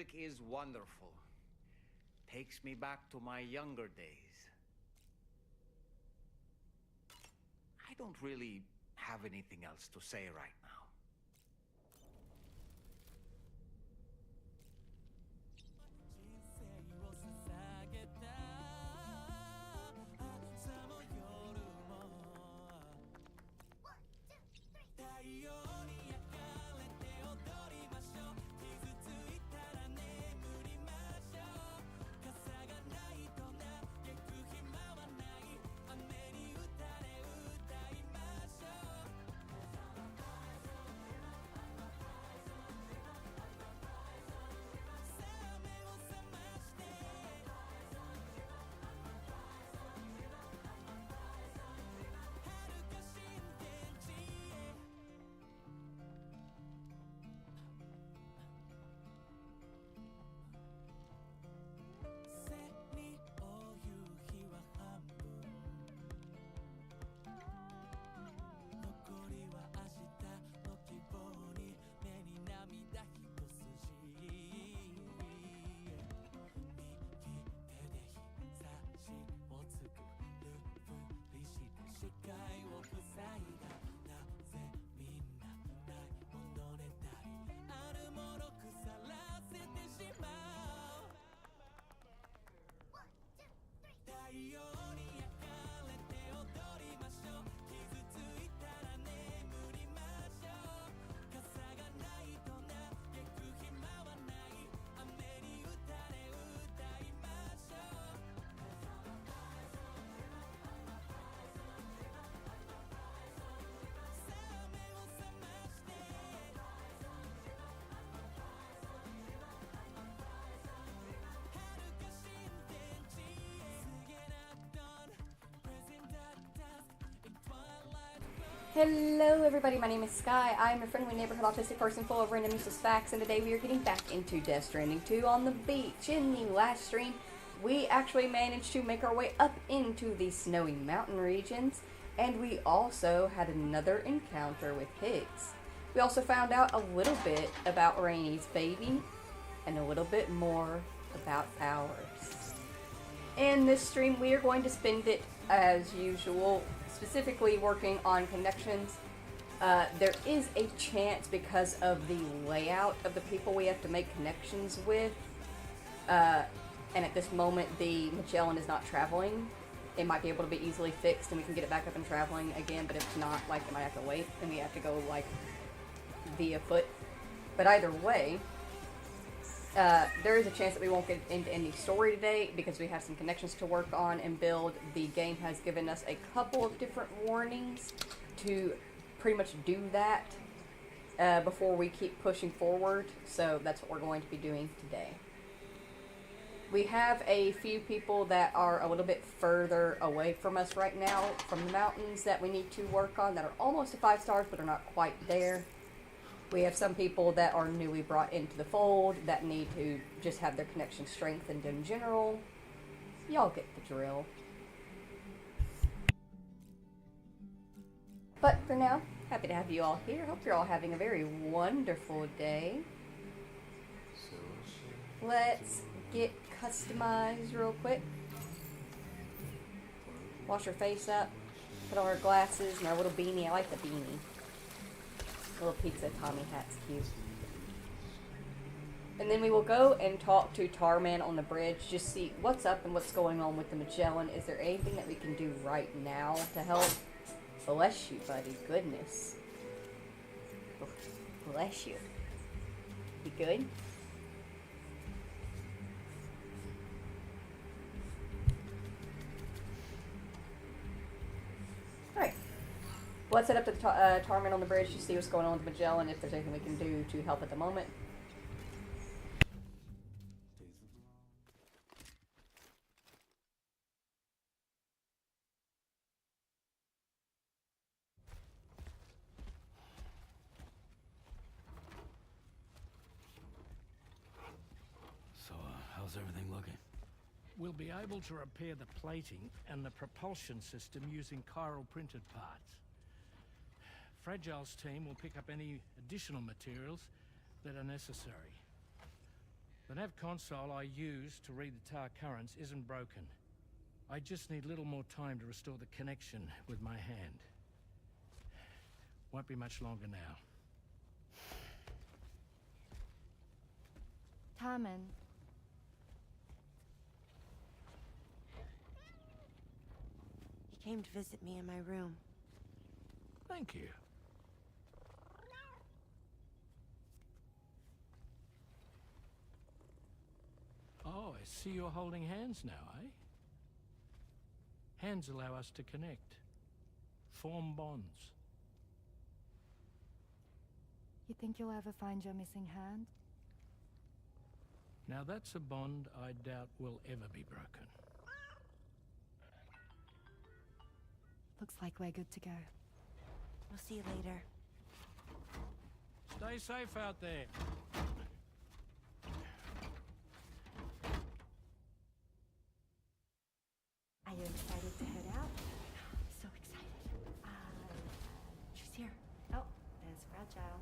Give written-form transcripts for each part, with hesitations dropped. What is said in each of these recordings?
music is wonderful. Takes me back to my younger days. I don't really have anything else to say right now. Hello everybody, my name is Sky. I'm a friendly neighborhood autistic person full of random useless facts, and today we are getting back into Death Stranding 2 on the beach. In the last stream, we actually managed to make our way up into the snowy mountain regions, and we also had another encounter with pigs. We also found out a little bit about Rainy's baby, and a little bit more about ours. In this stream, we are going to spend it as usual, specifically working on connections. There is a chance, because of the layout of the people we have to make connections with, and at this moment the Magellan is not traveling. It might be able to be easily fixed and we can get it back up and traveling again, but if not, like, it might have to wait and we have to go like via foot. But either way, there is a chance that we won't get into any story today because we have some connections to work on and build. The game has given us a couple of different warnings to pretty much do that before we keep pushing forward, so that's what we're going to be doing today. We have a few people that are a little bit further away from us right now, from the mountains, that we need to work on, that are almost to 5 stars but are not quite there. We have some people that are newly brought into the fold that need to just have their connection strengthened in general. Y'all get the drill. But for now, happy to have you all here. Hope you're all having a very wonderful day. Let's get customized real quick. Wash our face up. Put on our glasses and our little beanie. I like the beanie. Little pizza Tommy hat's cute. And then we will go and talk to Tarman on the bridge, just see what's up and what's going on with the Magellan. Is there anything that we can do right now to help? Bless you, buddy. Goodness. Bless you. You good? Alright. Let's head up to the Tarman on the bridge to see what's going on with the Magellan, if there's anything we can do to help at the moment. So, how's everything looking? We'll be able to repair the plating and the propulsion system using chiral printed parts. Fragile's team will pick up any additional materials that are necessary. The nav console I use to read the tower currents isn't broken. I just need a little more time to restore the connection with my hand. Won't be much longer now. Tarman. He came to visit me in my room. Thank you. Oh, I see you're holding hands now, eh? Hands allow us to connect, form bonds. You think you'll ever find your missing hand? Now that's a bond I doubt will ever be broken. Looks like we're good to go. We'll see you later. Stay safe out there. Are you excited to head out? So excited. She's here. Oh, there's Fragile.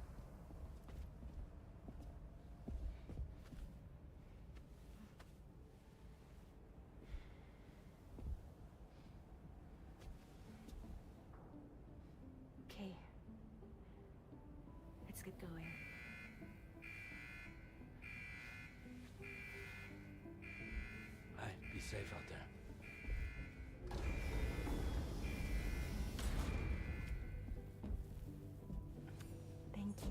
Okay. Let's get going. Hey, be safe out there. Thank you.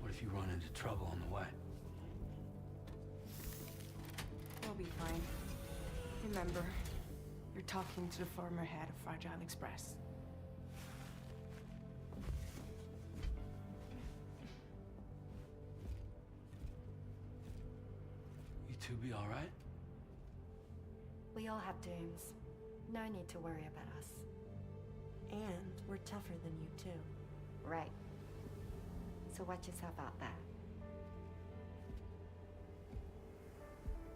What if you run into trouble on the way? We'll be fine. Remember, you're talking to the former head of Fragile Express. You two be all right? We all have dooms. No need to worry about us. And we're tougher than you, too. Right. So watch yourself out there.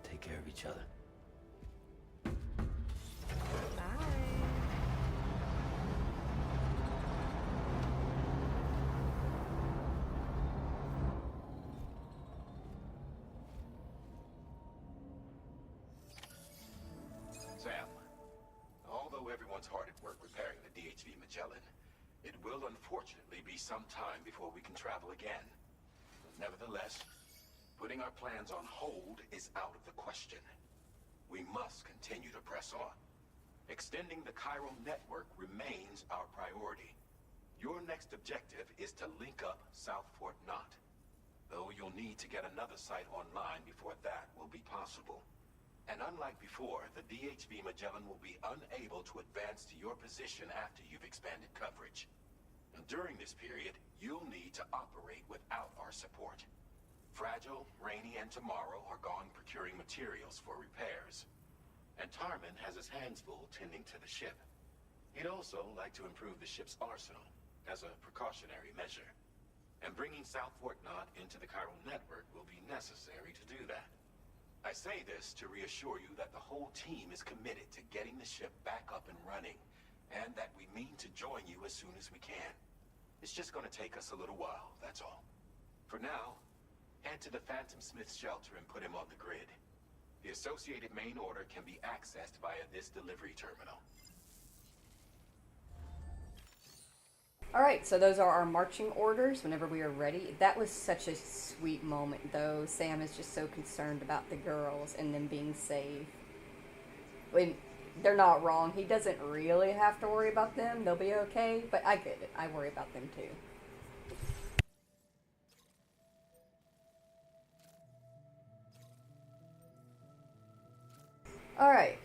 Take care of each other. Bye. Sam, although everyone's hard at work repairing the DHV Magellan, it will unfortunately be some time before we can travel again. Nevertheless, putting our plans on hold is out of the question. We must continue to press on. Extending the chiral network remains our priority. Your next objective is to link up South Fort Knot, though you'll need to get another site online before that will be possible. And unlike before, the DHV Magellan will be unable to advance to your position after you've expanded coverage. And during this period, you'll need to operate without our support. Fragile, Rainy, and Tomorrow are gone procuring materials for repairs. And Tarman has his hands full tending to the ship. He'd also like to improve the ship's arsenal, as a precautionary measure. And bringing South Fort Knot into the chiral network will be necessary to do that. I say this to reassure you that the whole team is committed to getting the ship back up and running, and that we mean to join you as soon as we can. It's just gonna take us a little while, that's all. For now, head to the Phantom Smith shelter and put him on the grid. The associated main order can be accessed via this delivery terminal. Alright, so those are our marching orders whenever we are ready. That was such a sweet moment, though. Sam is just so concerned about the girls and them being safe. When they're not wrong, he doesn't really have to worry about them. They'll be okay, but I get it. I worry about them too. Alright.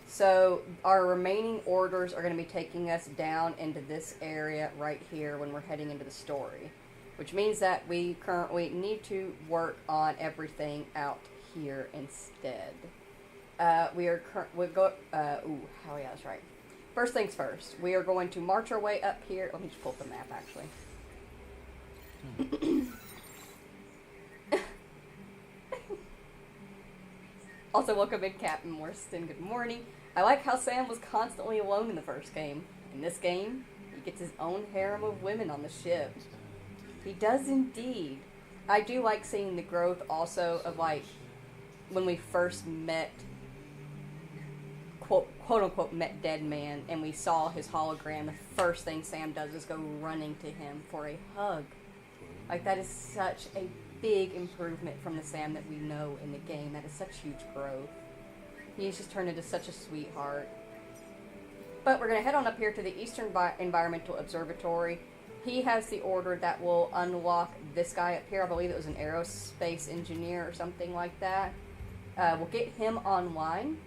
So our remaining orders are going to be taking us down into this area right here when we're heading into the story. Which means that we currently need to work on everything out here instead. That's right. First things first, we are going to march our way up here. Let me just pull up the map actually. Also, welcome in Captain Morstan. Good morning. I like how Sam was constantly alone in the first game. In this game, he gets his own harem of women on the ship. He does indeed. I do like seeing the growth also of, like, when we first met, quote unquote, met Dead Man, and we saw his hologram. The first thing Sam does is go running to him for a hug. Like, that is such a big improvement from the Sam that we know in the game. That is such huge growth. He's just turned into such a sweetheart. But we're going to head on up here to the Eastern Environmental Observatory. He has the order that will unlock this guy up here. I believe it was an aerospace engineer or something like that. We'll get him online.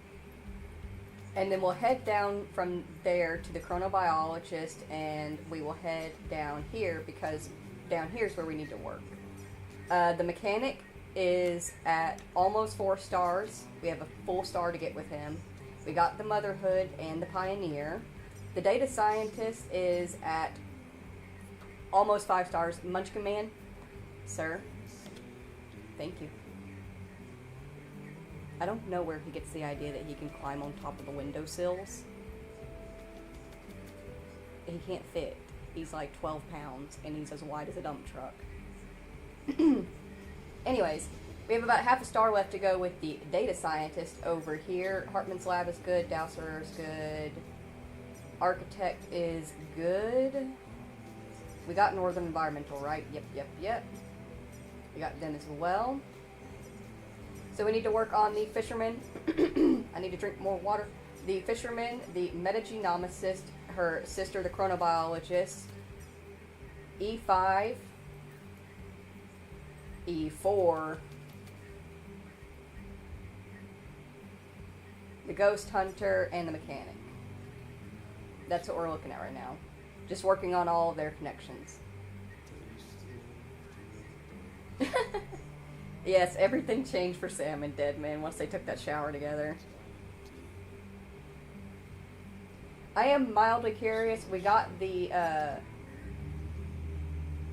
And then we'll head down from there to the chronobiologist, and we will head down here because down here is where we need to work. The mechanic is at almost 4 stars. We have a full star to get with him. We got the motherhood and the pioneer. The data scientist is at almost 5 stars. Munchkin Man, sir, thank you. I don't know where he gets the idea that he can climb on top of the windowsills. He can't fit. He's like 12 pounds and he's as wide as a dump truck. Anyways, we have about half a star left to go with the data scientist over here. Hartman's lab is good. Dowser is good. Architect is good. We got Northern Environmental, right? Yep. We got them as well. So we need to work on the fisherman. I need to drink more water. The fisherman, the metagenomicist, her sister, the chronobiologist, E5, E4, the ghost hunter, and the mechanic. That's what we're looking at right now. Just working on all of their connections. Yes, everything changed for Sam and Deadman once they took that shower together. I am mildly curious. We got the,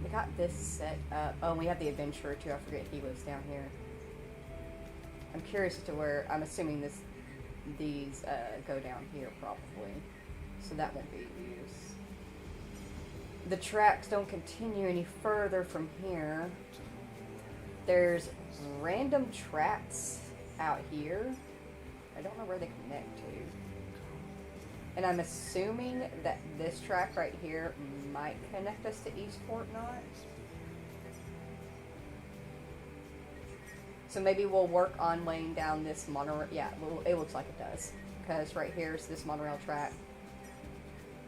we got this set up. Oh, and we have the adventurer too. I forget he lives down here. I'm curious as to where, I'm assuming these go down here probably. So that won't be use. The tracks don't continue any further from here. There's random tracks out here. I don't know where they connect to. And I'm assuming that this track right here might connect us to Eastport Knot. So maybe we'll work on laying down this monorail. Yeah, well, it looks like it does. Because right here is this monorail track.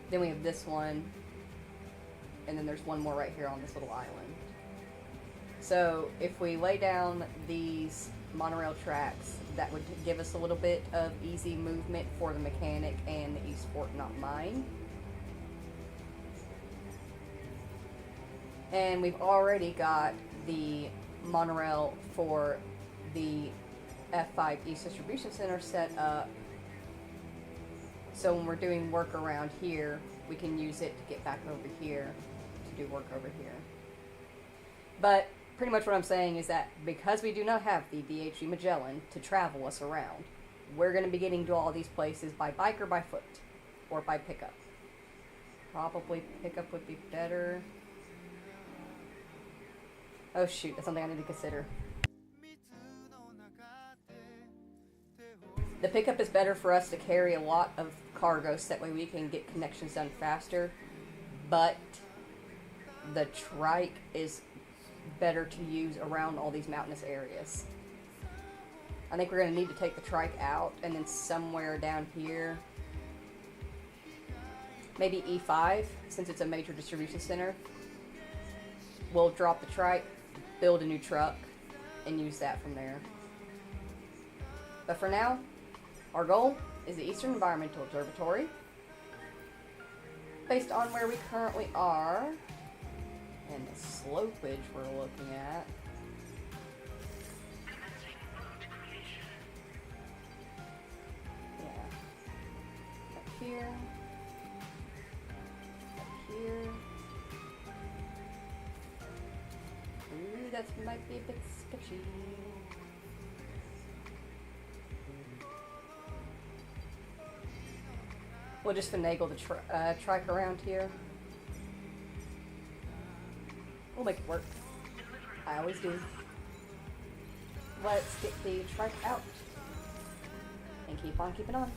Then we have this one. And then there's one more right here on this little island. So if we lay down these monorail tracks, that would give us a little bit of easy movement for the mechanic and the Eastport Knot mine. And we've already got the monorail for the F5 East Distribution Center set up. So when we're doing work around here, we can use it to get back over here to do work over here. But pretty much what I'm saying is that because we do not have the DHG Magellan to travel us around, we're going to be getting to all these places by bike or by foot, or by pickup. Probably pickup would be better. Oh shoot, that's something I need to consider. The pickup is better for us to carry a lot of cargo, so that way we can get connections done faster, but the trike is better to use around all these mountainous areas. I think we're going to need to take the trike out, and then somewhere down here, maybe E5, since it's a major distribution center, we'll drop the trike, build a new truck, and use that from there. But for now, our goal is the Eastern Environmental Observatory. Based on where we currently are, and the slopage we're looking at. Yeah. Up here. Up here. Ooh, that might be a bit sketchy. We'll just finagle the trike around here. We'll make it work. I always do. Let's get the trike out. And keep on keeping on.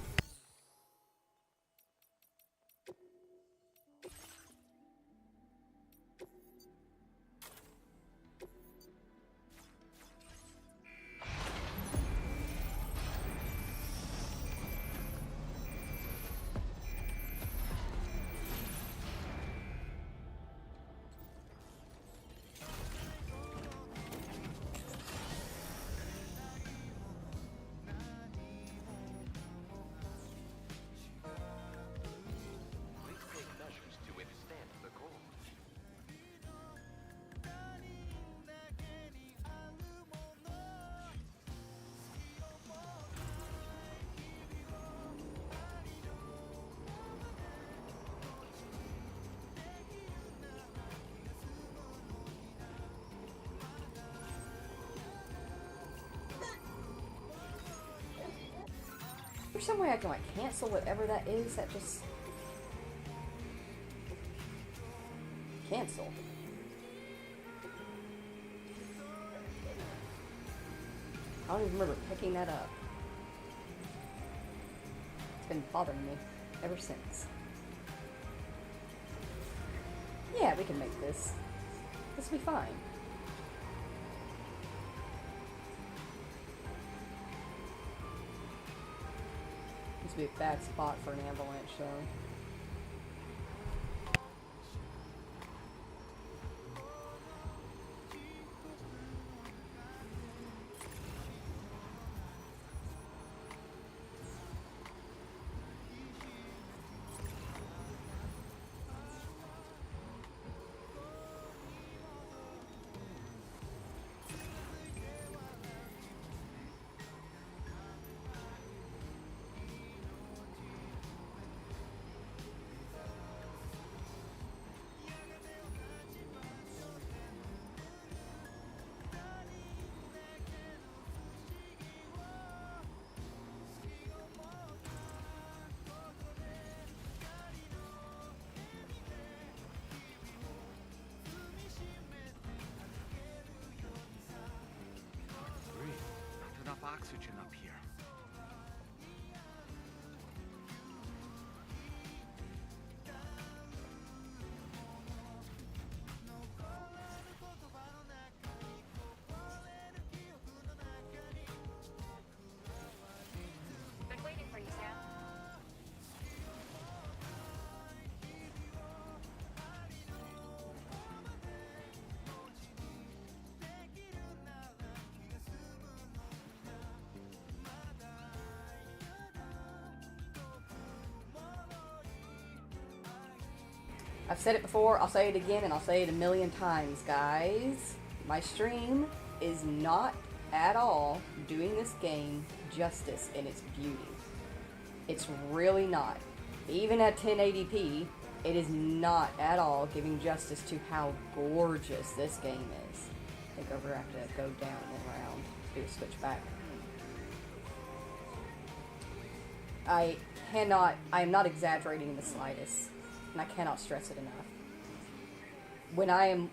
There's some way I can like cancel whatever that is that just cancel. I don't even remember picking that up. It's been bothering me ever since. Yeah, we can make this. This will be fine. This would be a bad spot for an avalanche, though. Oxygen up here. Been waiting for you, Sam. I've said it before, I'll say it again, and I'll say it a million times, guys. My stream is not at all doing this game justice in its beauty. It's really not. Even at 1080p, it is not at all giving justice to how gorgeous this game is. I think over I have to go down and around. Do a switch back. I am not exaggerating in the slightest. And I cannot stress it enough. When I am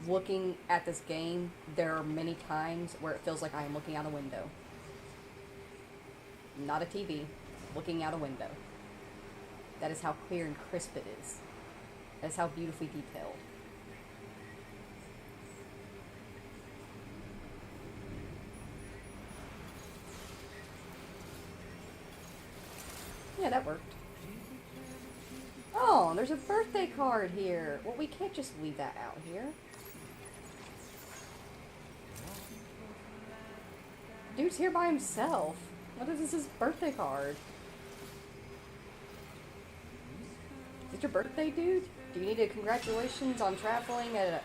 looking at this game, there are many times where it feels like I am looking out a window. Not a TV, looking out a window. That is how clear and crisp it is. That is how beautifully detailed. Yeah, that worked. Oh, there's a birthday card here. Well, we can't just leave that out here. Dude's here by himself. What is his birthday card? Is it your birthday, dude? Do you need a congratulations on traveling at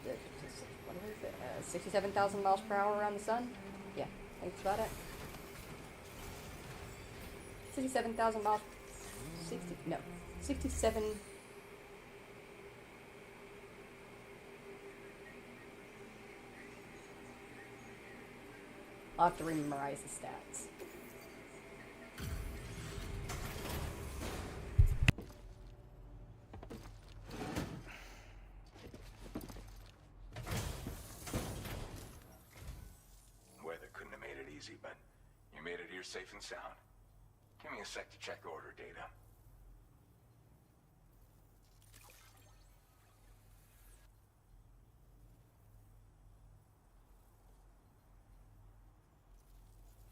what is it? 67,000 miles per hour around the sun? Yeah, thanks about it. 67,000 miles. 67. I'll have to memorize the stats. you're safe and sound. Give me a sec to check order data.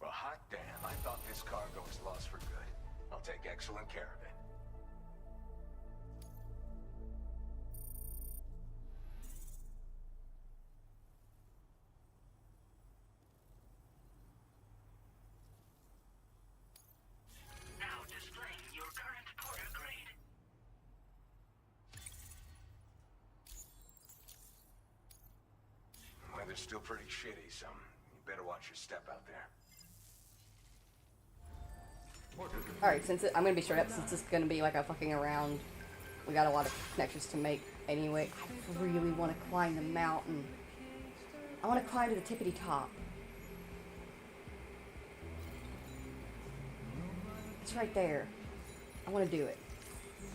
Well, hot damn, I thought this cargo was lost for good. I'll take excellent care of it. Now displaying your current porter grade. Weather's still pretty shitty, so you better watch your step out there. Alright, I'm gonna be straight up, since it's gonna be like a fucking around, we got a lot of connections to make anyway. I really want to climb the mountain. I want to climb to the tippity top. It's right there. I want to do it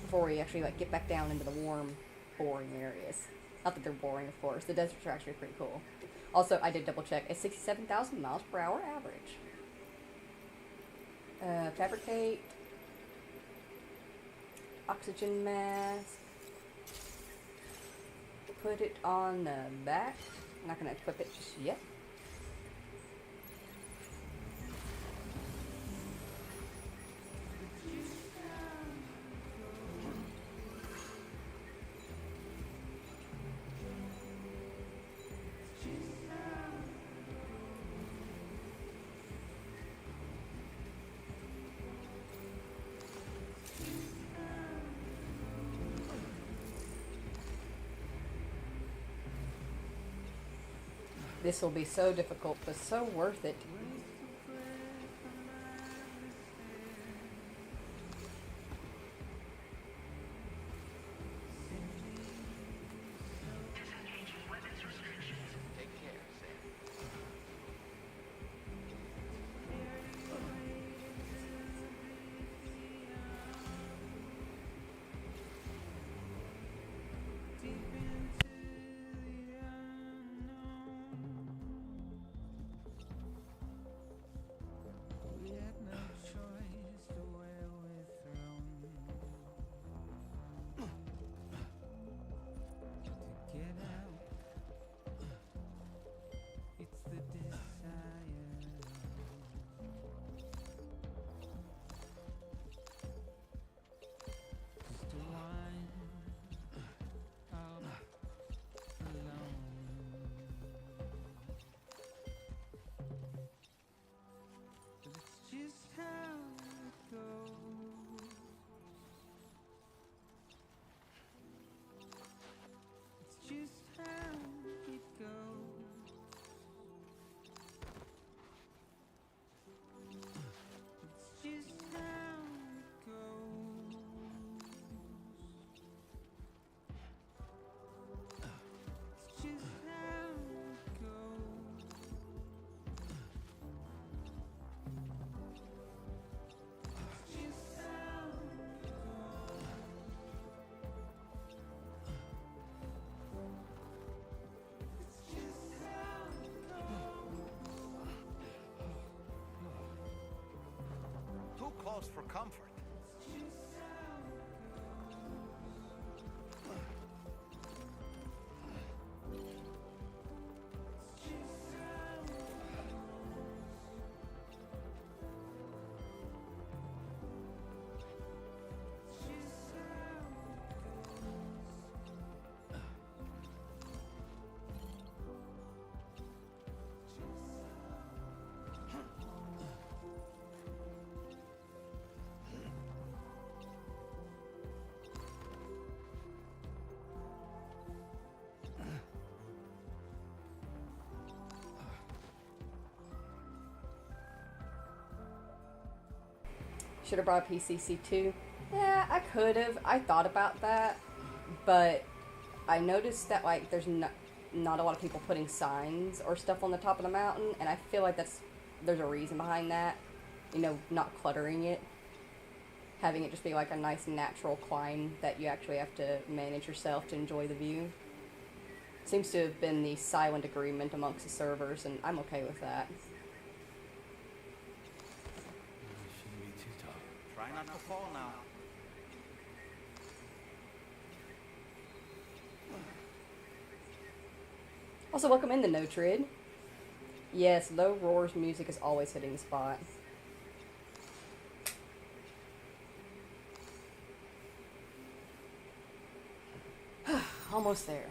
before we actually like get back down into the warm, boring areas. Not that they're boring, of course. The deserts are actually pretty cool. Also, I did double check. It's 67,000 miles per hour average. Fabricate. Oxygen mask. Put it on the back. I'm not going to equip it just yet. This will be so difficult, but so worth it. Disengaging weapons restrictions. Take care, Sam. Too close for comfort. Should have brought a PCC too. Yeah, I could have. I thought about that, but I noticed that like there's not a lot of people putting signs or stuff on the top of the mountain, and I feel like there's a reason behind that. You know, not cluttering it, having it just be like a nice natural climb that you actually have to manage yourself to enjoy the view. Seems to have been the silent agreement amongst the servers, and I'm okay with that. fall now. Also, welcome in the No Trid. Yes, low roars music is always hitting the spot. Almost there.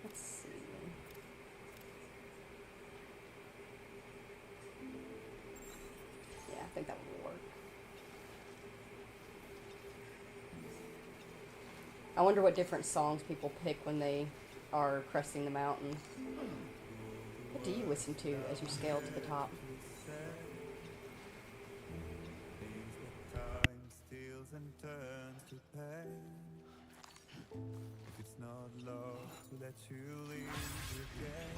Let's see. Yeah, I think that would work. I wonder what different songs people pick when they are cresting the mountain. What do you listen to as you scale to the top? Time steals and turns to pain. If it's not love to let you leave again,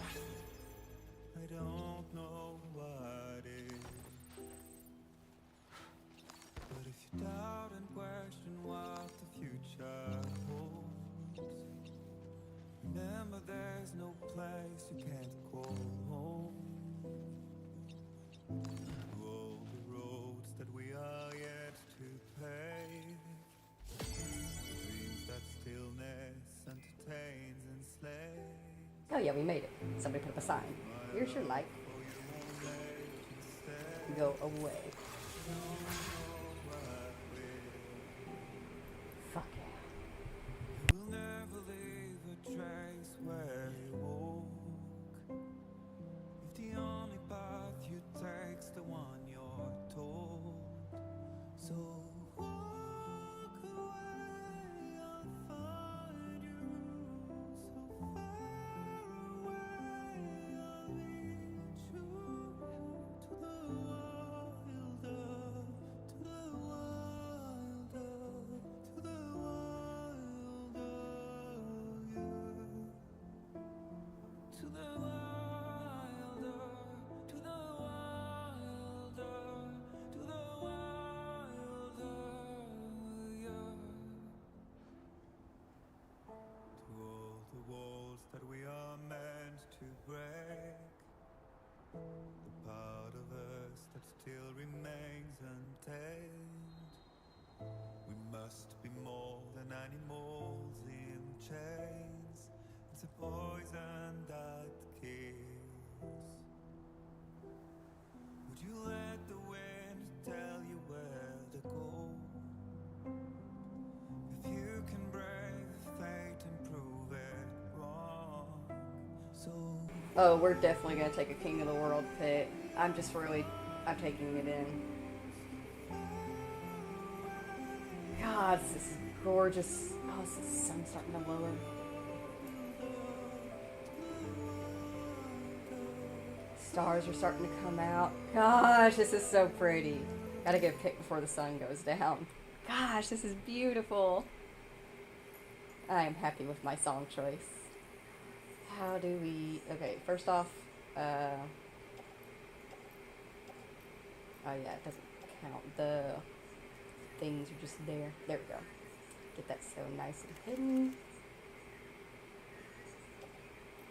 I don't know what is. But if you doubt and question what the future holds, remember there's no place you can't call home. Through all the roads that we are yet to pave, dreams that stillness entertains and slays. Oh yeah, we made it. Somebody put up a sign. Here's your light. Go away. Fuck yeah. We'll never leave a trace where you walk. If the only path you take's the one you're told, so walk away, I'll find you. So far away, I'll lead you to the wilder, to the wilder, to the wilder, yeah. To the wilder, to the wilder, to the wilder, yeah. To all the walls that we are meant to break, the part of us that still remains untamed. We must be more than animals in chains. It's a poison that kills. Would you let the wind tell you where to go? If you can brave fate and prove it wrong, so Oh, we're definitely gonna take a King of the World pick. I'm taking it in. God, this is gorgeous. Oh, this is the sun starting to lower. Stars are starting to come out. Gosh, this is so pretty. Gotta get a pic before the sun goes down. Gosh, this is beautiful. I am happy with my song choice. How do we... Okay, first off, oh yeah, it doesn't count. The things are just there. There we go. Get that so nice and hidden.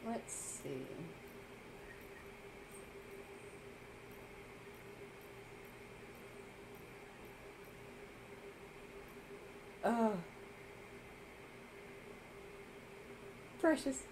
Let's see. Oh. Precious.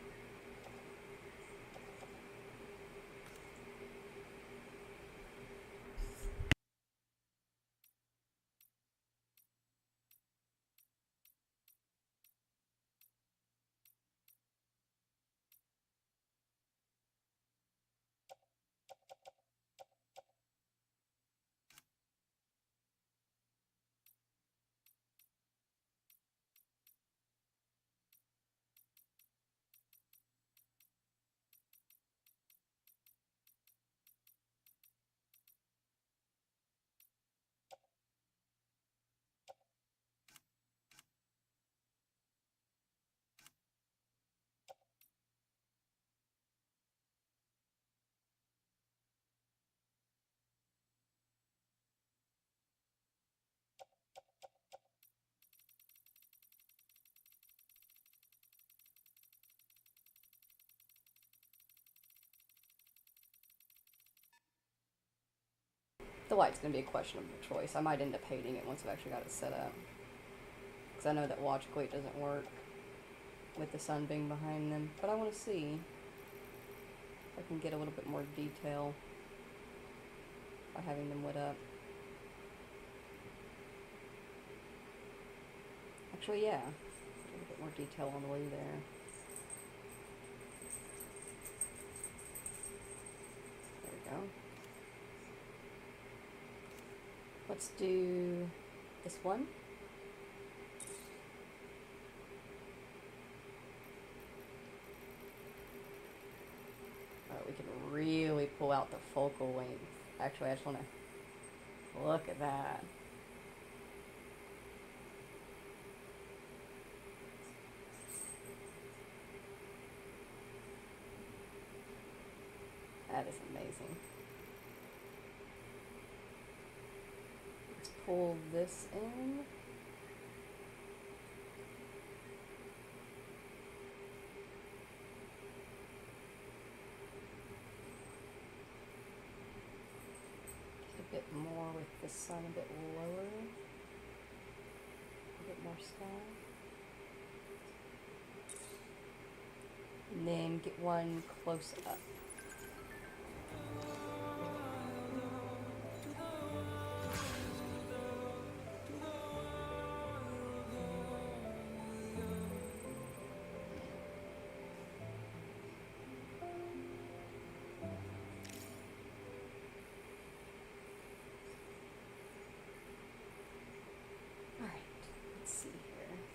light's going to be a questionable choice. I might end up hating it once I've actually got it set up. Because I know that logically it doesn't work with the sun being behind them. But I want to see if I can get a little bit more detail by having them lit up. Actually, yeah. A little bit more detail on the way there. There we go. Let's do this one. We can really pull out the focal length. Actually, I just want to look at that. That is amazing. Let's pull this in. A bit more with the sun a bit lower. A bit more sky. And then get one close up.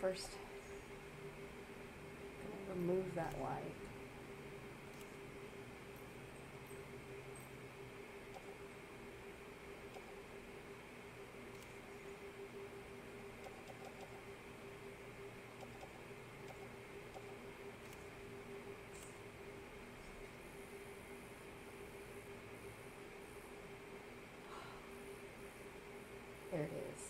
First, I'm going to remove that light. There it is.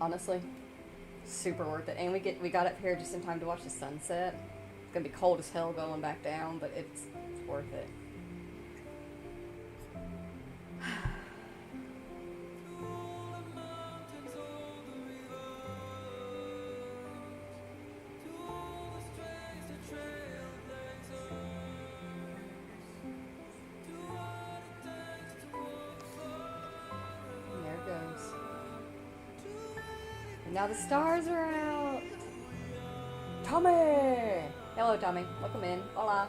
Honestly, super worth it. And we got up here just in time to watch the sunset. It's gonna be cold as hell going back down, but it's worth it. And there it goes. And now the stars are out. Tommy! Hello, Tommy. Welcome in. Hola.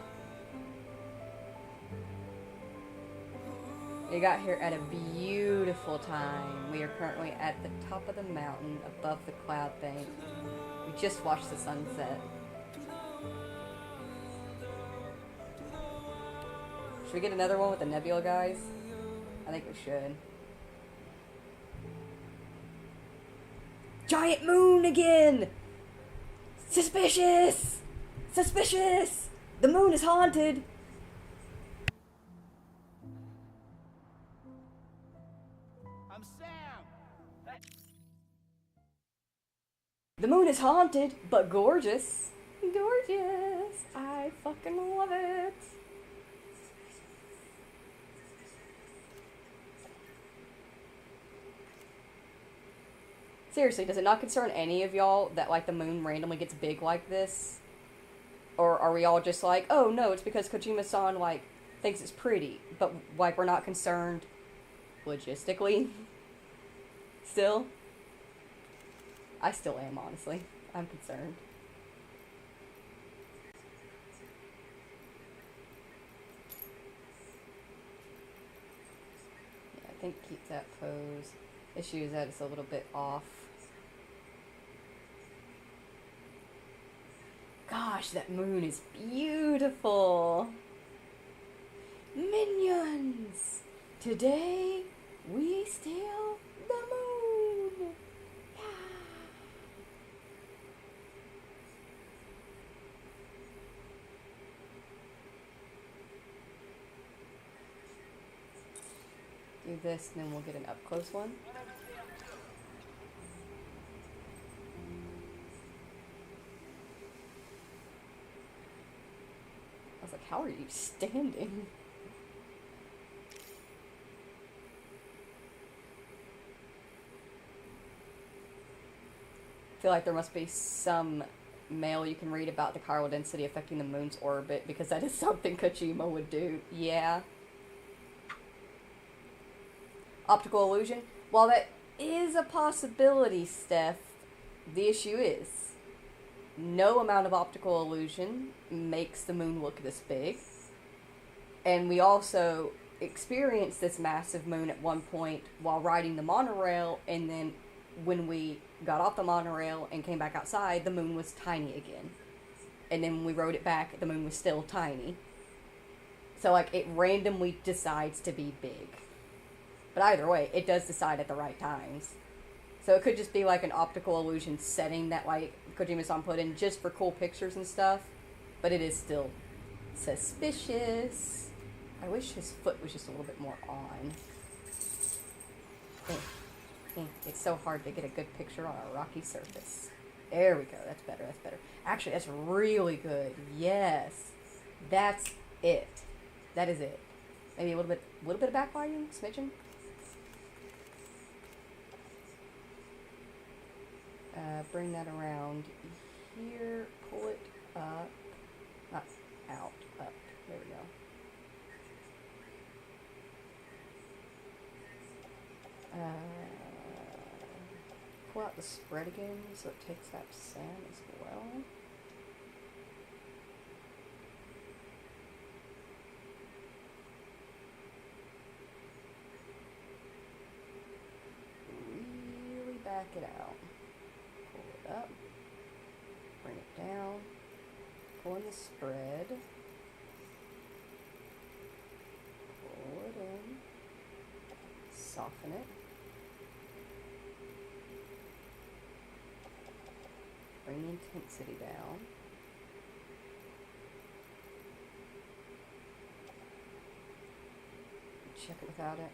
We got here at a beautiful time. We are currently at the top of the mountain above the cloud bank. We just watched the sunset. Should we get another one with the nebula, guys? I think we should. Giant moon again! Suspicious! Suspicious! The moon is haunted! I'm Sam. The moon is haunted, but gorgeous. Gorgeous. I fucking love it. Seriously, does it not concern any of y'all that, like, the moon randomly gets big like this? Or are we all just like, oh no, it's because Kojima-san, like, thinks it's pretty, but, like, we're not concerned logistically? Still? I still am, honestly. I'm concerned. Yeah, I think keep that pose. Issue is that it's a little bit off. Gosh, that moon is beautiful. Minions! Today, we steal the moon! Yeah. Do this, and then we'll get an up-close one. I was like, how are you standing? I feel like there must be some mail you can read about the chiral density affecting the moon's orbit, because that is something Kojima would do. Yeah. Optical illusion? While that is a possibility, Steph, the issue is no amount of optical illusion makes the moon look this big. And we also experienced this massive moon at one point while riding the monorail, and then when we got off the monorail and came back outside, the moon was tiny again. And then when we rode it back, the moon was still tiny. So, like, it randomly decides to be big. But either way, it does decide at the right times. So it could just be like an optical illusion setting that, like, Kojima-san put in just for cool pictures and stuff. But it is still suspicious. I wish his foot was just a little bit more on. It's so hard to get a good picture on a rocky surface. There we go. That's better. That's better. Actually, that's really good. Yes. That's it. That is it. Maybe a little bit of backlighting, smidgen. Bring that around here. Pull it up. Not out. Up. There we go. Pull out the spread again so it takes that sand as well. Really back it out. Pull it up. Bring it down. Pull in the spread. Pull it in. Soften it. Bring the intensity down. Check it without it.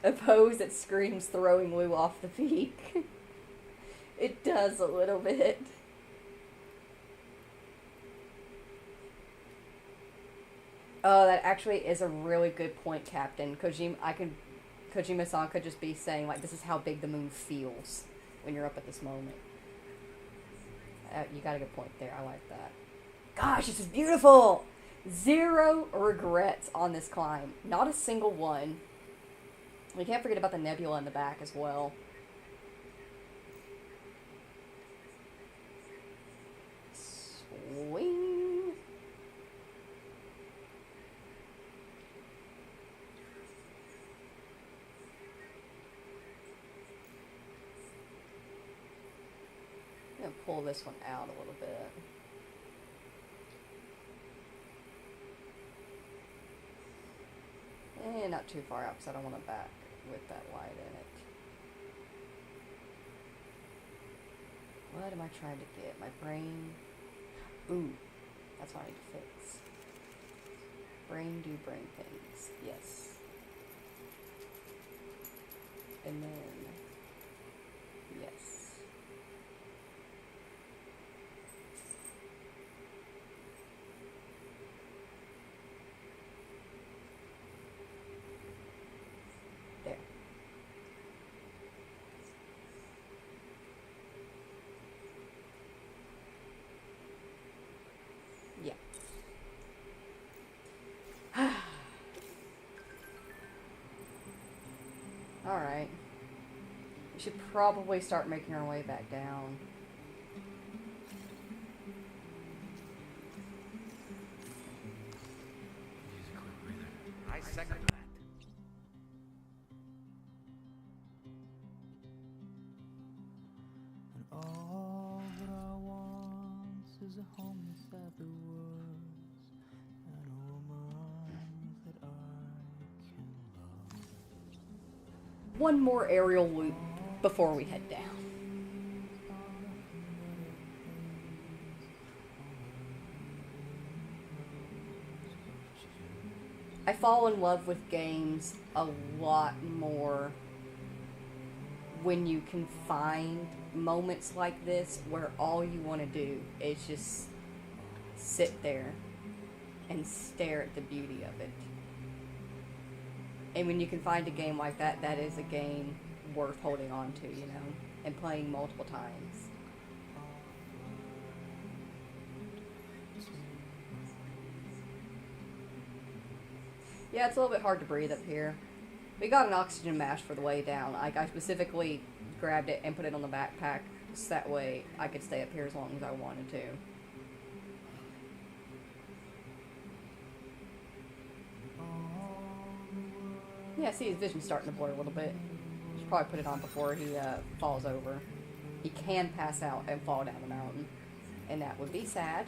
A pose that screams throwing Lou off the peak. It does a little bit. Oh, that actually is a really good point, Captain. Kojima-san could just be saying, like, this is how big the moon feels when you're up at this moment. You got a good point there. I like that. Gosh, this is beautiful! 0 regrets on this climb. Not a single one. We can't forget about the nebula in the back as well. Swing. I'm gonna pull this one out a little bit. And not too far out because I don't want to back with that light in it. What am I trying to get? My brain Ooh, that's what I need to fix. Brain do brain things. Yes. And then... yes. There. Yeah. Alright. We should probably start making our way back down. Use a quick breather. I second that. And all that I want is a home inside the woods and a woman that I can love. One more aerial loop before we head down. I fall in love with games a lot more when you can find moments like this where all you want to do is just sit there and stare at the beauty of it. And when you can find a game like that, that is a game worth holding on to, you know, and playing multiple times. Yeah, it's a little bit hard to breathe up here. We got an oxygen mask for the way down. Like, I specifically grabbed it and put it on the backpack so that way I could stay up here as long as I wanted to. Yeah, see, his vision's starting to blur a little bit. Should probably put it on before he falls over. He can pass out and fall down the mountain, and that would be sad.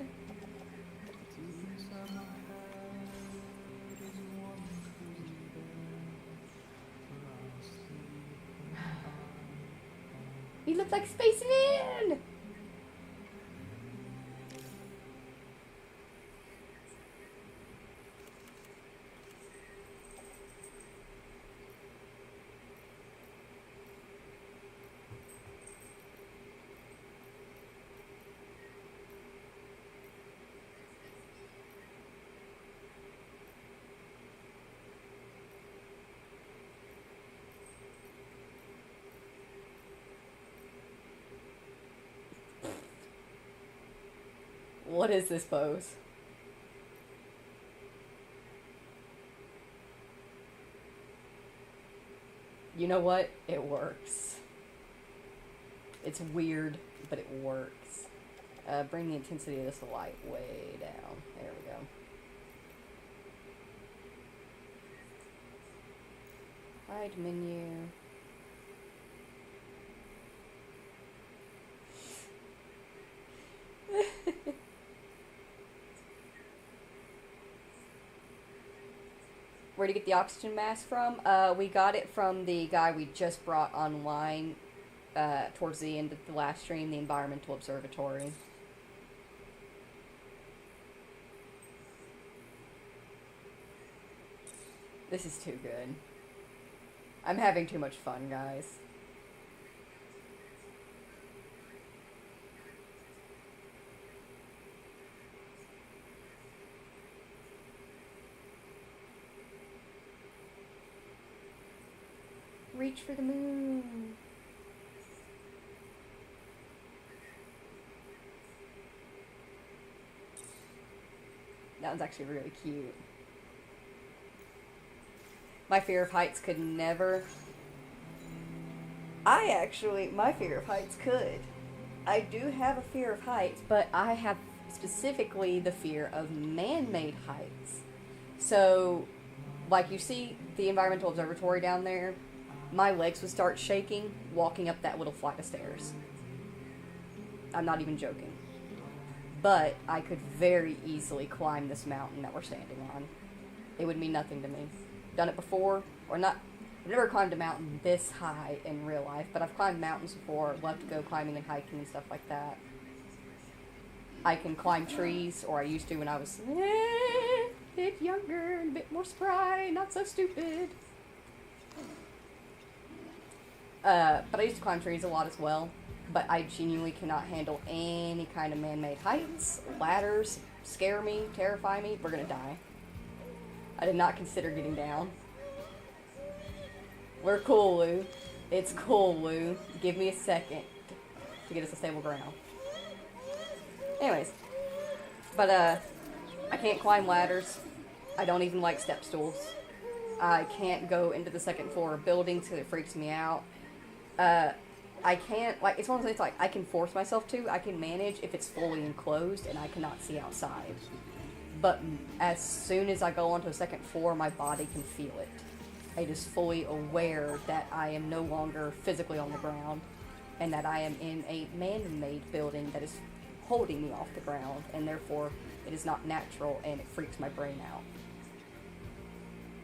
He looks like Spaceman! What is this pose? You know what? It works. It's weird, but it works. Bring the intensity of this light way down. There we go. Hide menu. Where to get the oxygen mask from? We got it from the guy we just brought online towards the end of the last stream, the Environmental Observatory. This is too good. I'm having too much fun, guys. Reach for the moon. That one's actually really cute. My fear of heights could never... my fear of heights could. I do have a fear of heights, but I have specifically the fear of man-made heights. So, like you see the Environmental Observatory down there, my legs would start shaking walking up that little flight of stairs. I'm not even joking. But I could very easily climb this mountain that we're standing on. It would mean nothing to me. Done it before, or not. I've never climbed a mountain this high in real life, but I've climbed mountains before. Love to go climbing and hiking and stuff like that. I can climb trees, or I used to when I was a bit younger and a bit more spry, not so stupid. But I used to climb trees a lot as well. But I genuinely cannot handle any kind of man-made heights. Ladders scare me, terrify me. We're gonna die. I did not consider getting down. We're cool, Lou. It's cool, Lou. Give me a second to get us a stable ground. Anyways. But, I can't climb ladders. I don't even like step stools. I can't go into the second floor of buildings because it freaks me out. I can't, like, it's one of those things, like, I can force myself to. I can manage if it's fully enclosed and I cannot see outside. But as soon as I go onto the second floor, my body can feel it. It is fully aware that I am no longer physically on the ground and that I am in a man-made building that is holding me off the ground, and therefore it is not natural and it freaks my brain out.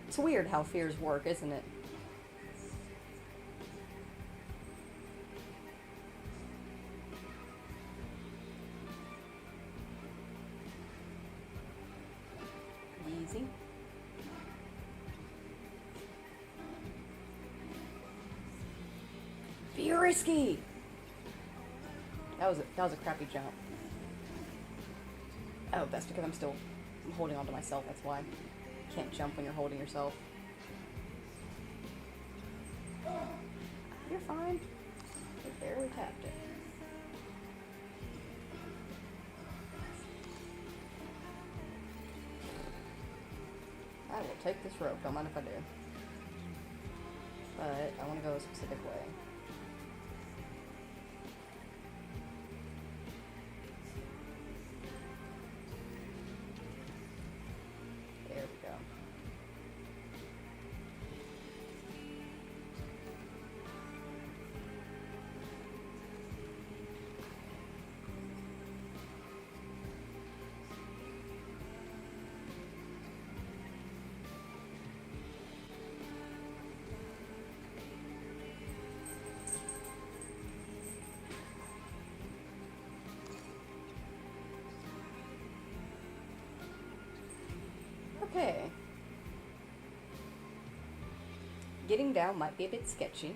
It's weird how fears work, isn't it? Easy. Be risky. That was a crappy jump. Oh, that's because I'm still holding on to myself. That's why. You can't jump when you're holding yourself. You're fine. You barely tapped it. I will take this rope, don't mind if I do. But I want to go a specific way. There we go. Okay. Getting down might be a bit sketchy.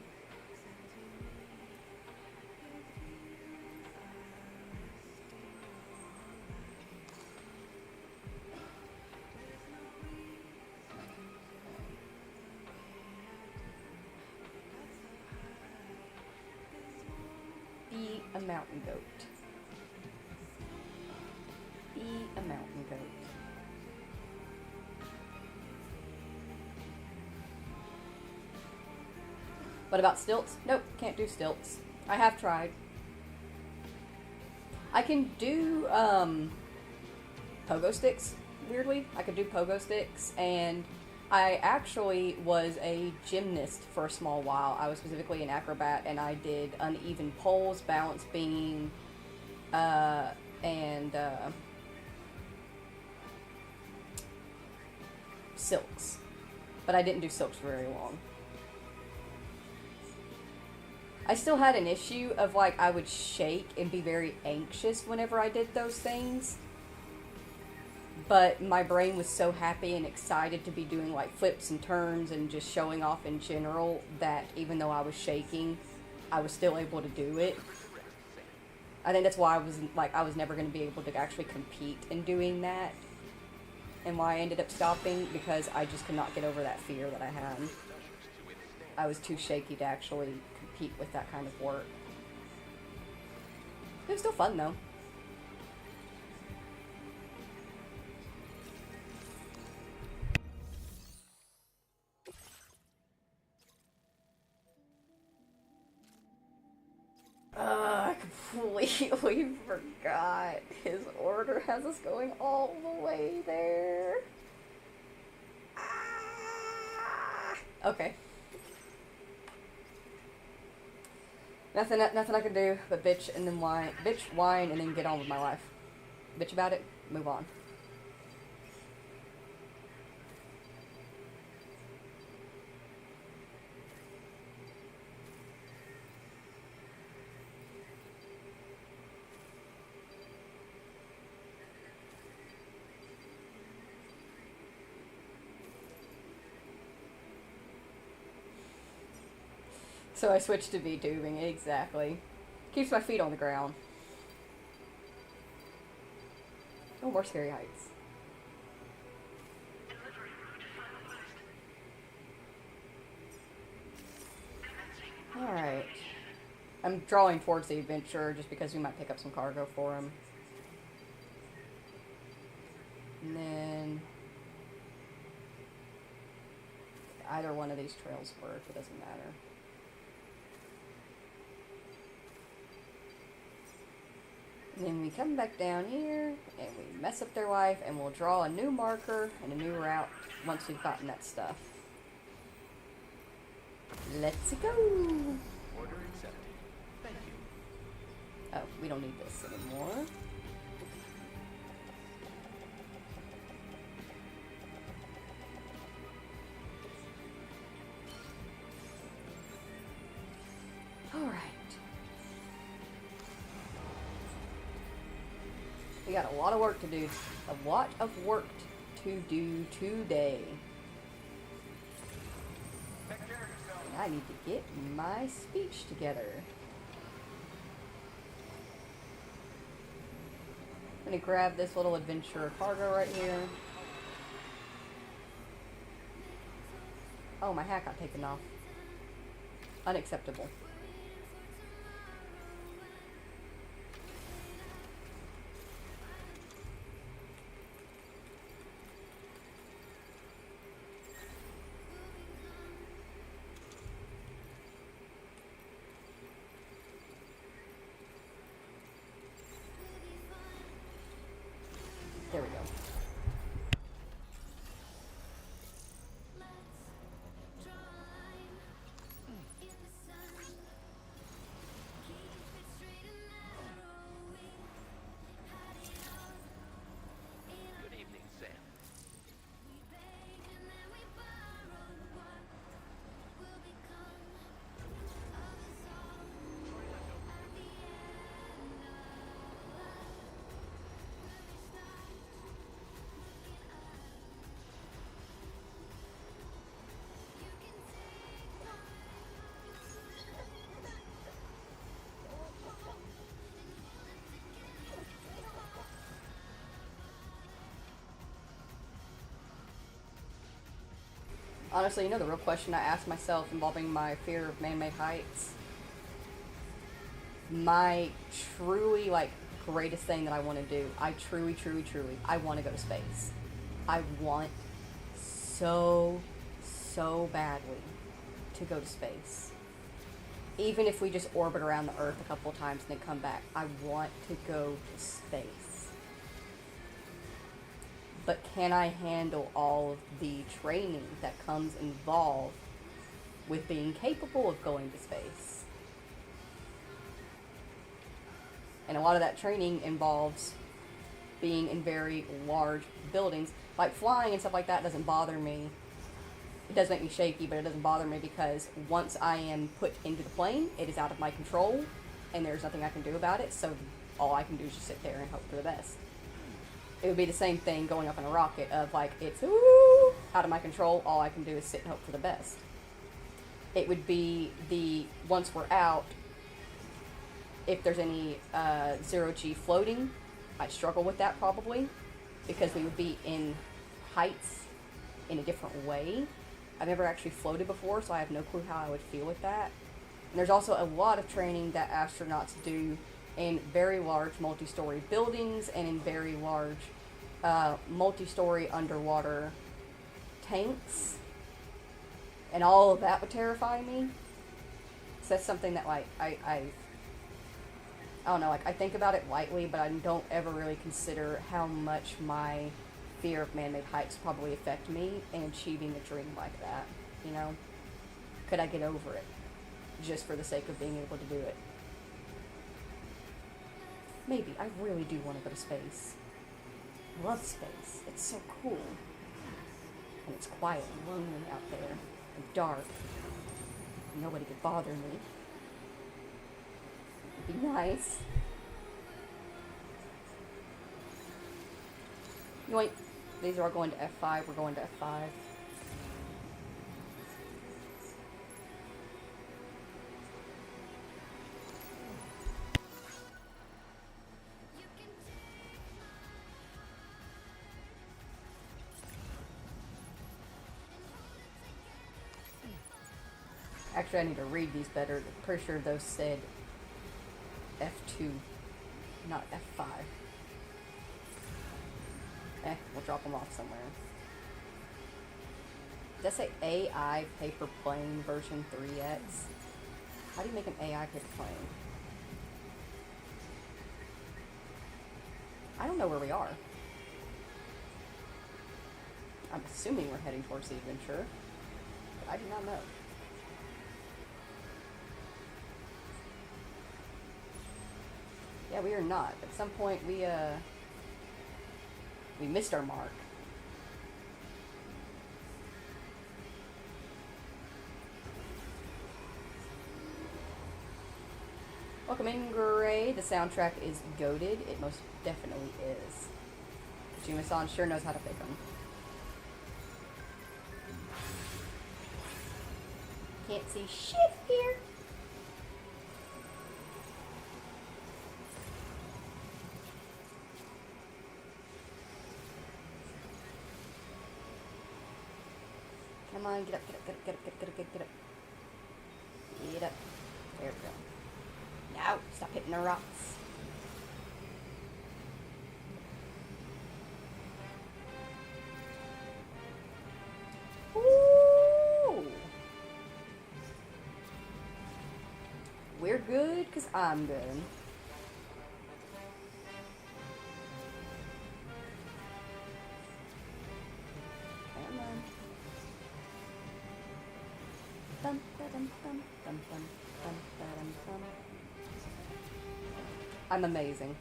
Be a mountain goat. Be a mountain goat. What about stilts? Nope, can't do stilts. I have tried. I can do, pogo sticks, weirdly. I could do pogo sticks, and I actually was a gymnast for a small while. I was specifically an acrobat, and I did uneven poles, balance beam, and, silks. But I didn't do silks for very long. I still had an issue of, like, I would shake and be very anxious whenever I did those things. But my brain was so happy and excited to be doing, like, flips and turns and just showing off in general that even though I was shaking, I was still able to do it. I think that's why I was never going to be able to actually compete in doing that. And why I ended up stopping, because I just could not get over that fear that I had. I was too shaky to actually compete with that kind of work. It was still fun, though. I completely forgot. His order has us going all the way there. Ah! Okay. Nothing I can do but bitch and then whine. Bitch, whine, and then get on with my life. Bitch about it, move on. So I switched to VTubing, exactly. Keeps my feet on the ground. Oh, more Scary Heights. Delivery route finalized. Alright. I'm drawing towards the adventurer just because we might pick up some cargo for him. And then... either one of these trails work, it doesn't matter. And then we come back down here, and we mess up their life, and we'll draw a new marker and a new route once we've gotten that stuff. Let's go! Order accepted. Thank you. Oh, we don't need this anymore. Alright. We got a lot of work to do. A lot of work to do today. And I need to get my speech together. I'm gonna grab this little adventurer cargo right here. Oh, my hat got taken off. Unacceptable. There we go. Good evening, Sam. Honestly, you know the real question I ask myself involving my fear of man-made heights? My truly, greatest thing that I want to do, I truly, I want to go to space. I want so badly to go to space. Even if we just orbit around the Earth a couple of times and then come back, I want to go to space. But can I handle all of the training that comes involved with being capable of going to space? And a lot of that training involves being in very large buildings. Like flying and stuff like that doesn't bother me. It does make me shaky, but it doesn't bother me because once I am put into the plane, it is out of my control and there's nothing I can do about it. So all I can do is just sit there and hope for the best. It would be the same thing going up in a rocket of it's ooh, out of my control, all I can do is sit and hope for the best. It would be once we're out, if there's any zero-G floating, I'd struggle with that probably, because we would be in heights in a different way. I've never actually floated before, so I have no clue how I would feel with that. And there's also a lot of training that astronauts do in very large multi-story buildings and in very large multi-story underwater tanks, and all of that would terrify me. So that's something that I don't know, I think about it lightly, but I don't ever really consider how much my fear of man-made heights probably affect me in achieving a dream like that. You know, could I get over it just for the sake of being able to do it? Maybe. I really do want to go to space. I love space. It's so cool. And it's quiet and lonely out there. And dark. Nobody could bother me. It'd be nice. Yoink. These are all going to F5. We're going to F5. Actually, I need to read these better. I'm pretty sure those said F2, not F5. We'll drop them off somewhere. Does that say AI paper plane version 3X? How do you make an AI paper plane? I don't know where we are. I'm assuming we're heading towards the adventure, but I do not know. Yeah, we are not. At some point, we missed our mark. Welcome in, Gray. The soundtrack is goated. It most definitely is. Jima-san sure knows how to pick them. Can't see shit here. Come on, get up, get up, get up, get up, get up, get up, get up. Get up. There we go. No, stop hitting the rocks. Ooh. We're good, because I'm good. Come on. Dum, ba-dum, dum, dum, dum, dum, ba-dum, dum. I'm amazing.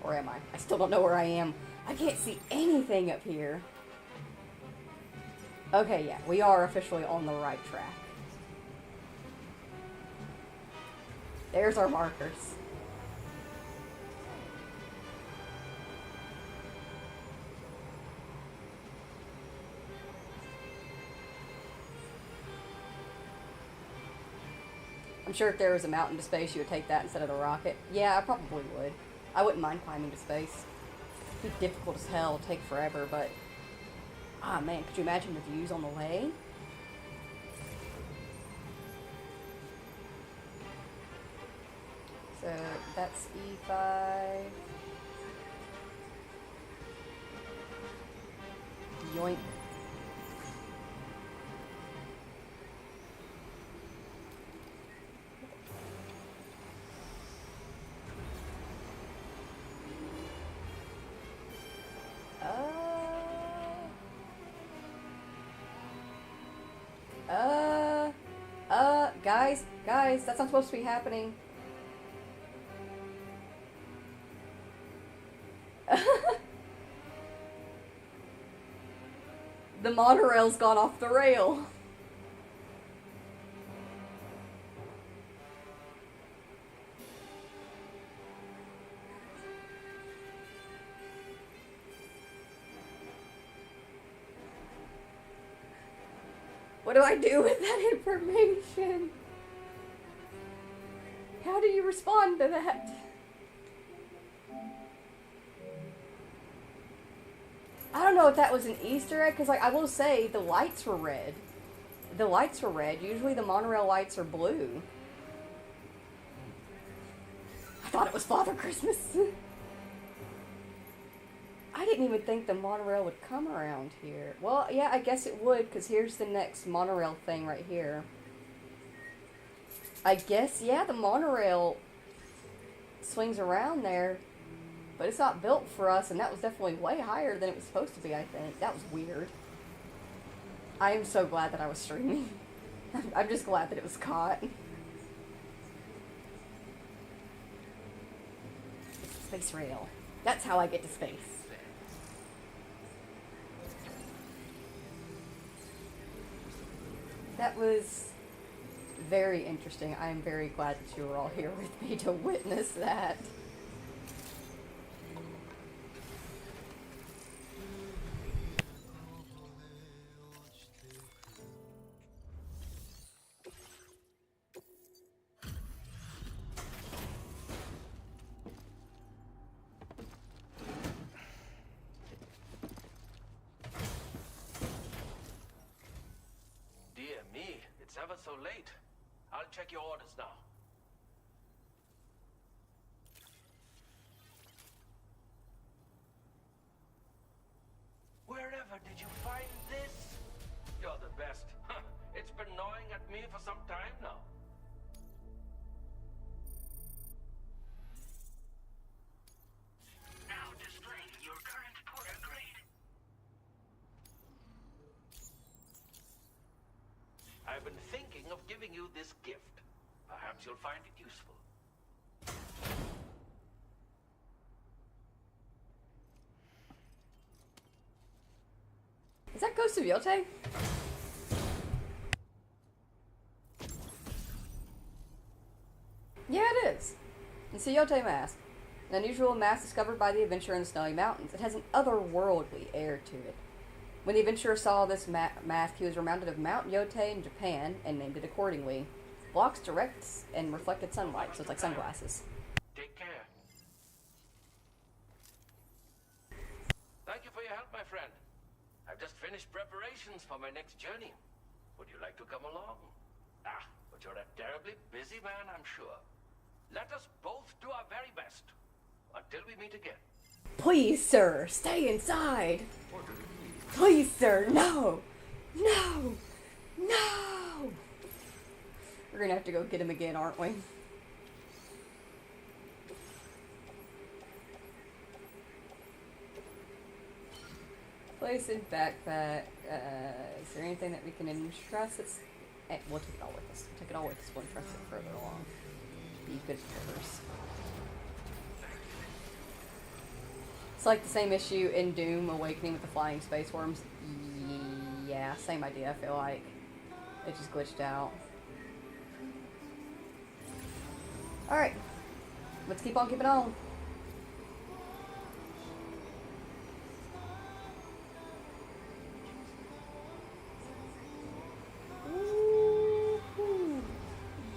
Or am I? I still don't know where I am. I can't see anything up here. Okay, yeah, we are officially on the right track. There's our markers. I'm sure if there was a mountain to space, you would take that instead of the rocket. Yeah, I probably would. I wouldn't mind climbing to space. It'd be difficult as hell, take forever, but... Ah, man, could you imagine the views on the way? So, that's E5. Yoink. Guys, that's not supposed to be happening. The monorail's gone off the rail. What do I do with that information? How do you respond to that? I don't know if that was an Easter egg, because, like, I will say, the lights were red. The lights were red. Usually the monorail lights are blue. I thought it was Father Christmas. I didn't even think the monorail would come around here. Well, yeah, I guess it would, because here's the next monorail thing right here. I guess, yeah, the monorail swings around there, but it's not built for us, and that was definitely way higher than it was supposed to be, I think. That was weird. I am so glad that I was streaming. I'm just glad that it was caught. Space rail. That's how I get to space. That was very interesting. I am very glad that you were all here with me to witness that. ever so late. I'll check your orders now. Wherever did you find this? You're the best. It's been gnawing at me for some time now. Now displaying your current porter grade. I've been thinking of giving you this gift. Perhaps you'll find it useful. Is that Ghost of Yote? Yeah, it is. It's a Yote mask. An unusual mask discovered by the adventurer in the Snowy Mountains. It has an otherworldly air to it. When the adventurer saw this mask, he was reminded of Mount Yote in Japan and named it accordingly. Blocks direct and reflected sunlight, so it's like sunglasses. Take care. Thank you for your help, my friend. I've just finished preparations for my next journey. Would you like to come along? But you're a terribly busy man, I'm sure. Let us both do our very best. Until we meet again. Please, sir, stay inside. Please, sir, no. No. No. We're gonna have to go get him again, aren't we? Place in backpack. Is there anything that we can entrust? We'll take it all with us. We'll take it all with us. We'll entrust it further along. Be good porters. It's like the same issue in Doom Awakening with the flying space worms. Yeah, same idea, I feel like. It just glitched out. Alright. Let's keep on keeping on.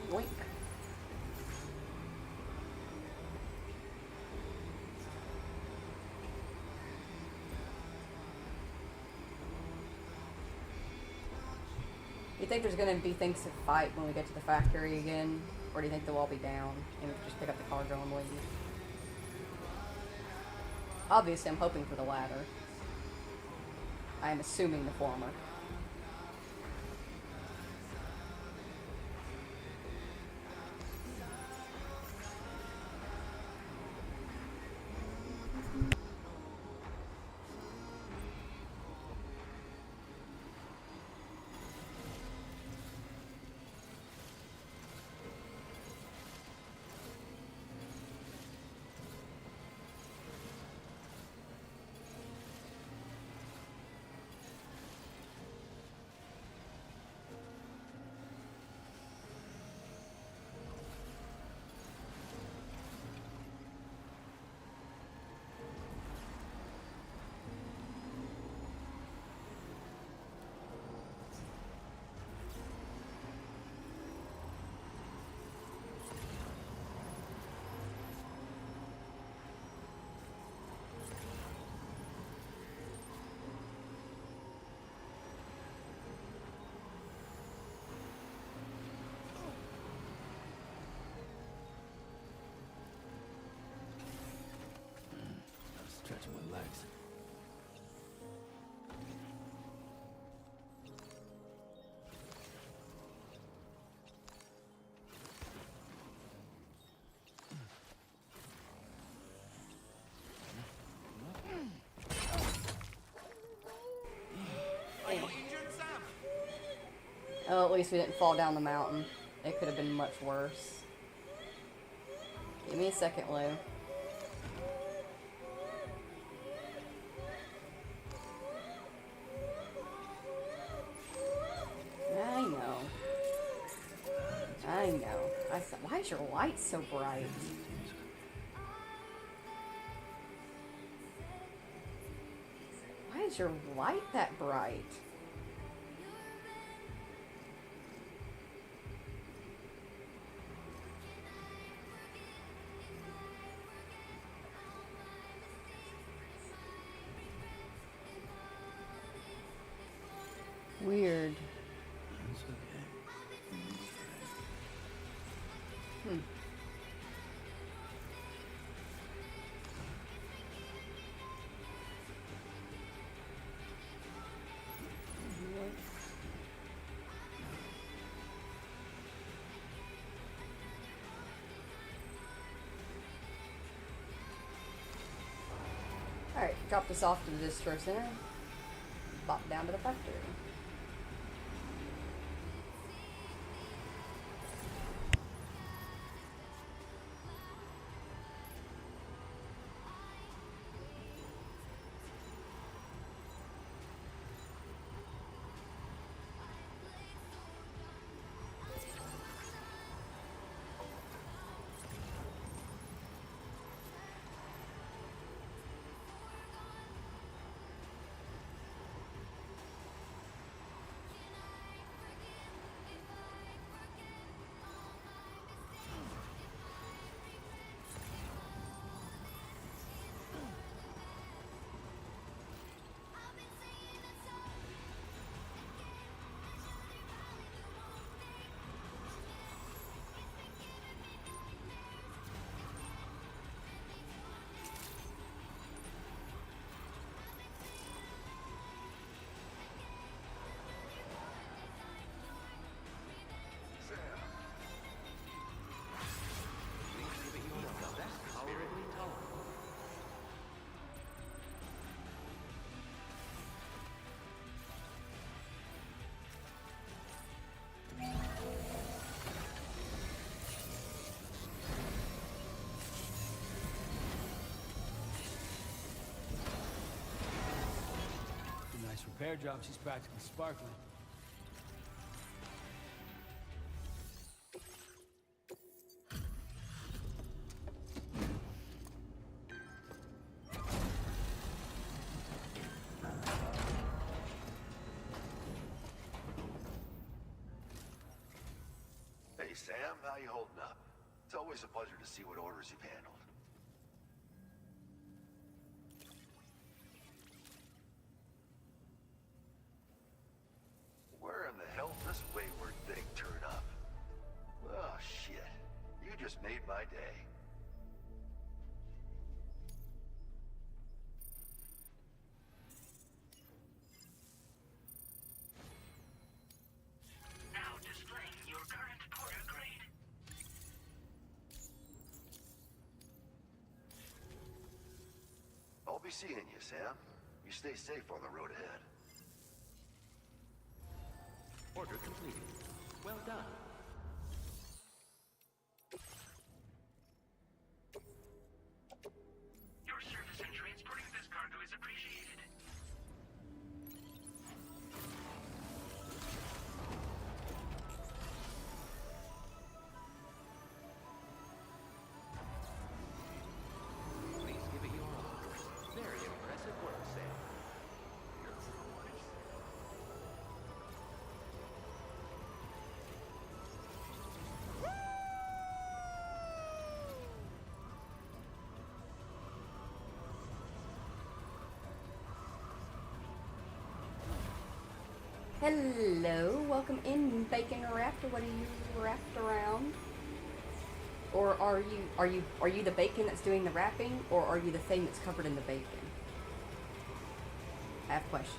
Boink. You think there's going to be things to fight when we get to the factory again? Or do you think they'll all be down and we can just pick up the cargo and leave? Obviously, I'm hoping for the latter. I am assuming the former. Stretching my legs. Oh, at least we didn't fall down the mountain. It could have been much worse. Give me a second, Lou. I know. Why is your light so bright? Why is your light that bright? Weird. Alright, drop this off to the distro center. Bop down to the factory. Repair job, she's practically sparkling. Hey, Sam, how you holding up? It's always a pleasure to see what orders you've handled. Where in the hell did this wayward thing turn up? Oh, shit. You just made my day. Now displaying your current order grade. I'll be seeing you, Sam. You stay safe on the road ahead. Order completed. Well done. Your service in transporting this cargo is appreciated. Please give it your all. Very impressive work, Sam. Hello, welcome in, Bacon Raptor. What are you wrapped around? Or are you the bacon that's doing the wrapping, or are you the thing that's covered in the bacon? I have questions.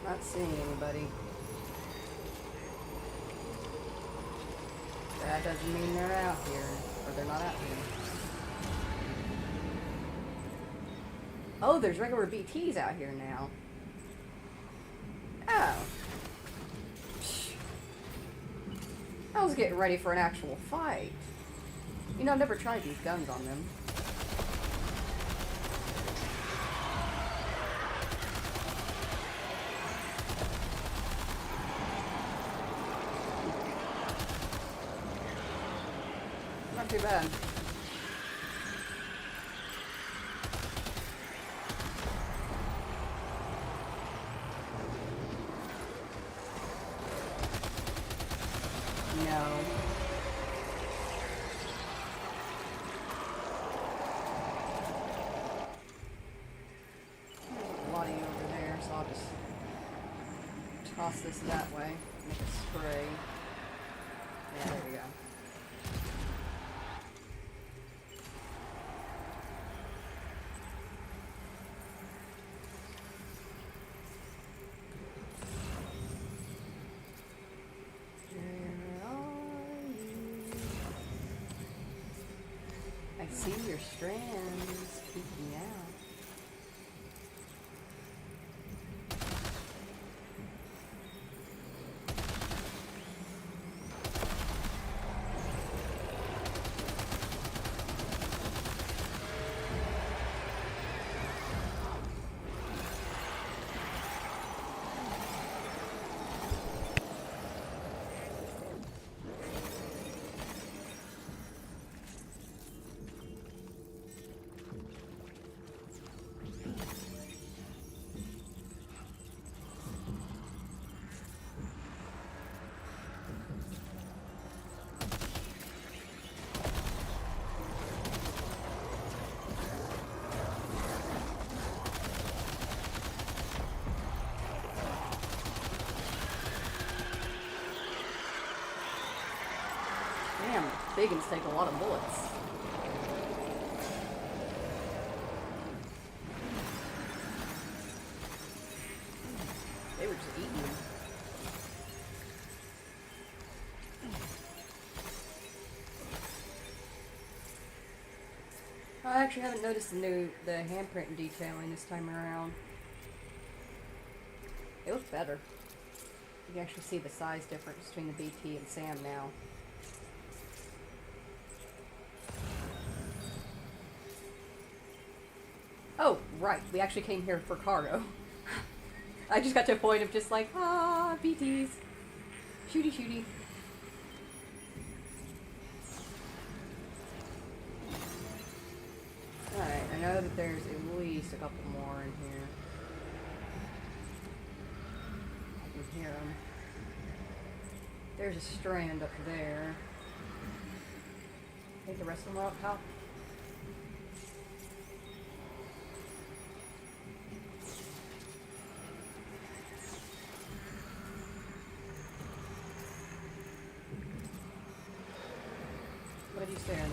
Not seeing anybody. That doesn't mean they're out here, or they're not out here. Oh, there's regular BTs out here now. Oh. Psh. I was getting ready for an actual fight. You know, I've never tried these guns on them. Not too bad. No. There's a lot of you over there, so I'll just toss this that way. Make a spray. Yeah, there we go. See your strands peeking out. Damn, big ones take a lot of bullets. They were just eating them. I actually haven't noticed the handprint detailing this time around. It looks better. You can actually see the size difference between the BT and Sam now. Oh, right. We actually came here for cargo. I just got to a point of just like, ah, BTs. Shooty shooty. Alright, I know that there's at least a couple more in here. I can hear them. There's a strand up there. I think the rest of them are up top. What are you staring at?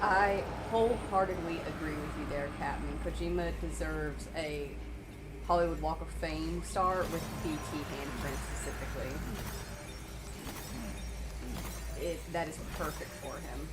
I wholeheartedly agree with you there, Captain. Kojima deserves a Hollywood Walk of Fame star with BT handprint specifically. That is perfect for him.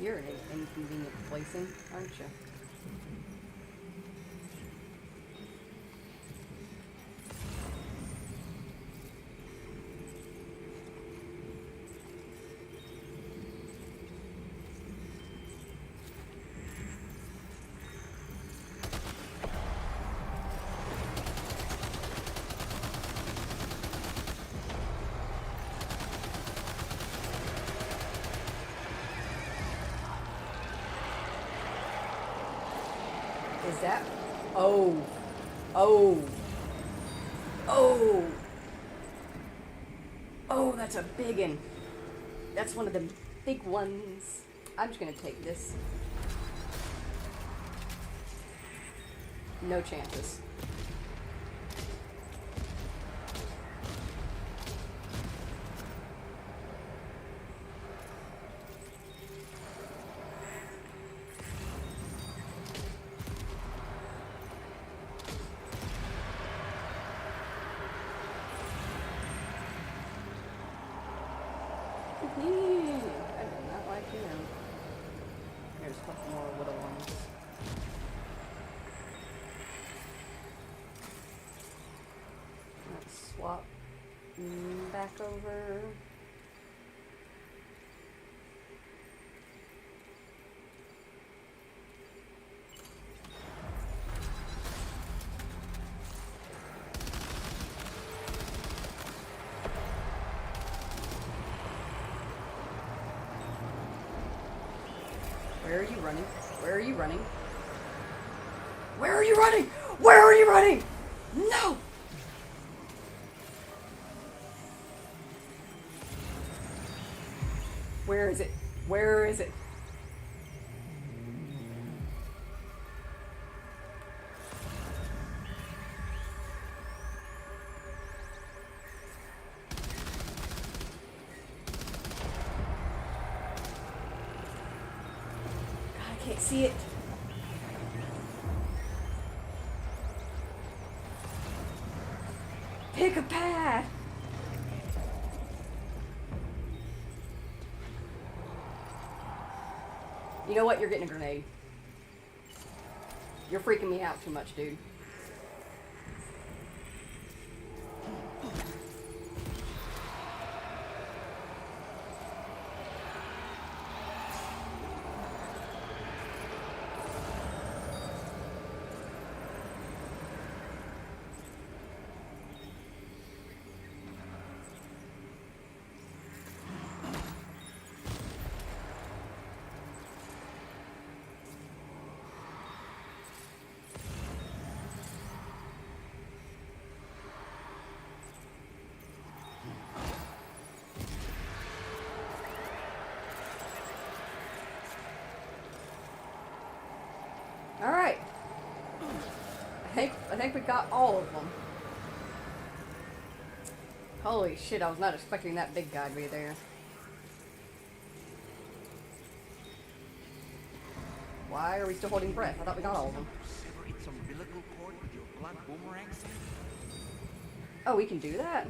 You're an inconvenient placing, aren't you? Is that? Oh. Oh. Oh. Oh, that's a big one. That's one of the big ones. I'm just gonna take this. No chances. I do not like him. There's a couple more little ones. Let's swap back over. Where are you running? Where are you running? Where are you running? Where are you running? No! Where is it? Where is it? God, I can't see it. Pick a path. You know what? You're getting a grenade. You're freaking me out too much, dude. Alright. I think we got all of them. Holy shit, I was not expecting that big guy to be there. Why are we still holding breath? I thought we got all of them. Separate some umbilical cord with your blood boomerang set? Oh, we can do that?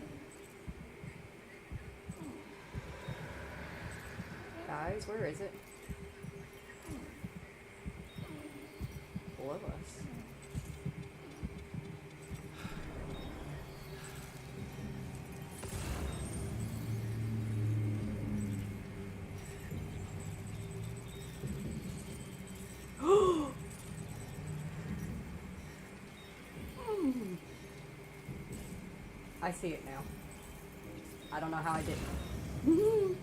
Guys, where is it? Below us. I see it now. I don't know how I didn't.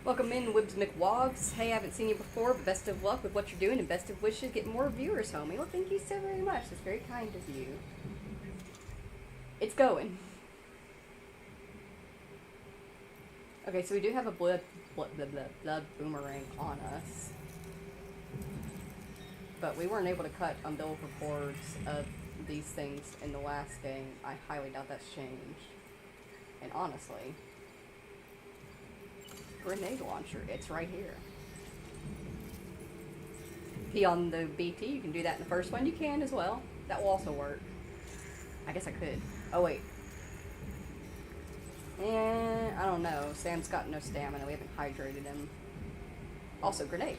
Welcome in, Wibs McWogs. Hey, I haven't seen you before, but best of luck with what you're doing and best of wishes. Get more viewers, homie. Well, thank you so very much. That's very kind of you. It's going. Okay, so we do have a blood boomerang on us. But we weren't able to cut umbilical cords of these things in the last game. I highly doubt that's changed. And honestly, grenade launcher, it's right here. P on the BT, you can do that in the first one. You can as well. That will also work. I guess I could. Oh wait. And I don't know. Sam's got no stamina. We haven't hydrated him. Also, grenade.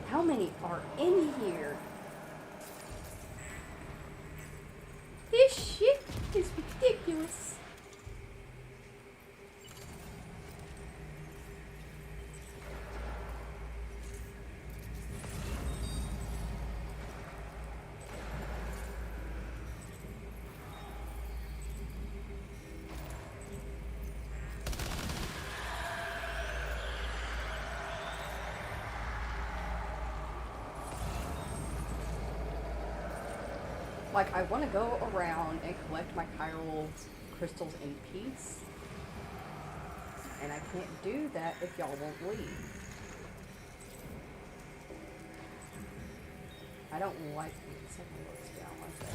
How many are in here? This shit is ridiculous. Like, I want to go around and collect my chiral crystals in peace. And I can't do that if y'all won't leave. I don't like when the second looks down like that.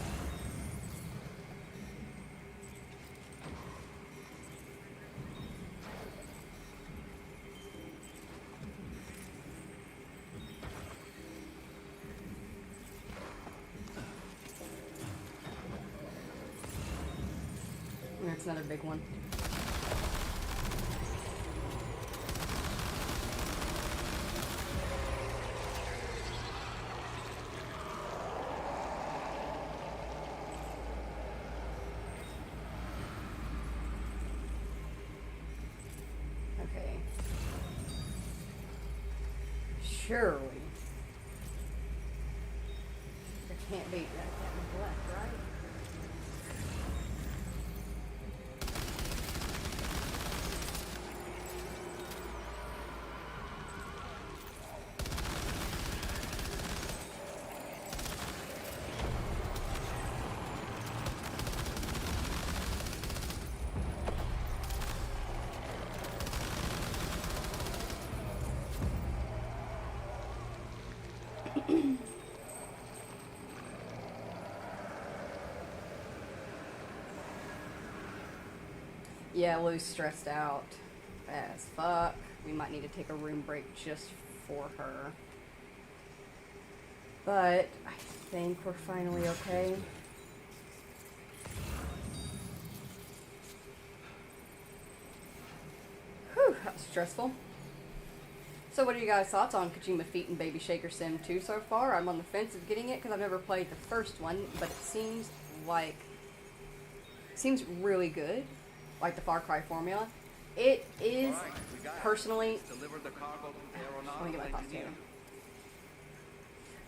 That's another big one. Surely. There can't be left, right? Yeah, Lou's stressed out as fuck. We might need to take a room break just for her. But I think we're finally okay. Whew, that was stressful. So what are you guys' thoughts on Kojima Feet and Baby Shaker Sim 2 so far? I'm on the fence of getting it because I've never played the first one, but it seems really good. Like the Far Cry formula. It is personally. Let me get my thoughts together.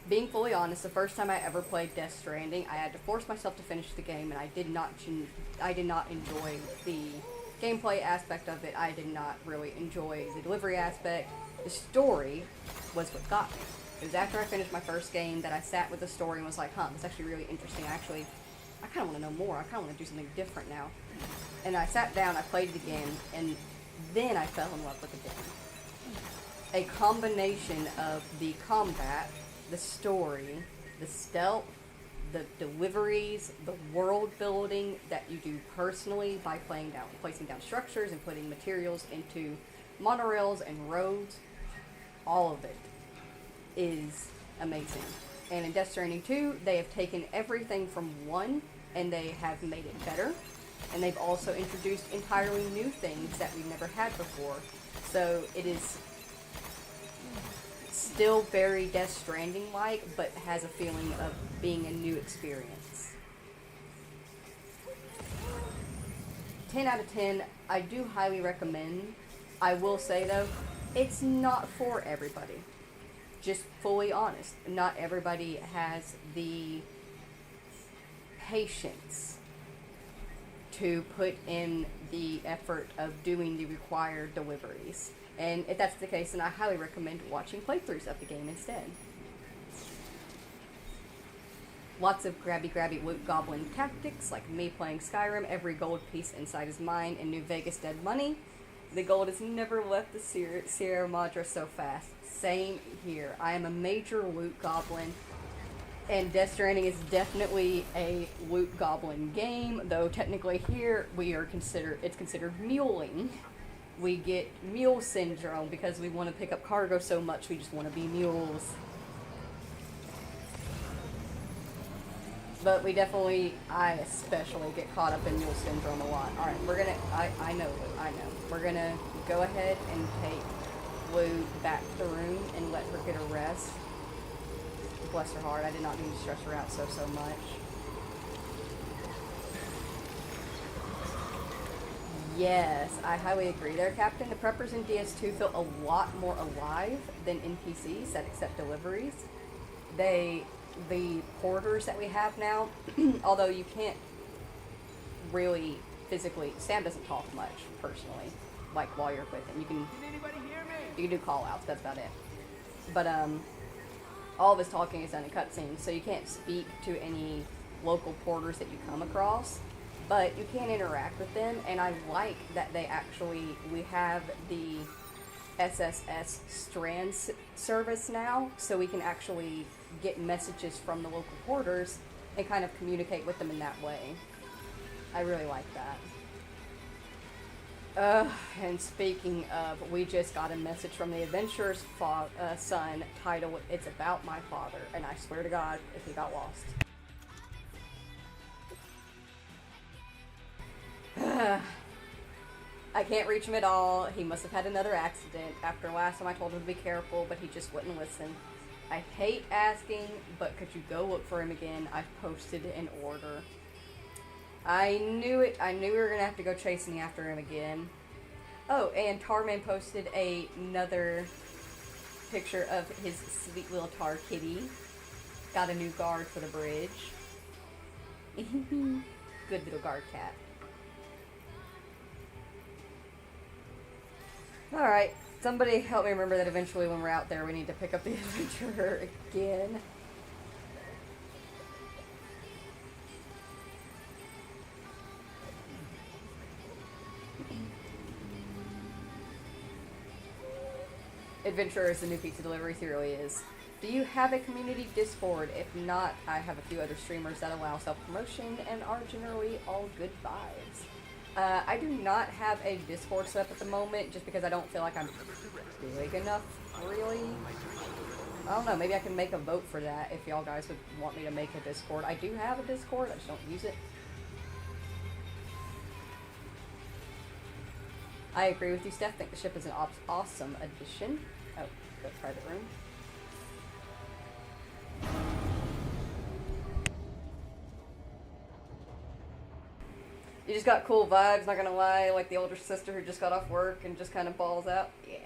Being fully honest, the first time I ever played Death Stranding, I had to force myself to finish the game, and I did not enjoy the gameplay aspect of it. I did not really enjoy the delivery aspect. The story was what got me. It was after I finished my first game that I sat with the story and was like, huh, it's actually really interesting. I kind of want to know more. I kind of want to do something different now. And I sat down, I played it again, and then I fell in love with the game. A combination of the combat, the story, the stealth, the deliveries, the world building that you do personally by placing down structures and putting materials into monorails and roads, all of it is amazing. And in Death Stranding 2, they have taken everything from 1 and they have made it better. And they've also introduced entirely new things that we've never had before. So it is still very Death Stranding-like, but has a feeling of being a new experience. 10 out of 10, I do highly recommend. I will say though, it's not for everybody. Just fully honest. Not everybody has the patience to put in the effort of doing the required deliveries. And if that's the case, then I highly recommend watching playthroughs of the game instead. Lots of grabby loot goblin tactics, like me playing Skyrim, every gold piece inside is mine, and New Vegas dead money. The gold has never left the Sierra Madre so fast. Same here. I am a major loot goblin. And Death Stranding is definitely a loot goblin game, though technically here it's considered muling. We get mule syndrome because we want to pick up cargo so much we just want to be mules. But I especially get caught up in mule syndrome a lot. Alright, I know. We're gonna go ahead and take Lou back to the room and let her get a rest. Bless her heart, I did not mean to stress her out so much. Yes, I highly agree there, Captain. The preppers in DS2 feel a lot more alive than NPCs that accept deliveries. The porters that we have now, although you can't really physically, Sam doesn't talk much, personally, like while you're with him. You can do call-outs, that's about it. But, all of his talking is done in cutscenes, so you can't speak to any local porters that you come across, but you can interact with them, and I like that we have the SSS Strand service now, so we can actually get messages from the local porters and kind of communicate with them in that way. I really like that. And speaking of, we just got a message from the adventurer's son titled, "It's About My Father," and I swear to God, if he got lost. I can't reach him at all. He must have had another accident after last time I told him to be careful, but he just wouldn't listen. I hate asking, but could you go look for him again? I've posted an order. I knew it. I knew we were going to have to go chasing after him again. Oh, and Tarman posted another picture of his sweet little tar kitty. Got a new guard for the bridge. Good little guard cat. Alright, somebody help me remember that eventually when we're out there we need to pick up the adventurer again. Adventurer is the new pizza deliveries, he really is. Do you have a community Discord? If not, I have a few other streamers that allow self-promotion and are generally all good vibes. I do not have a Discord set up at the moment, just because I don't feel like I'm big enough, really. I don't know, maybe I can make a vote for that if y'all guys would want me to make a Discord. I do have a Discord, I just don't use it. I agree with you, Steph. I think the ship is an awesome addition. Oh, the private room. You just got cool vibes, not gonna lie, like the older sister who just got off work and just kind of balls out. Yeah.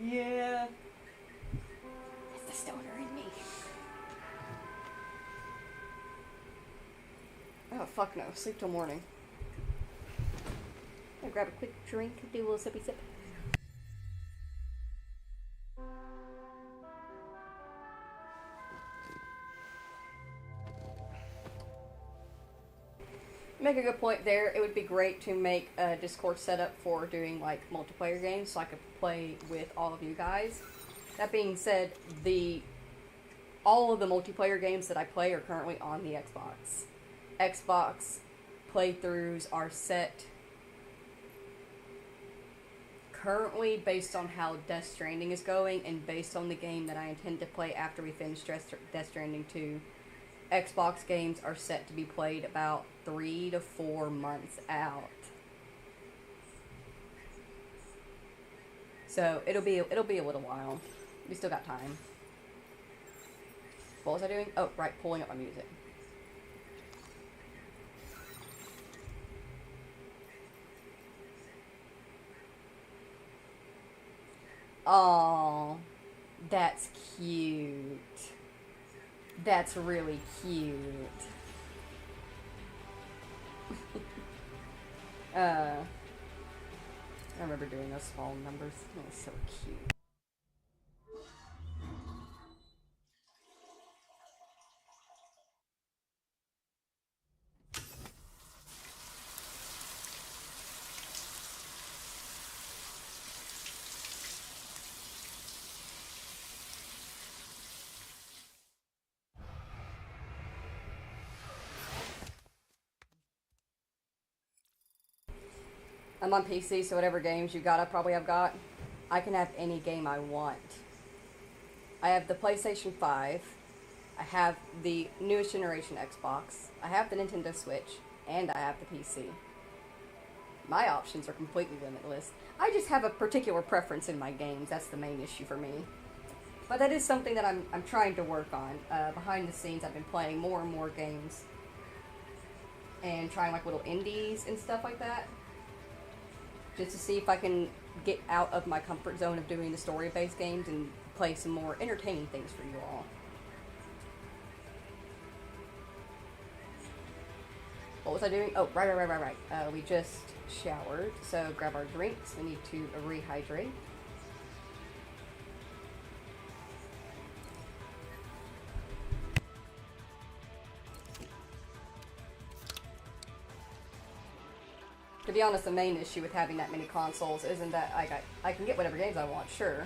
Yeah. That's the stoner in me. Oh, fuck no. Sleep till morning. I'm gonna grab a quick drink, do a little sippy sip. You make a good point there. It would be great to make a Discord setup for doing like multiplayer games so I could play with all of you guys. That being said, all of the multiplayer games that I play are currently on the Xbox. Xbox playthroughs are set currently based on how Death Stranding is going and based on the game that I intend to play after we finish Death Stranding 2. Xbox games are set to be played about 3 to 4 months out. So it'll be a little while. We still got time. What was I doing? Oh, right, pulling up my music. Oh, that's cute. That's really cute. I remember doing those small numbers. It was so cute. I'm on PC, so whatever games you got, I've got. I can have any game I want. I have the PlayStation 5. I have the newest generation Xbox. I have the Nintendo Switch. And I have the PC. My options are completely limitless. I just have a particular preference in my games. That's the main issue for me. But that is something that I'm trying to work on. Behind the scenes, I've been playing more and more games. And trying like little indies and stuff like that. Just to see if I can get out of my comfort zone of doing the story-based games and play some more entertaining things for you all. What was I doing? Oh, right. We just showered, so grab our drinks. We need to rehydrate. To be honest, the main issue with having that many consoles isn't that I can get whatever games I want, sure,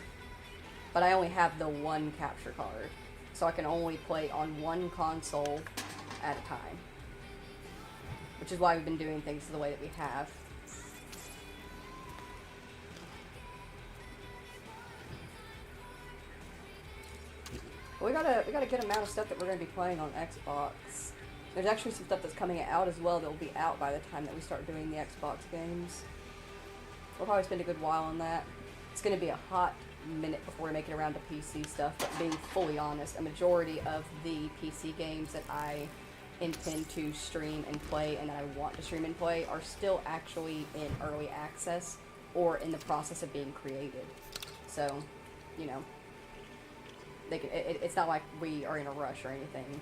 but I only have the one capture card, so I can only play on one console at a time, which is why we've been doing things the way that we have. But we got a good amount of stuff that we're going to be playing on Xbox. There's actually some stuff that's coming out as well that will be out by the time that we start doing the Xbox games. We'll probably spend a good while on that. It's going to be a hot minute before we make it around to PC stuff, but being fully honest, a majority of the PC games that I intend to stream and play and that I want to stream and play are still actually in early access or in the process of being created. So you know, they can, it's not like we are in a rush or anything.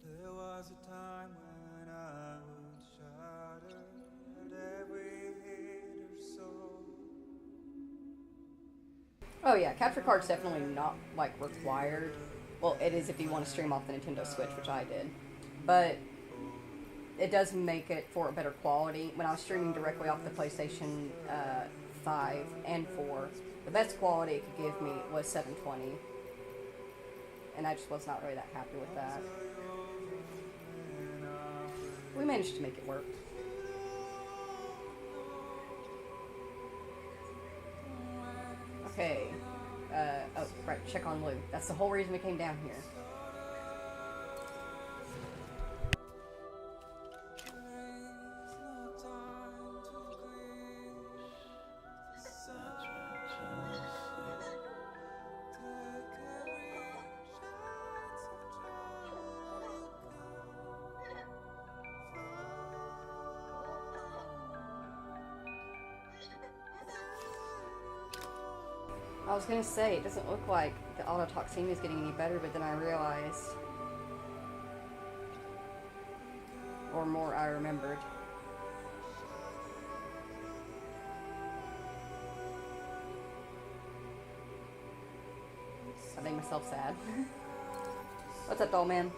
There was a time when I would shatter at every hit or so. Oh yeah, capture card's definitely not, like, required. Well, it is if you want to stream off the Nintendo Switch, which I did. But it does make it for a better quality. When I was streaming directly off the PlayStation 5 and 4, the best quality it could give me was 720. And I just was not really that happy with that. We managed to make it work. Okay. Oh, right, check on Lou. That's the whole reason we came down here. I was gonna say, it doesn't look like the autotoxemia is getting any better, but then I realized, or more I remembered. I made myself sad. What's up, doll man?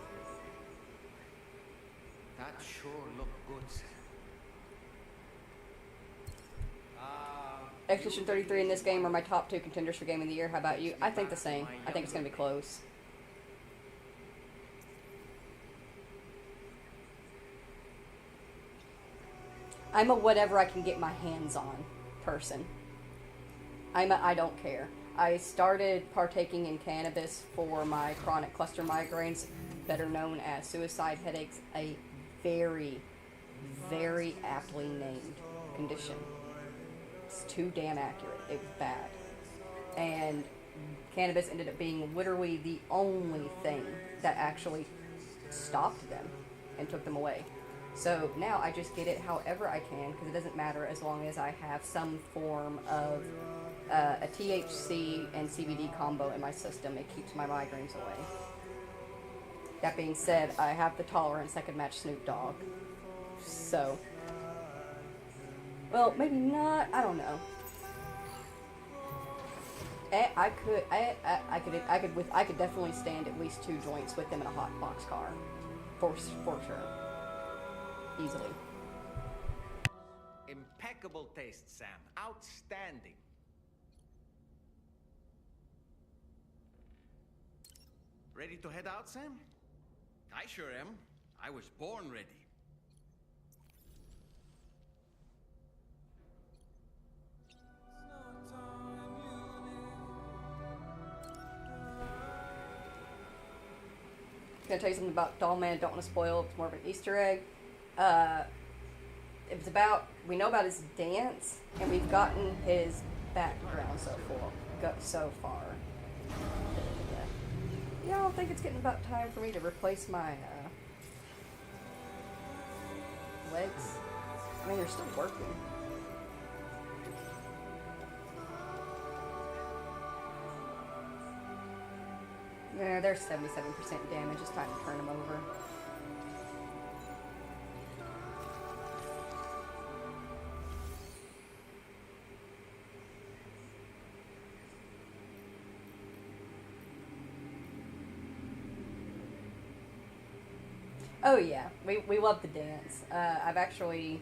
That sure looked good, Sam. Expedition 33 and this game are my top 2 contenders for Game of the Year. How about you? I think the same. I think it's going to be close. I'm a whatever I can get my hands on person. I don't care. I started partaking in cannabis for my chronic cluster migraines, better known as suicide headaches, a very, very aptly named condition. It's too damn accurate. It was bad. And cannabis ended up being literally the only thing that actually stopped them and took them away. So now I just get it however I can, because it doesn't matter as long as I have some form of a THC and CBD combo in my system. It keeps my migraines away. That being said, I have the tolerance I could match Snoop Dogg. So... well, maybe not. I don't know. I could definitely stand at least 2 joints with them in a hot box car, for sure, easily. Impeccable taste, Sam. Outstanding. Ready to head out, Sam? I sure am. I was born ready. Gonna tell you something about Doll Man. Don't want to spoil. It's more of an Easter egg. It was about, we know about his dance, and we've gotten his background so far. Yeah, I don't think it's getting about time for me to replace my legs. I mean, they're still working. Yeah, they're 77% damage. It's time to turn them over. Oh yeah, we love the dance. I've actually,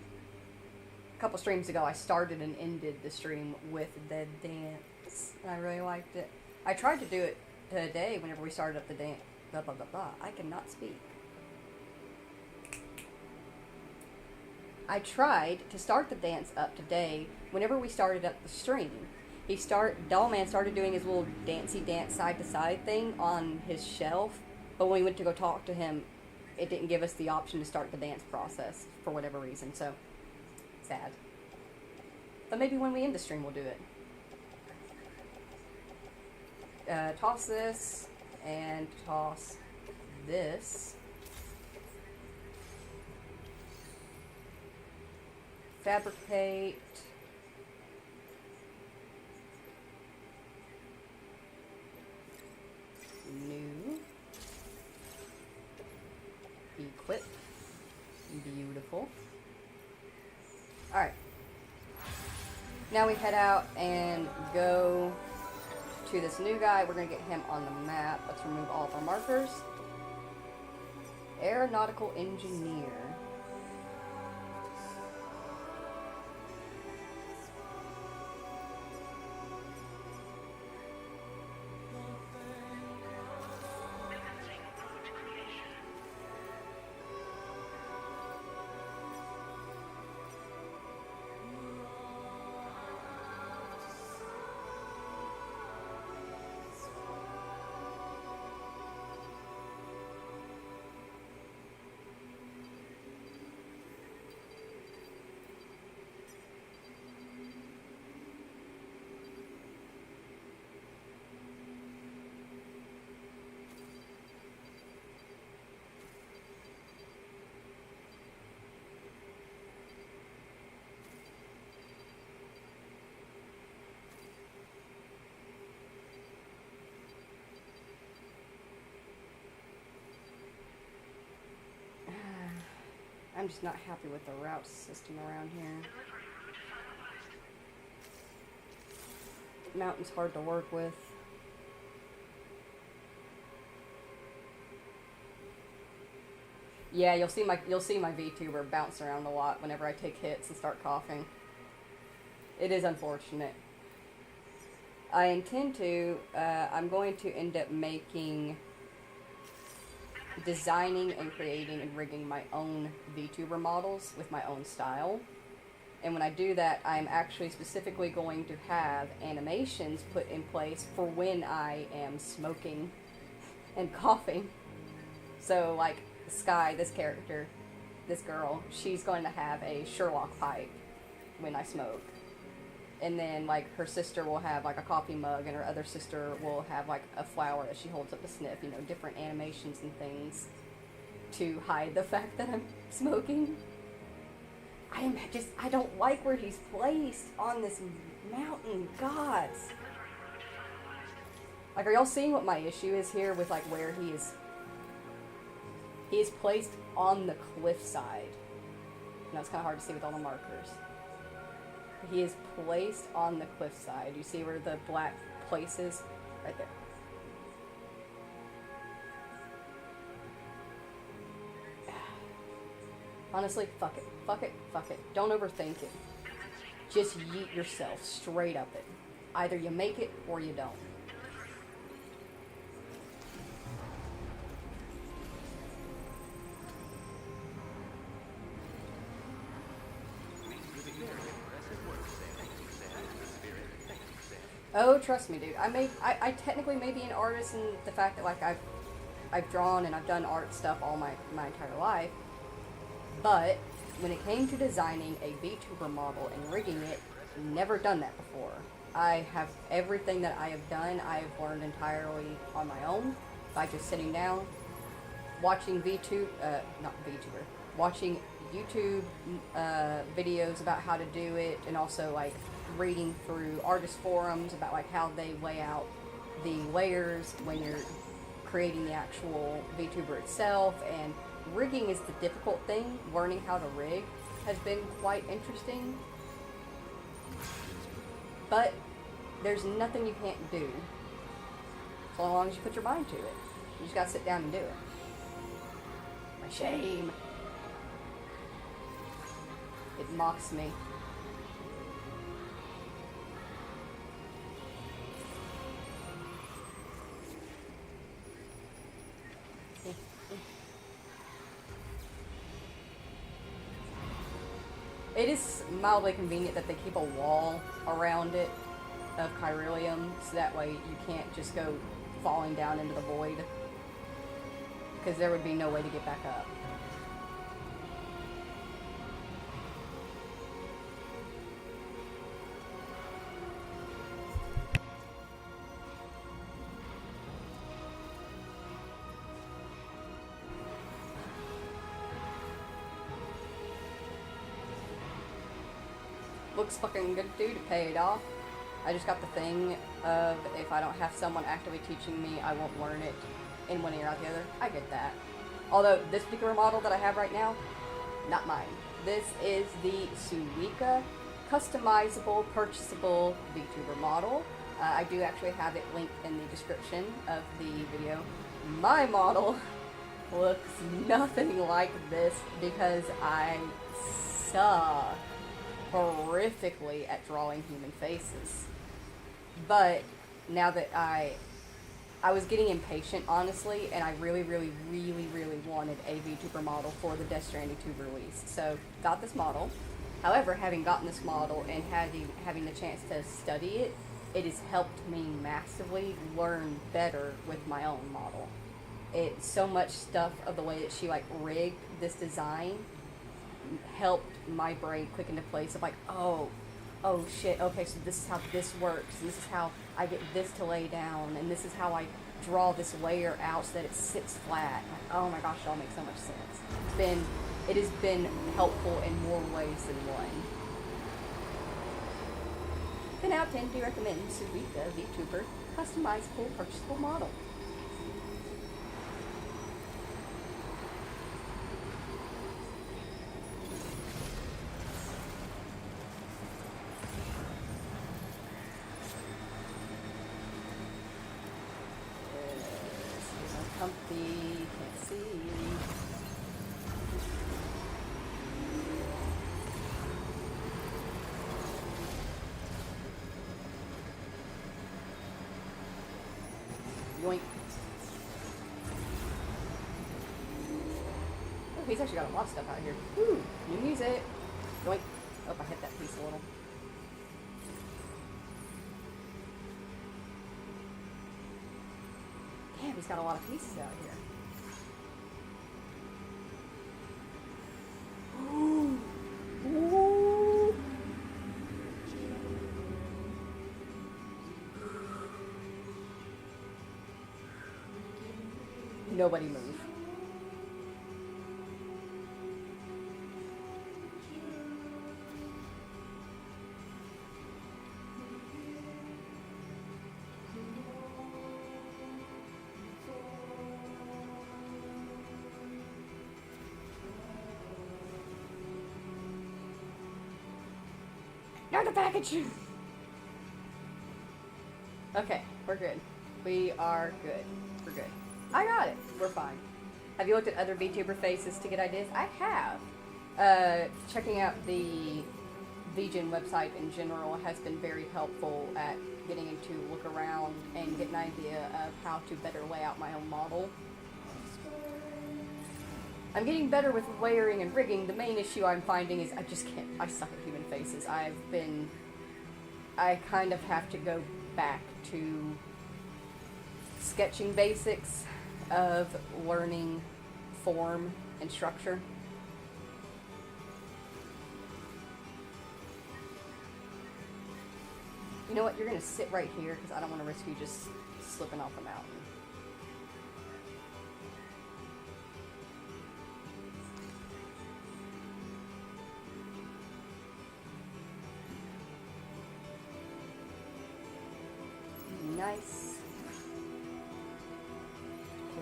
a couple streams ago, I started and ended the stream with the dance. And I really liked it. I tried to do it today whenever we started up the dance. Blah, blah, blah, blah. I cannot speak. I tried to start the dance up today whenever we started up the stream. Dollman started doing his little dancey dance side to side thing on his shelf, but when we went to go talk to him, it didn't give us the option to start the dance process for whatever reason, so sad. But maybe when we end the stream, we'll do it. Toss this, and toss this. Fabricate. New. Equip. Beautiful. Alright. Now we head out and go to this new guy. We're going to get him on the map. Let's remove all of our markers. Aeronautical engineer. I'm just not happy with the route system around here. Mountain's hard to work with. Yeah, you'll see my VTuber bounce around a lot whenever I take hits and start coughing. It is unfortunate. I intend to. I'm going to end up designing and creating and rigging my own VTuber models with my own style. And when I do that, I'm actually specifically going to have animations put in place for when I am smoking and coughing. So, like, Sky, this character, this girl, she's going to have a Sherlock pipe when I smoke. And then, like, her sister will have, like, a coffee mug, and her other sister will have, like, a flower that she holds up to sniff. You know, different animations and things to hide the fact that I'm smoking. I don't like where he's placed on this mountain. Gods. Like, are y'all seeing what my issue is here with, like, where he is? He is placed on the cliffside. Now, it's kind of hard to see with all the markers. He is placed on the cliffside. You see where the black place is? Right there. Honestly, fuck it. Fuck it. Fuck it. Don't overthink it. Just yeet yourself straight up it. Either you make it or you don't. Oh, trust me, dude. I technically may be an artist in the fact that, like, I've drawn and I've done art stuff all my entire life. But when it came to designing a VTuber model and rigging it, never done that before. I have everything that I have done, I have learned entirely on my own by just sitting down, watching watching YouTube videos about how to do it, and also, like, reading through artist forums about, like, how they lay out the layers when you're creating the actual VTuber itself. And rigging is the difficult thing. Learning how to rig has been quite interesting, but there's nothing you can't do so long as you put your mind to it. You just gotta sit down and do it. My shame. It mocks me. It is mildly convenient that they keep a wall around it of chiralium, so that way you can't just go falling down into the void, because there would be no way to get back up. looks fucking good too to pay it off. I just got the thing of if I don't have someone actively teaching me, I won't learn it in one ear out the other. I get that. Although this particular model that I have right now, not mine. This is the Suiika customizable, purchasable VTuber model. I do actually have it linked in the description of the video. My model looks nothing like this because I suck horrifically at drawing human faces. But now that I was getting impatient, honestly, and I really wanted a VTuber model for the Death Stranding 2 release. So, got this model. However, having gotten this model and having the chance to study it, it has helped me massively learn better with my own model. It's so much stuff of the way that she, like, rigged this design helped my brain click into place of, like, oh shit, okay, so this is how this works, and this is how I get this to lay down, and this is how I draw this layer out so that it sits flat. Like, oh my gosh, it all makes so much sense. It has been helpful in more ways than one. 10 out of 10 do recommend Suiika VTuber customizable purchasable model. Comfy, can't see. Yoink. Oh, he's actually got a lot of stuff out here. Woo! New music. Yoink. Oh, I hit that piece a little. Damn, he's got a lot of pieces out here. Ooh. Ooh. Nobody move. Not the package! Okay, we're good. We are good. We're good. I got it. We're fine. Have you looked at other VTuber faces to get ideas? I have. Checking out the VGen website in general has been very helpful at getting into look around and get an idea of how to better lay out my own model. I'm getting better with layering and rigging. The main issue I'm finding is I just can't. I suck at human faces. I kind of have to go back to sketching basics of learning form and structure. You know what? You're going to sit right here because I don't want to risk you just slipping off the mountain. Nice.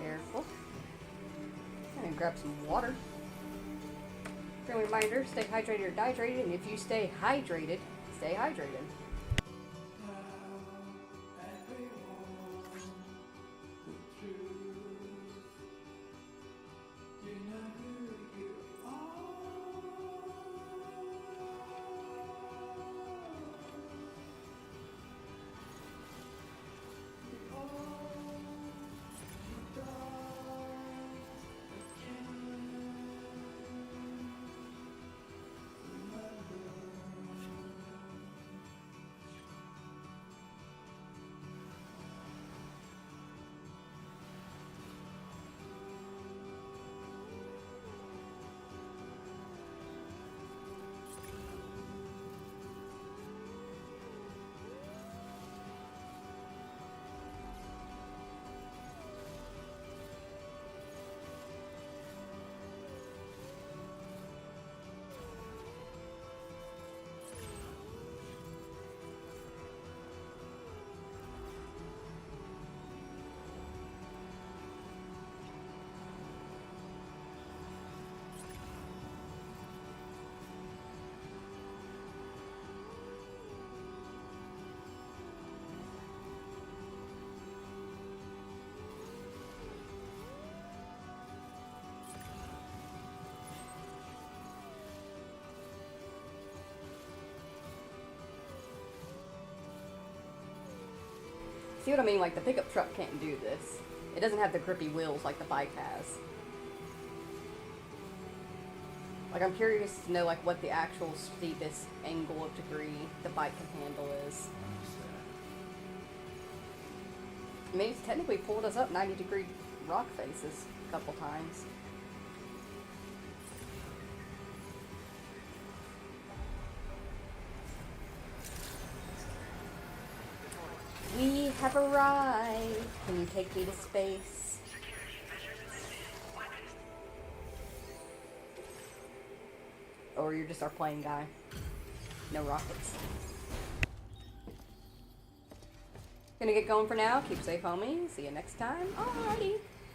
Careful. I'm gonna grab some water. Friendly reminder, stay hydrated or dehydrated, and if you stay hydrated, stay hydrated. See what I mean? Like, the pickup truck can't do this. It doesn't have the grippy wheels like the bike has. Like, I'm curious to know, like, what the actual steepest angle of degree the bike can handle is. I mean, it's technically pulled us up 90-degree rock faces a couple times. We have arrived. Can you take me to space? Or you're just our plane guy. No rockets. Gonna get going for now. Keep safe, homie. See you next time. Alrighty.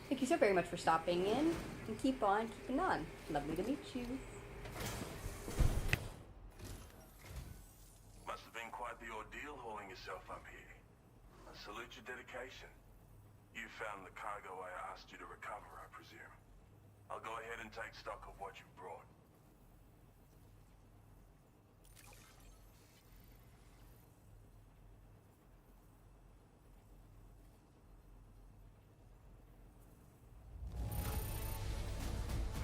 Thank you so very much for stopping in. And keep on keeping on. Lovely to meet you. Must have been quite the ordeal hauling yourself up here. I salute your dedication. You found the cargo I asked you to recover, I presume. I'll go ahead and take stock of what you've brought.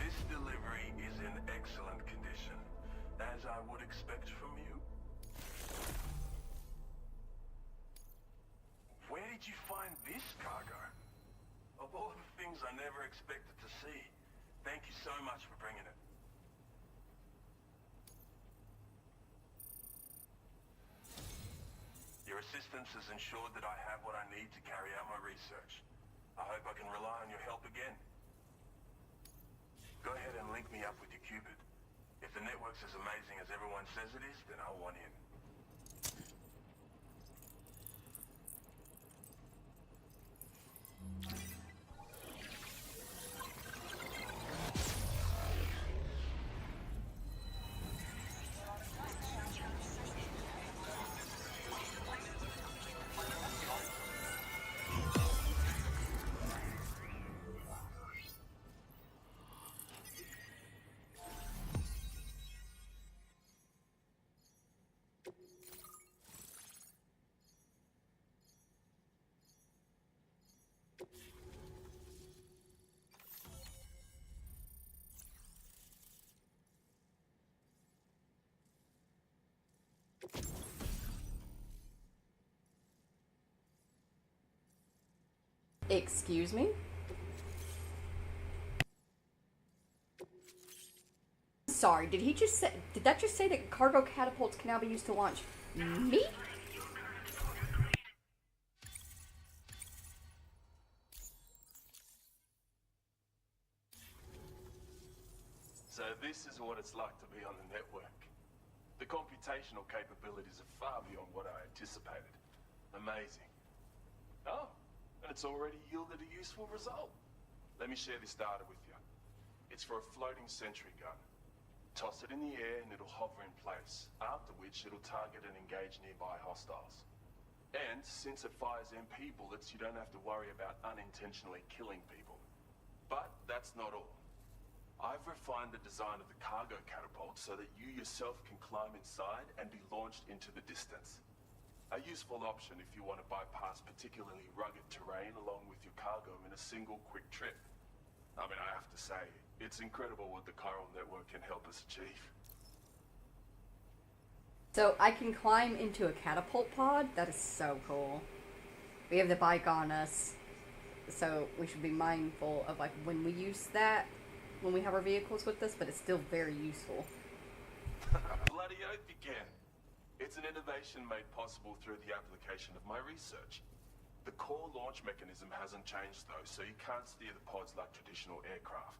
This delivery is in excellent condition, as I would expect from you. Where did you find this cargo? Of all the things I never expected to see, thank you so much for bringing it. Your assistance has ensured that I have what I need to carry out my research. I hope I can rely on your help again. Go ahead and link me up with your Cupid. If the network's as amazing as everyone says it is, then I'll want in. Excuse me? Sorry, did that just say that cargo catapults can now be used to launch me? So this is what it's like to be on the network. The computational capabilities are far beyond what I anticipated. Amazing. Oh, and it's already yielded a useful result. Let me share this data with you. It's for a floating sentry gun. Toss it in the air and it'll hover in place, after which it'll target and engage nearby hostiles. And since it fires MP bullets, you don't have to worry about unintentionally killing people. But that's not all. I've refined the design of the cargo catapult so that you yourself can climb inside and be launched into the distance. A useful option if you want to bypass particularly rugged terrain along with your cargo in a single quick trip. I mean, I have to say, it's incredible what the chiral network can help us achieve. So I can climb into a catapult pod? That is so cool. We have the bike on us, so we should be mindful of like when we use that, when we have our vehicles with us, but it's still very useful. Bloody oath you can. It's an innovation made possible through the application of my research. The core launch mechanism hasn't changed though, so you can't steer the pods like traditional aircraft.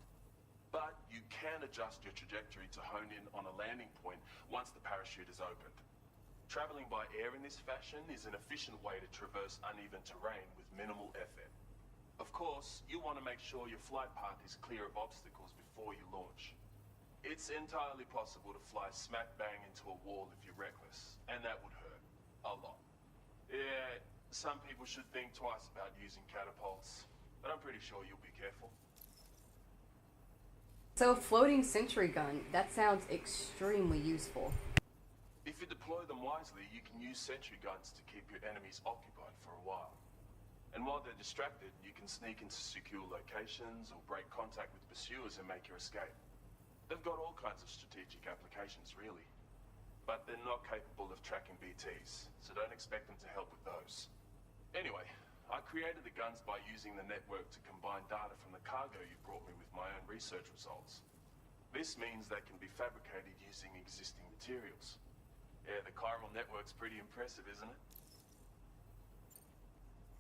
But you can adjust your trajectory to hone in on a landing point once the parachute is opened. Traveling by air in this fashion is an efficient way to traverse uneven terrain with minimal effort. Of course, you want to make sure your flight path is clear of obstacles before you launch. It's entirely possible to fly smack bang into a wall if you're reckless, and that would hurt a lot. Yeah, some people should think twice about using catapults, but I'm pretty sure you'll be careful. So a floating sentry gun, that sounds extremely useful. If you deploy them wisely, you can use sentry guns to keep your enemies occupied for a while. And while they're distracted, you can sneak into secure locations or break contact with pursuers and make your escape. They've got all kinds of strategic applications, really. But they're not capable of tracking BTs, so don't expect them to help with those. Anyway, I created the guns by using the network to combine data from the cargo you brought me with my own research results. This means they can be fabricated using existing materials. Yeah, the chiral network's pretty impressive, isn't it?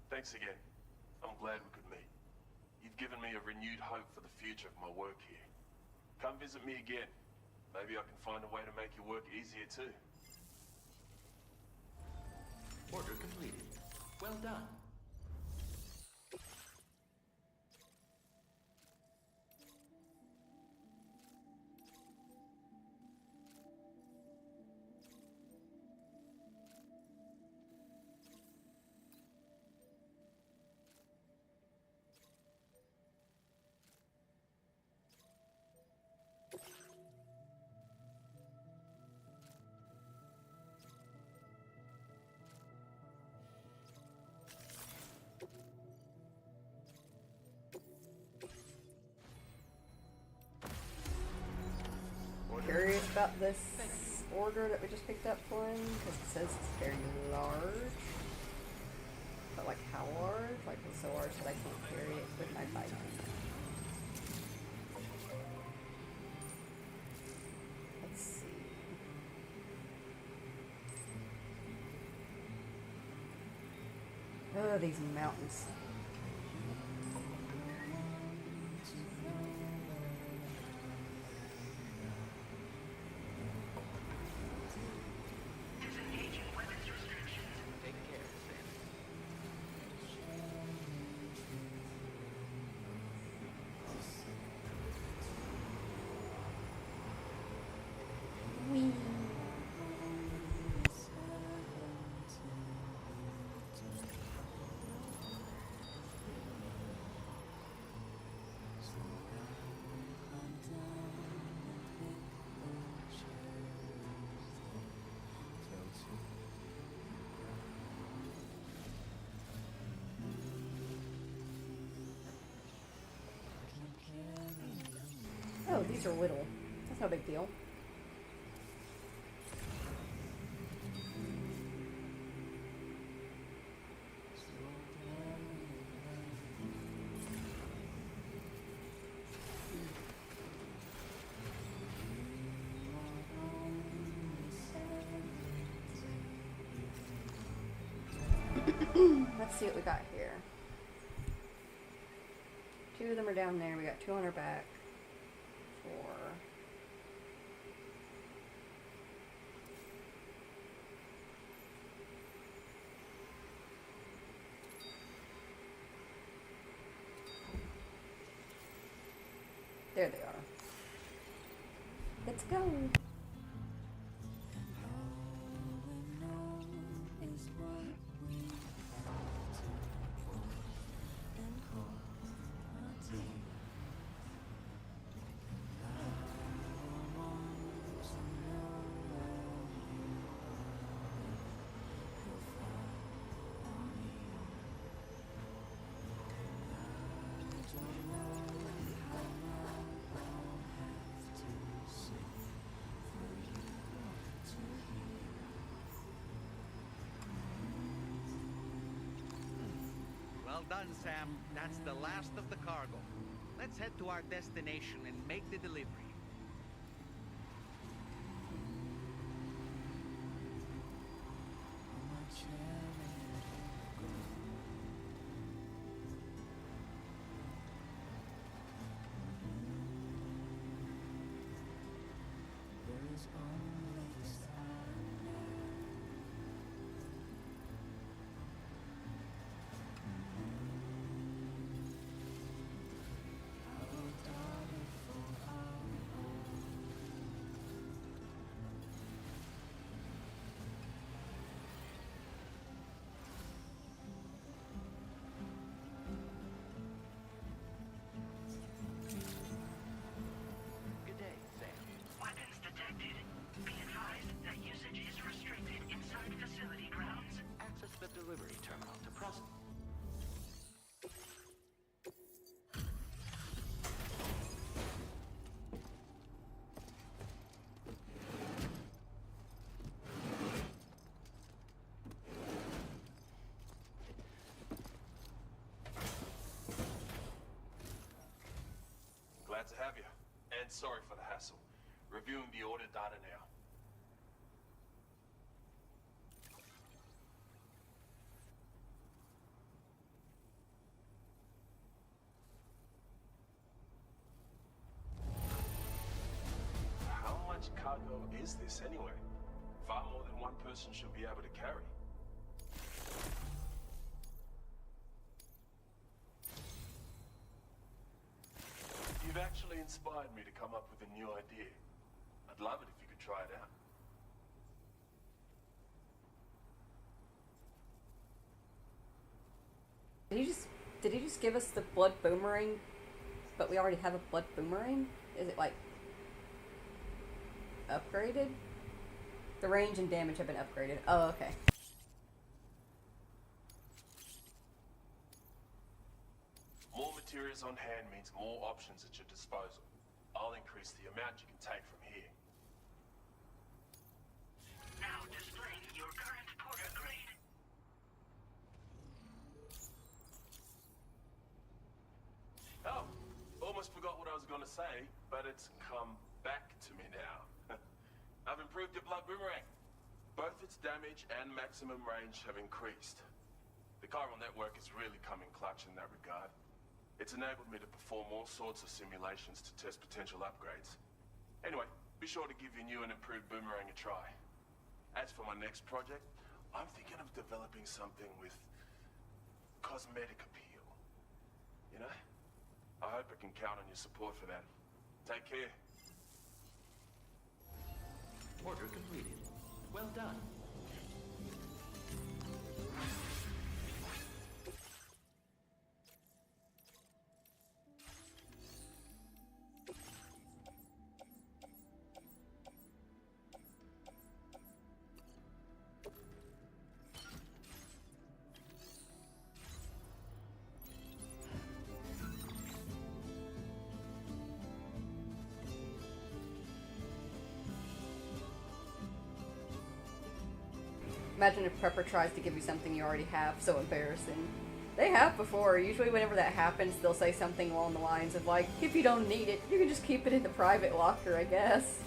Thanks again. I'm glad we could meet. You've given me a renewed hope for the future of my work here. Come visit me again. Maybe I can find a way to make your work easier too. Order completed. Well done. Curious about this order that we just picked up for him, because it says it's very large. But like how large? Like it's so large that I can't carry it with my bike. Let's see. Oh, these mountains. Oh, these are little. That's no big deal. Let's see what we got here. 2 of them are down there. We got 2 on our back. 4. There they are. Let's go. Well done, Sam. That's the last of the cargo. Let's head to our destination and make the delivery. Glad to have you. And sorry for the hassle. Reviewing the order data now. How much cargo is this anyway? Far more than one person should be able to carry. You've actually inspired me to come up with a new idea. I'd love it if you could try it out. Did he just give us the blood boomerang, but we already have a blood boomerang? Is it like upgraded? The range and damage have been upgraded. Oh, okay. More materials on hand means more options at your disposal. I'll increase the amount you can take from here. Now displaying your current porter grade. Oh, almost forgot what I was gonna say, but it's come back to me now. I've improved your blood boomerang. Both its damage and maximum range have increased. The chiral network is really coming clutch in that regard. It's enabled me to perform all sorts of simulations to test potential upgrades. Anyway, be sure to give your new and improved boomerang a try. As for my next project, I'm thinking of developing something with cosmetic appeal. You know? I hope I can count on your support for that. Take care. Order completed. Well done. Imagine if Prepper tries to give you something you already have. So embarrassing. They have before. Usually whenever that happens, they'll say something along the lines of like, if you don't need it, you can just keep it in the private locker, I guess.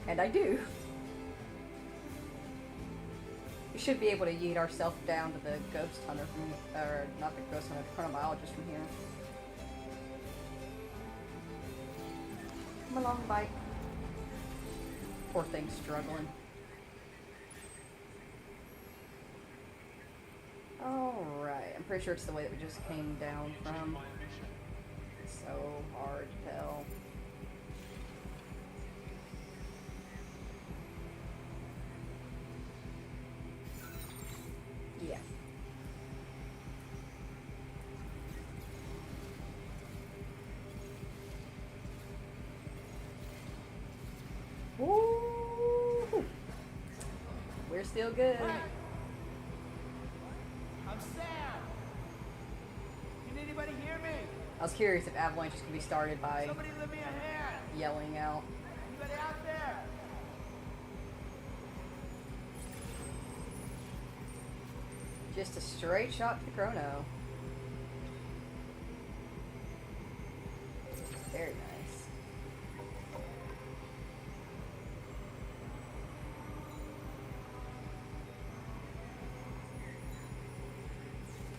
And I do. We should be able to yeet ourselves down to the ghost hunter from, or not the ghost hunter, the chronobiologist from here. Come along, bike. Poor thing's struggling. Alright, I'm pretty sure it's the way that we just came down from. So hard to tell. Yeah. Woo! We're still good. I'm Sam. Can anybody hear me? I was curious if avalanches can be started by Somebody lend me a hand. yelling out. Anybody out there? Just a straight shot to the chrono. Very nice.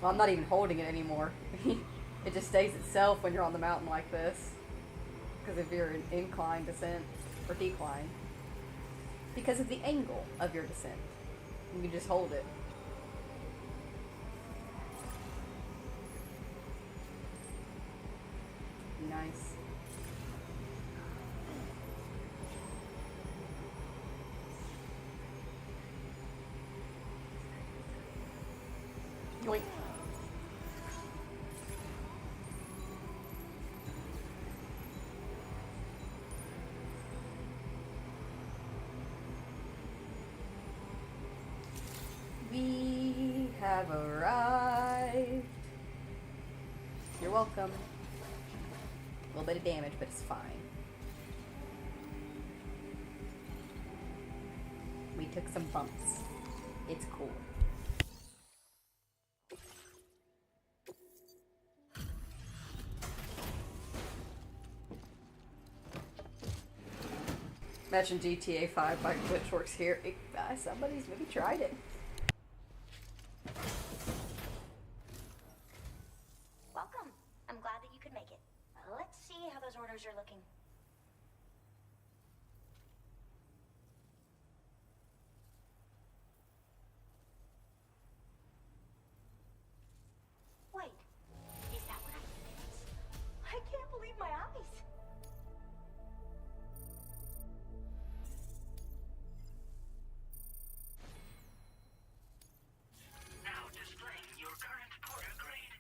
Well, I'm not even holding it anymore. It just stays itself when you're on the mountain like this. Because if you're in incline descent, or decline. Because of the angle of your descent. You can just hold it. Nice. Yoink. We have arrived. You're welcome. A little bit of damage, but it's fine. We took some bumps. It's cool. Imagine GTA 5 by Glitch works here. Somebody's maybe tried it. Welcome. I'm glad that you could make it. Let's see how those orders are looking. Wait, is that what I missed? I can't believe my eyes. Now displaying your current order grade.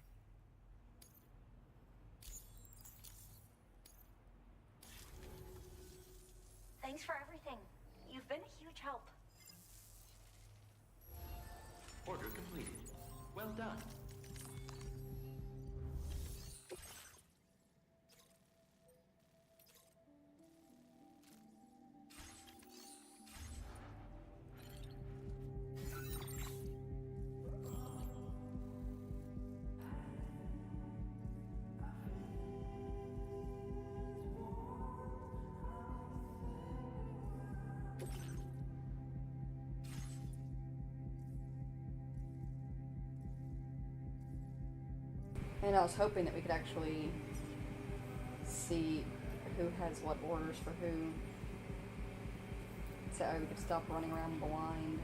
Thanks for everything. You've been a huge help. Order completed. Well done. And I was hoping that we could actually see who has what orders for who. So we could stop running around blind.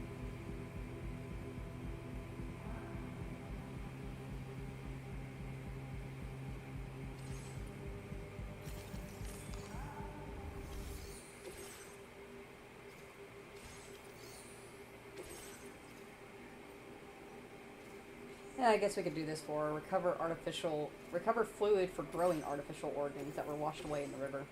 Yeah, I guess we could do this for recover fluid for growing artificial organs that were washed away in the river.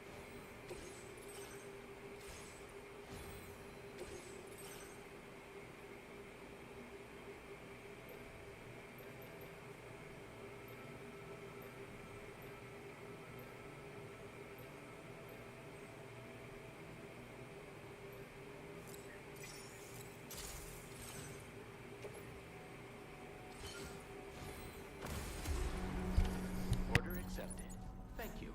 Order accepted. Thank you.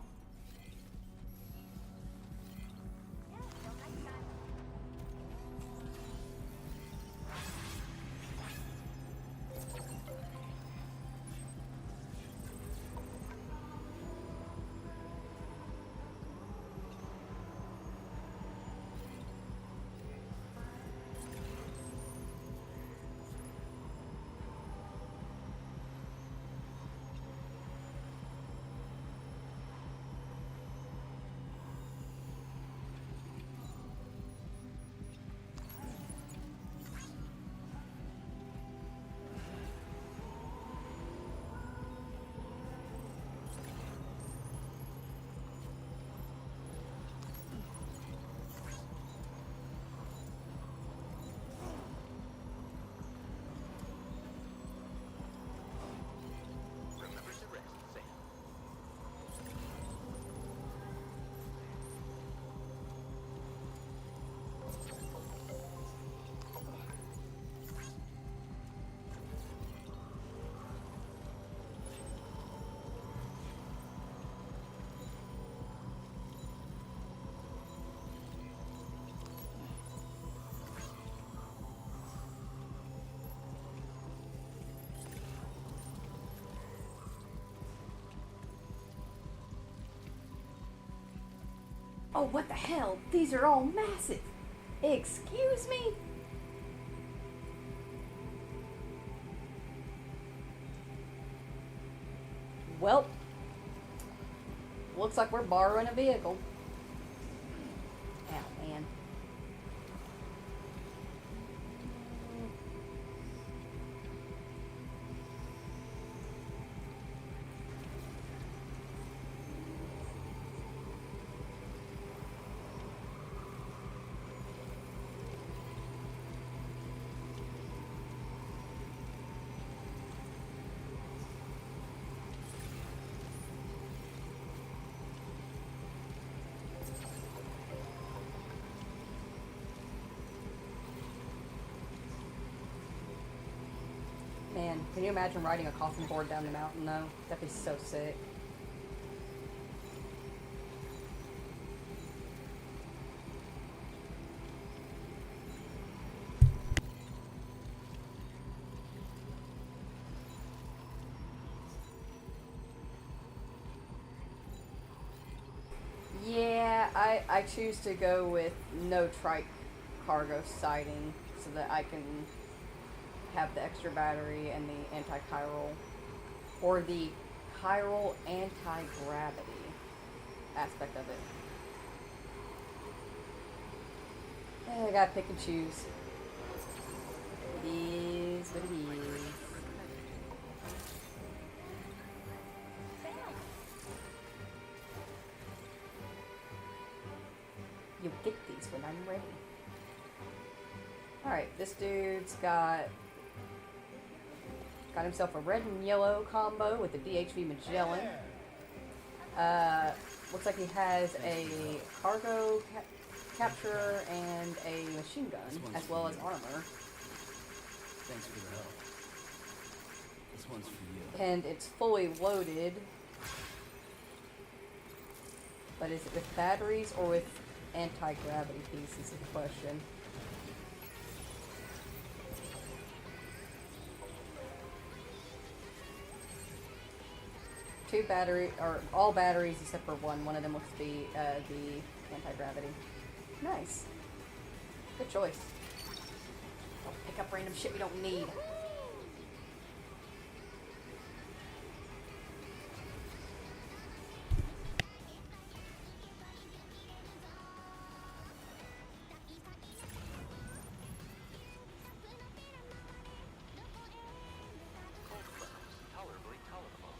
Remember to rest, Sam. Oh, what the hell? These are all massive. Excuse me? Well, looks like we're borrowing a vehicle. Ow, man. Man, can you imagine riding a coffin board down the mountain though? That'd be so sick. I choose to go with no trike cargo siding so that I can have the extra battery and the anti-chiral, or the chiral anti-gravity aspect of it. I gotta pick and choose. It is what it is. You'll get these when I'm ready. Alright, this dude's got himself a red and yellow combo with the DHV Magellan. Looks like he has a cargo capture and a machine gun, as well as armor. Thanks for the help. This one's for you. And it's fully loaded. But is it with batteries or with anti-gravity pieces is the question. Two battery, or all batteries except for one. One of them looks to be the anti-gravity. Nice. Good choice. Don't pick up random shit we don't need. Tolerably tolerable.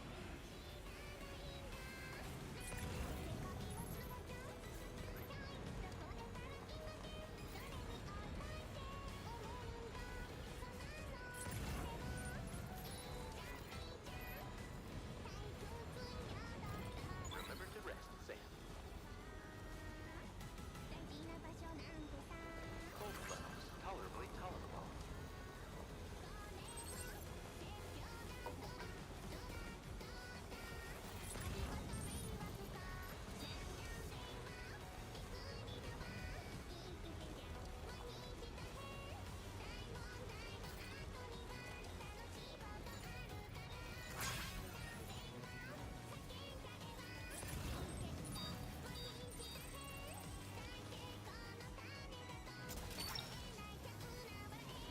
Remember to rest, Sam. Cold clouds, tolerably tolerable.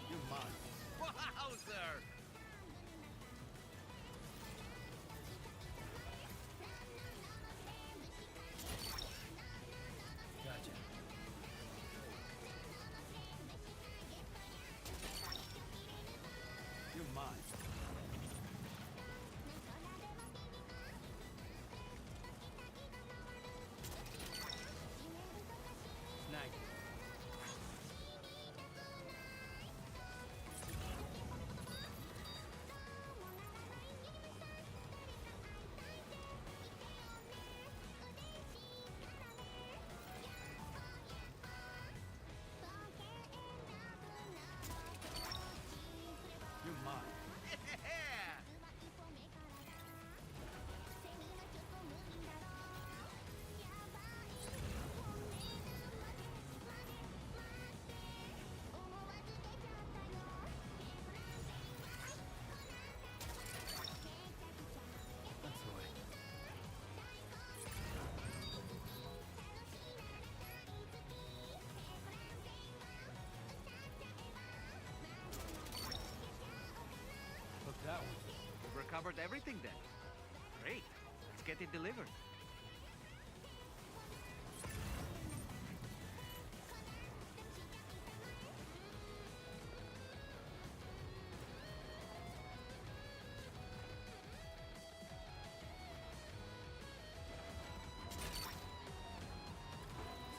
You're mine. Wowzer! Gotcha. You're mine. Snag it. You're mine. Yeah! That's the way. Look that one. We've recovered everything then. Great. Let's get it delivered.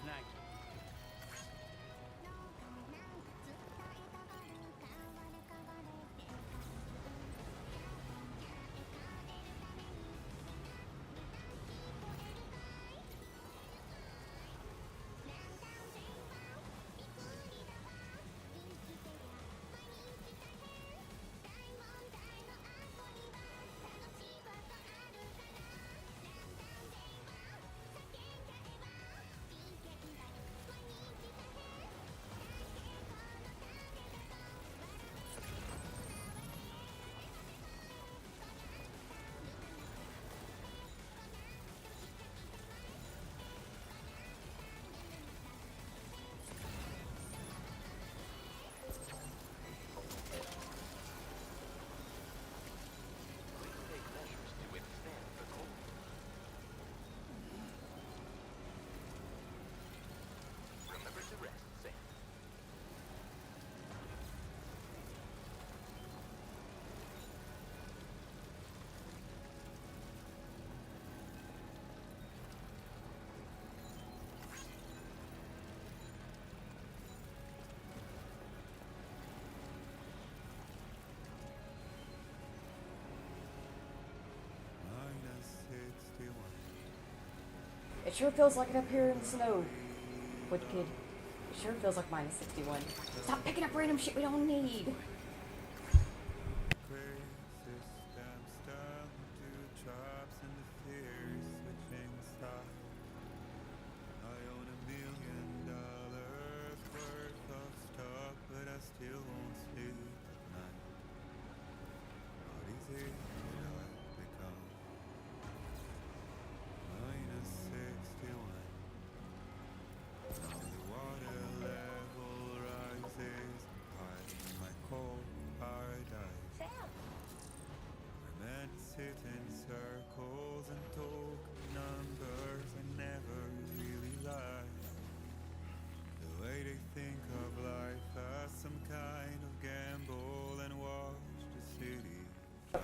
Snag it. It sure feels like it up here in the snow. Wood kid. It sure feels like minus 61. Stop picking up random shit we don't need.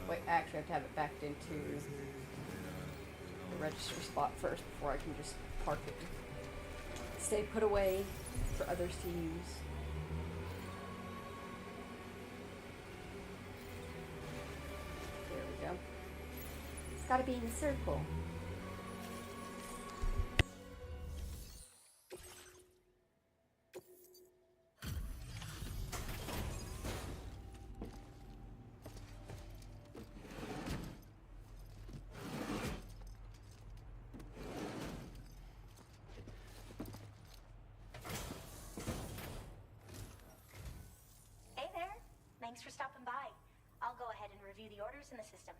Wait, actually I have to have it backed into the registry spot first before I can just park it. Stay put away for others to use. There we go. It's gotta be in the circle. Thanks for stopping by. I'll go ahead and review the orders in the system.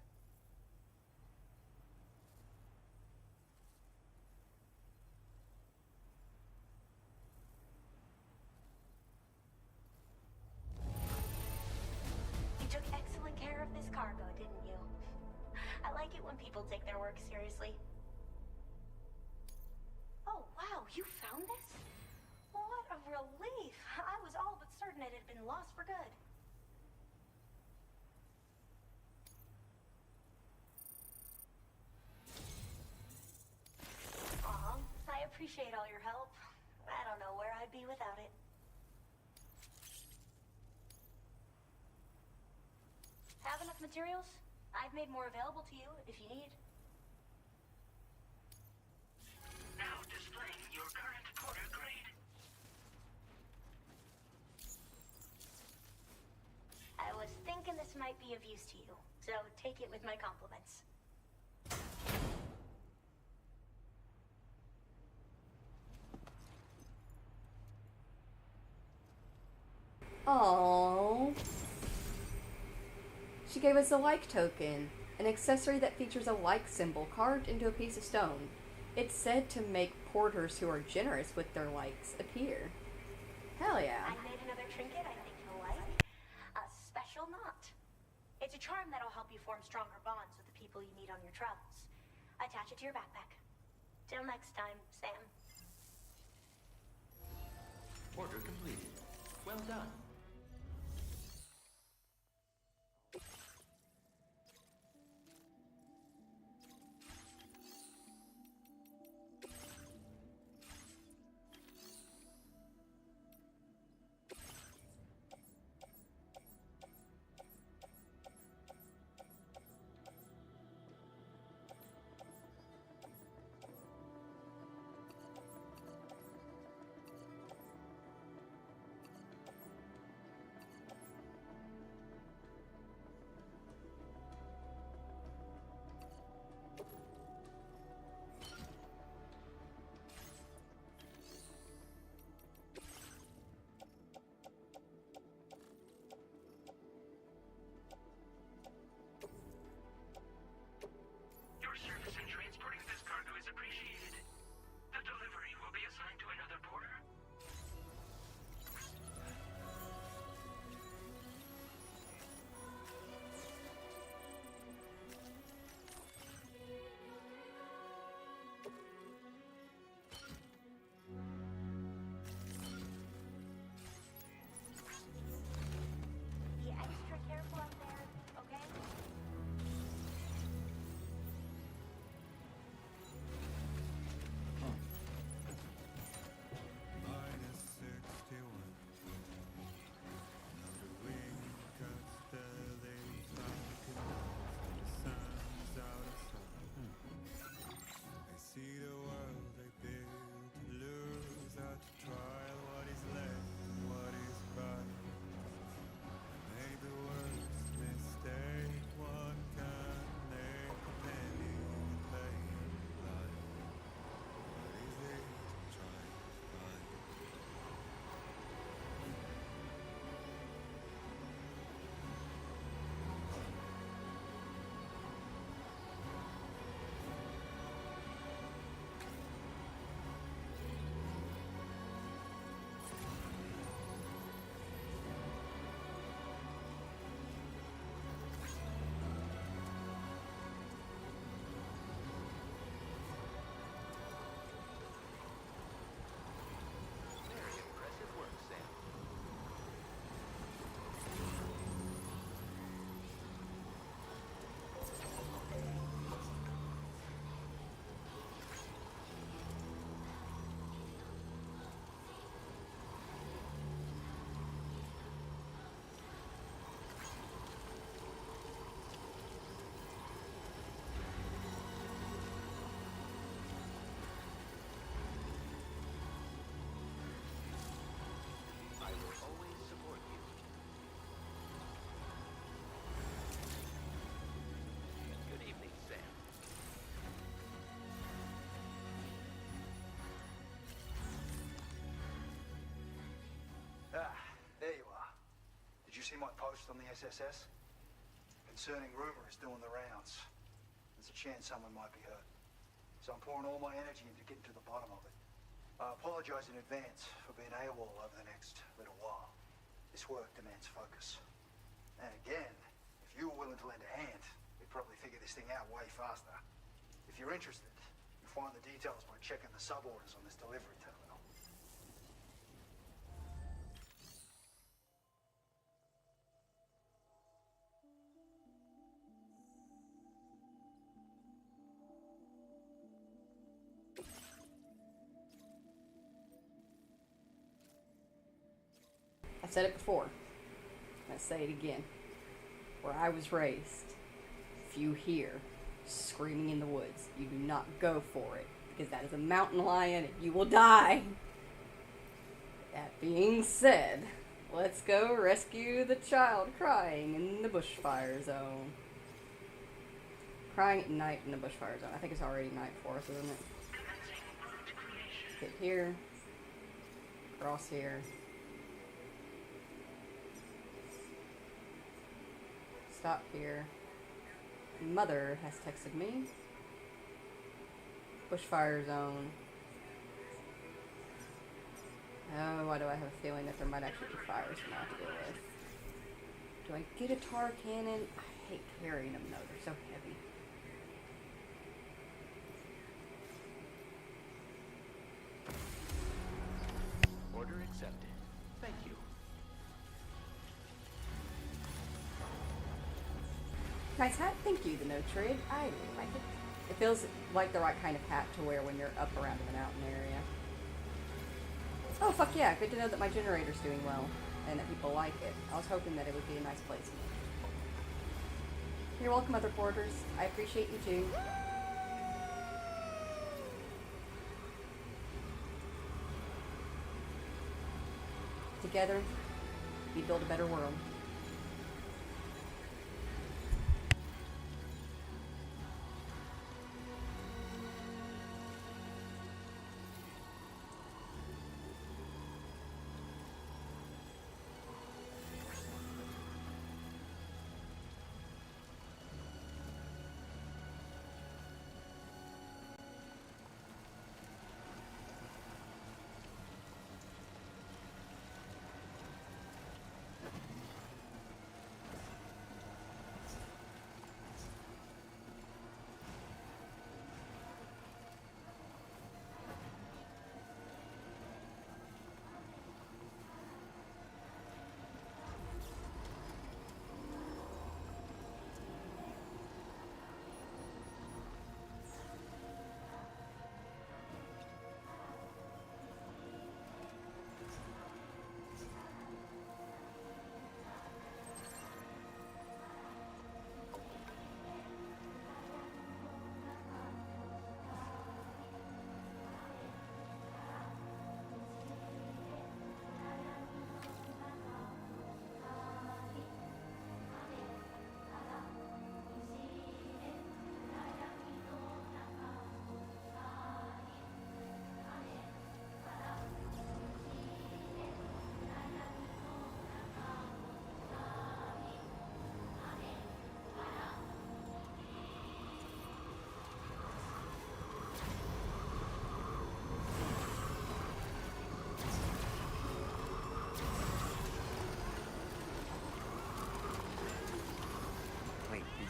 You took excellent care of this cargo, didn't you? I like it when people take their work seriously. Oh, wow, you found this? What a relief. I was all but certain it had been lost for good. I appreciate all your help. I don't know where I'd be without it. Have enough materials? I've made more available to you if you need. Now displaying your current order grade. I was thinking this might be of use to you, so take it with my compliments. Aww. She gave us a like token, an accessory that features a like symbol carved into a piece of stone. It's said to make porters who are generous with their likes appear. Hell yeah. I made another trinket I think you'll like. A special knot. It's a charm that'll help you form stronger bonds with the people you meet on your travels. Attach it to your backpack. Till next time, Sam. Order completed. Well done. see my post on the SSS? Concerning rumor is doing the rounds. There's a chance someone might be hurt. So I'm pouring all my energy into getting to the bottom of it. I apologize in advance for being AWOL over the next little while. This work demands focus. And again, if you were willing to lend a hand, we'd probably figure this thing out way faster. If you're interested, you'll find the details by checking the suborders on this delivery terminal. I've said it before. I say it again. Where I was raised, if you hear screaming in the woods, you do not go for it, because that is a mountain lion and you will die. That being said, let's go rescue the child crying in the bushfire zone. Crying at night in the bushfire zone. I think it's already night for us, isn't it? Get here. Cross here. Stop here. Mother has texted me. Bushfire zone. Oh, why do I have a feeling that there might actually be fires I'm gonna have to deal with? Do I get a tar cannon? I hate carrying them though, they're so heavy. Order accepted. Thank you. Nice hat, thank you, the no trade. I really like it. It feels like the right kind of hat to wear when you're up around in the mountain area. Oh, fuck yeah, good to know that my generator's doing well, and that people like it. I was hoping that it would be a nice place. You're welcome, other porters. I appreciate you too. Together, we build a better world.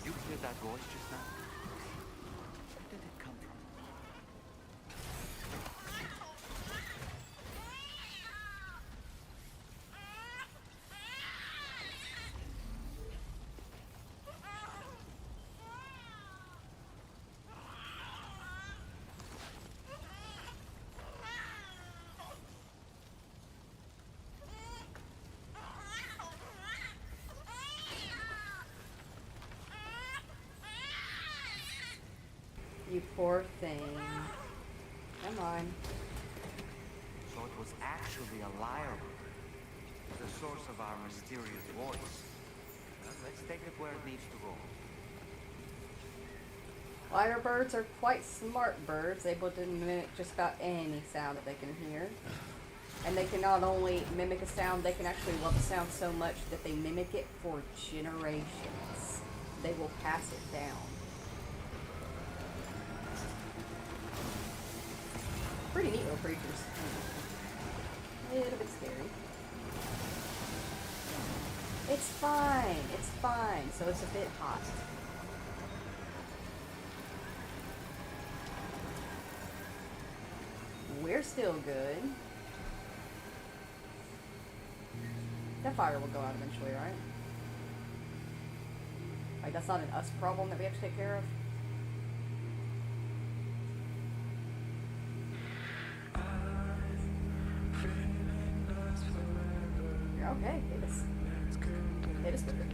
Did you hear that voice just now? Where did it come from? You poor thing. Come on. So it was actually a lyre, the source of our mysterious voice. Well, let's take it where it needs to go. Lyre birds are quite smart birds, able to mimic just about any sound that they can hear. And they can not only mimic a sound, they can actually love a sound so much that they mimic it for generations. They will pass it down. Pretty neat little creatures. A little bit scary. It's fine. It's fine. So it's a bit hot. We're still good. That fire will go out eventually, right? Like, that's not an us problem that we have to take care of? You're okay. Hit us. Hit us with it.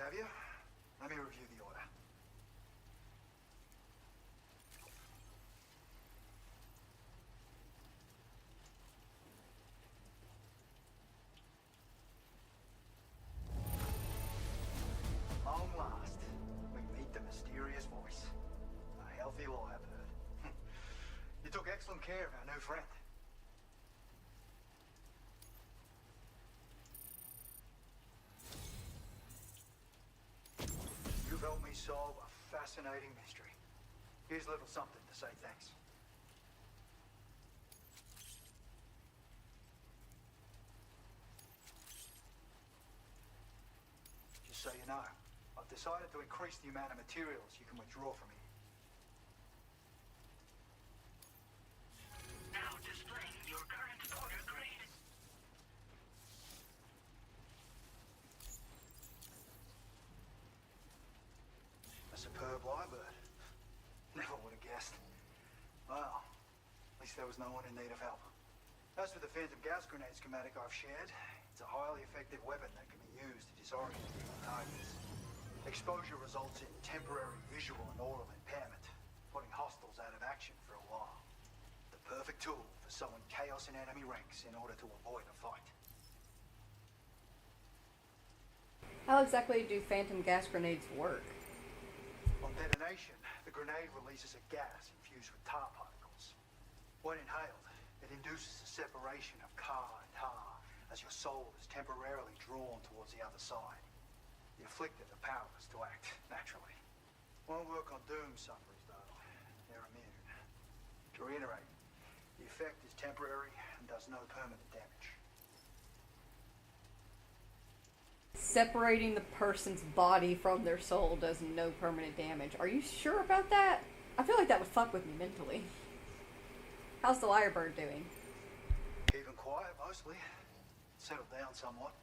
Have you? Let me review the order. Long last, we meet the mysterious voice. A healthy lyrebird. You took excellent care of our new friend. You've helped me solve a fascinating mystery. Here's a little something to say thanks. Just so you know, I've decided to increase the amount of materials you can withdraw from here. Now displaying your current order grade. A superb lyrebird. Never would have guessed. Well, at least there was no one in need of help. As for the phantom gas grenade schematic I've shared, it's a highly effective weapon that can be used to disorient human targets. Exposure results in temporary visual and oral impairment, putting hostiles out of action for a while. The perfect tool for sowing chaos in enemy ranks in order to avoid a fight. How exactly do phantom gas grenades work? On detonation, the grenade releases a gas infused with tar particles. When inhaled, it induces a separation of car and tar as your soul is temporarily drawn towards the other side. The afflicted are powerless to act naturally. Won't work on Doom sufferers, though. They're immune. To reiterate, effect is temporary and does no permanent damage. Separating the person's body from their soul does no permanent damage. Are you sure about that? I feel like that would fuck with me mentally. How's the lyrebird doing? Keeping quiet, mostly. Settled down somewhat.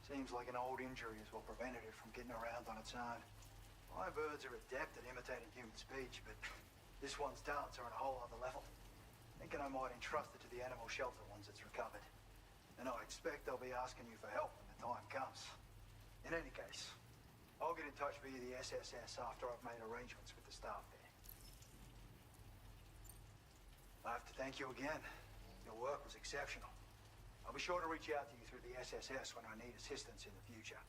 Seems like an old injury is what prevented it from getting around on its own. Lyrebirds are adept at imitating human speech, but this one's talents are on a whole other level. Thinking I might entrust it to the animal shelter once it's recovered. And I expect they'll be asking you for help when the time comes. In any case, I'll get in touch via the SSS after I've made arrangements with the staff there. I have to thank you again. Your work was exceptional. I'll be sure to reach out to you through the SSS when I need assistance in the future.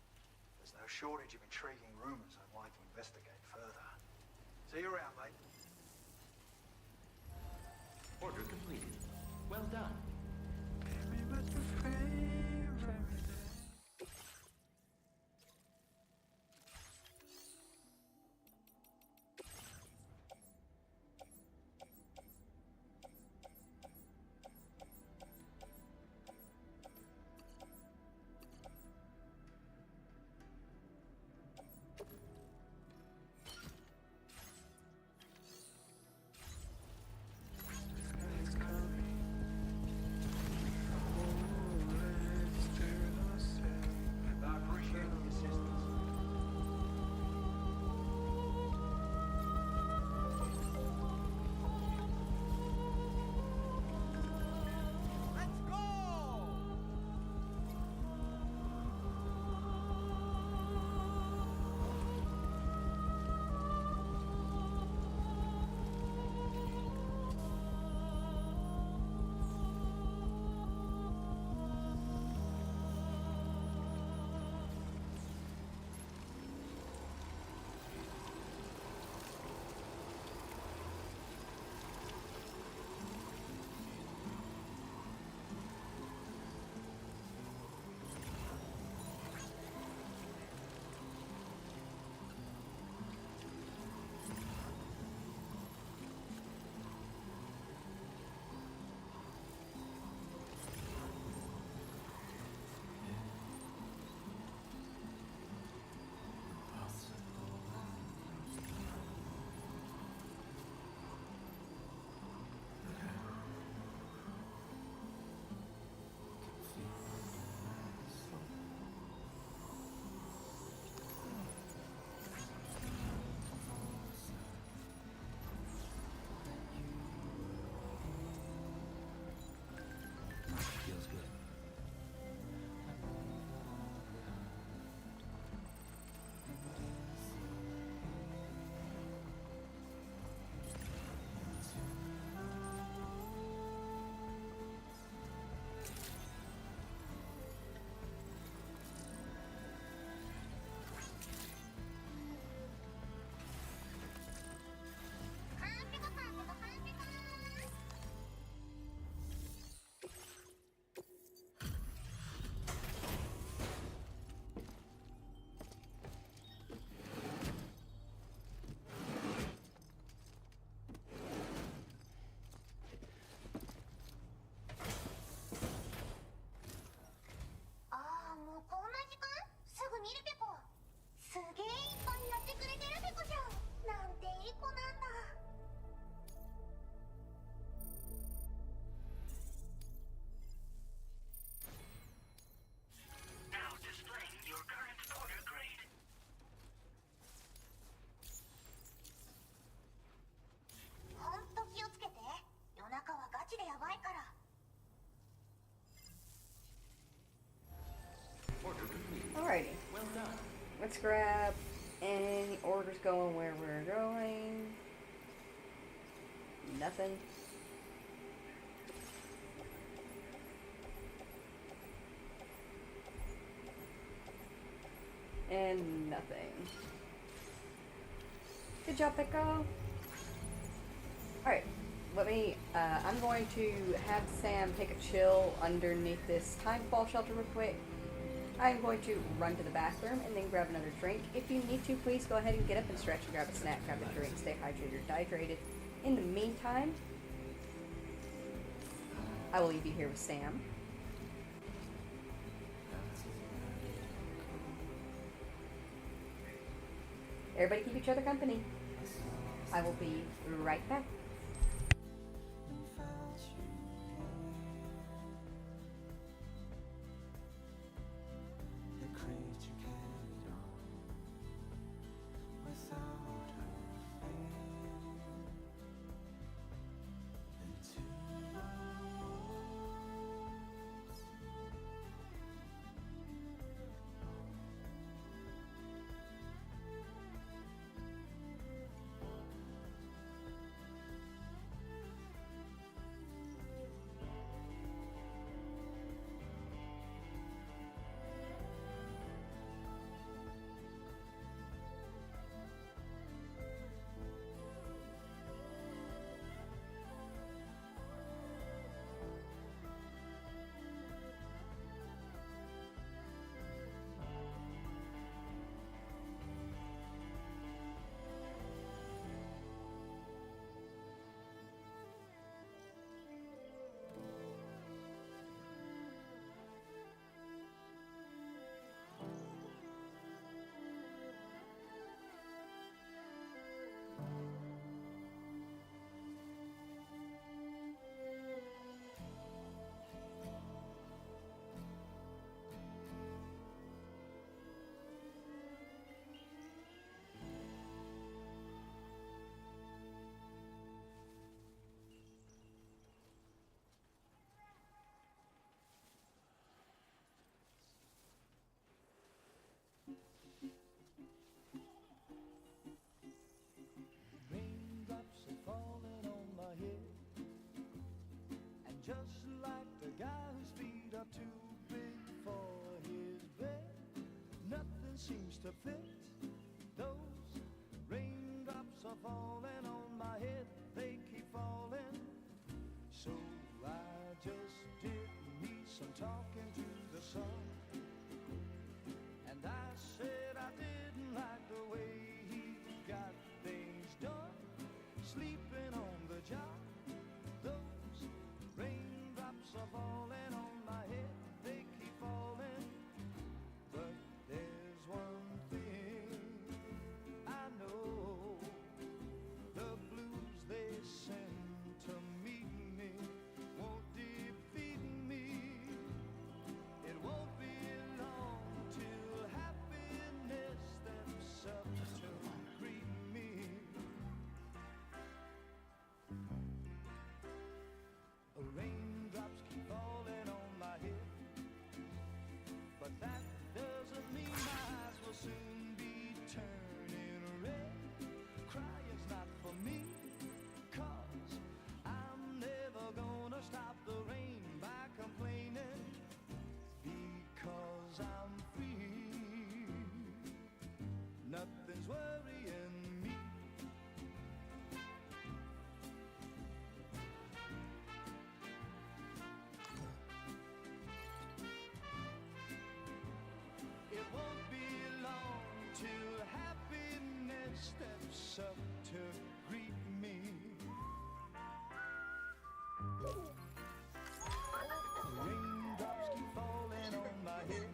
There's no shortage of intriguing rumors I'd like to investigate further. See you around, mate. Order completed. Well done. I appreciate the assistance. Let's go! Feels good. Now displaying your current order grade. Order completed. Alrighty. Well done. Let's grab any orders going where we're going. Nothing. And nothing. Good job, Pico. Alright, let me, I'm going to have Sam take a chill underneath this time fall shelter real quick. I'm going to run to the bathroom and then grab another drink. If you need to, please go ahead and get up and stretch and grab a snack, grab a drink, stay hydrated or dehydrated. In the meantime, I will leave you here with Sam. Everybody keep each other company. I will be right back. Just like the guy whose feet are too big for his bed, nothing seems to fit. Those raindrops are falling on my head, they keep falling. So I just did me some talking to the sun, and I said I didn't like the way he got things done, sleeping on the job. Raindrops are falling on my head, they keep falling. But there's one thing I know, the blues they send to meet me won't defeat me. It won't be long till happiness steps up to greet me. Raindrops keep falling on my head, but that doesn't mean my eyes will soon be turning red. Crying's not for me, 'cause I'm never gonna stop the rain by complaining, because I'm free. Nothing's worrying me. It won't be long till happiness steps up to greet me. Raindrops keep falling on my head,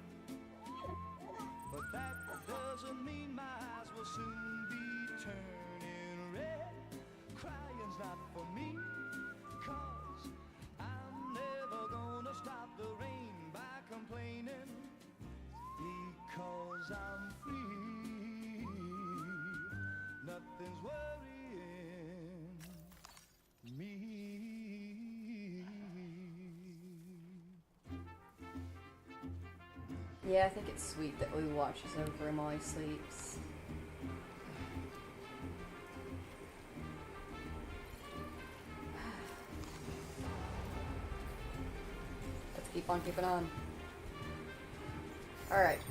but that doesn't mean my eyes will soon be turning red. Crying's not for me, 'cause I'm never gonna stop the rain by complaining, because I'm free. Nothing's worrying me. Yeah, I think it's sweet that we watch this over him while he sleeps. Let's keep on keeping on. Alright.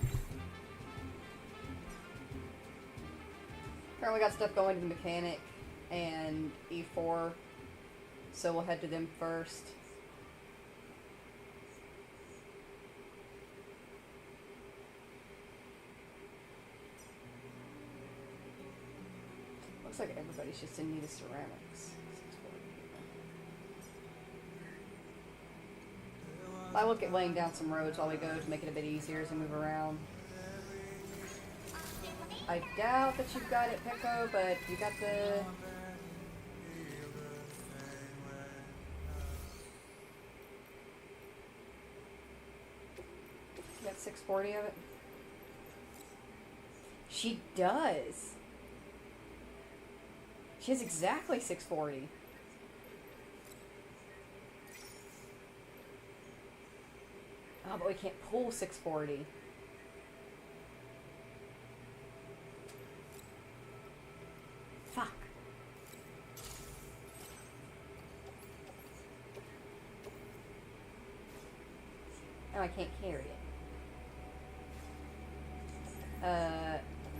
Currently got stuff going to the mechanic and E4, so we'll head to them first. Looks like everybody's just in need of ceramics. I look at laying down some roads while we go to make it a bit easier as we move around. I doubt that you've got it, Pecco, but you got the... You got 640 of it? She does! She has exactly 640. Oh, but we can't pull 640. Fuck. Oh, I can't carry it.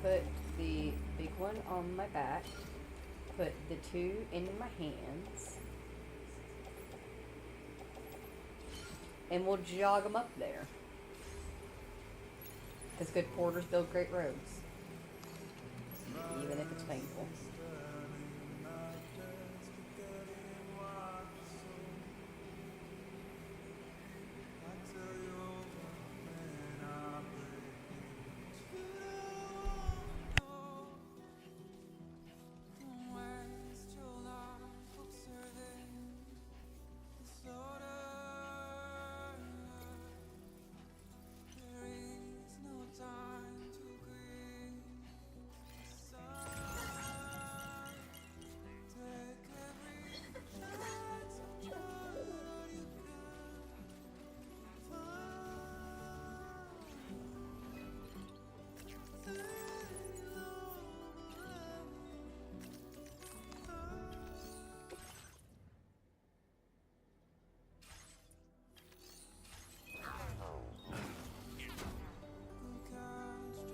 Put the big one on my back. Put the two in my hands. And we'll jog them up there. Because good porters build great roads. Even if it's painful.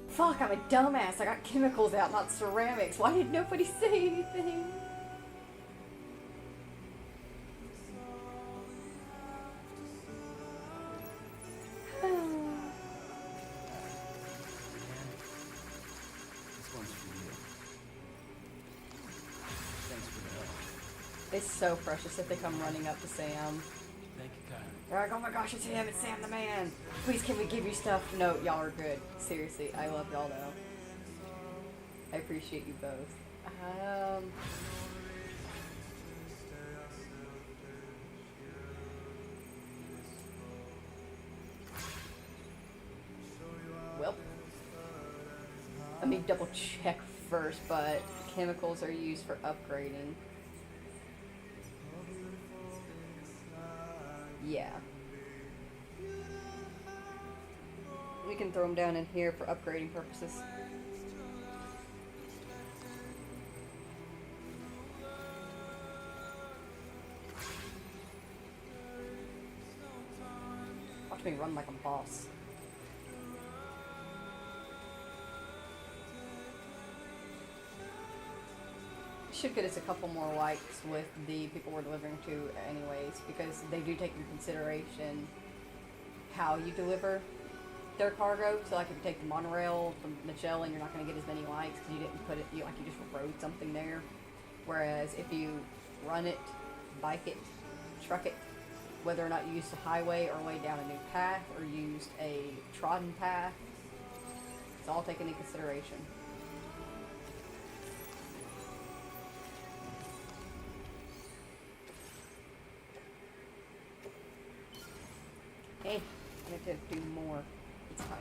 Fuck, I'm a dumbass. I got chemicals out, not ceramics. Why did nobody say anything? This one's for you. Thanks for the help. It's so precious if they come running up to Sam. Thank you, kindly. They're like, oh my gosh, it's him, it's Sam the man. Please, can we give you stuff? No, y'all are good. Seriously, I love y'all though. I appreciate you both. Well, let me double check first, but chemicals are used for upgrading. Yeah. We can throw them down in here for upgrading purposes. Watch me run like a boss. Should get us a couple more likes with the people we're delivering to anyways, because they do take into consideration how you deliver their cargo. So like if you take the monorail from Magellan, you're not going to get as many likes because you didn't put it, you just wrote something there. Whereas if you run it, bike it, truck it, whether or not you used a highway or laid down a new path or used a trodden path, it's all taken into consideration. Hey, I need to do more. It's fine.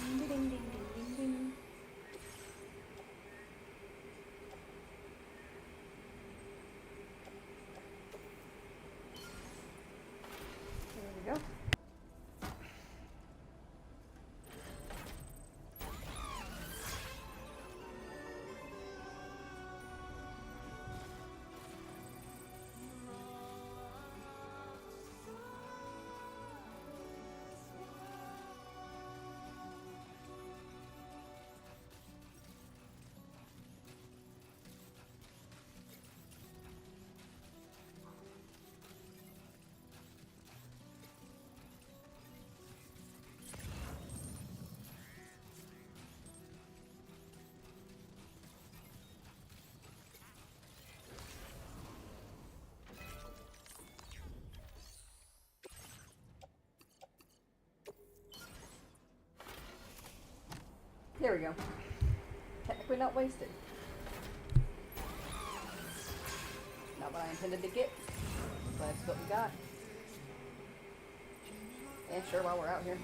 Ding, ding, ding, ding, ding, ding. There we go. There we go. Technically not wasted. Not what I intended to get, but that's what we got. And sure, while we're out here.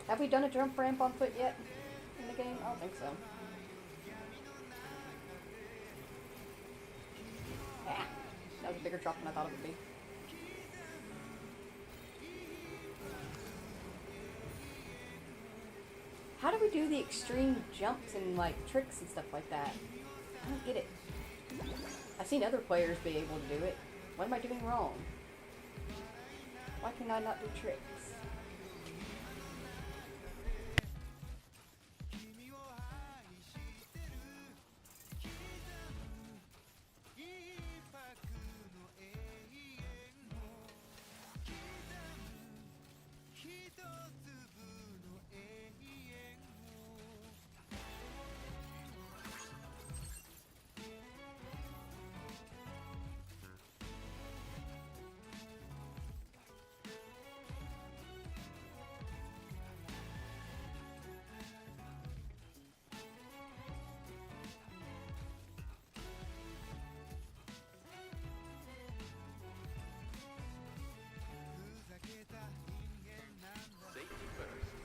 Have we done a jump ramp on foot yet in the game? I don't think so. Ah, that was a bigger drop than I thought it would be. How do we do the extreme jumps and like tricks and stuff like that? I don't get it. I've seen other players be able to do it. What am I doing wrong? Why can I not do tricks?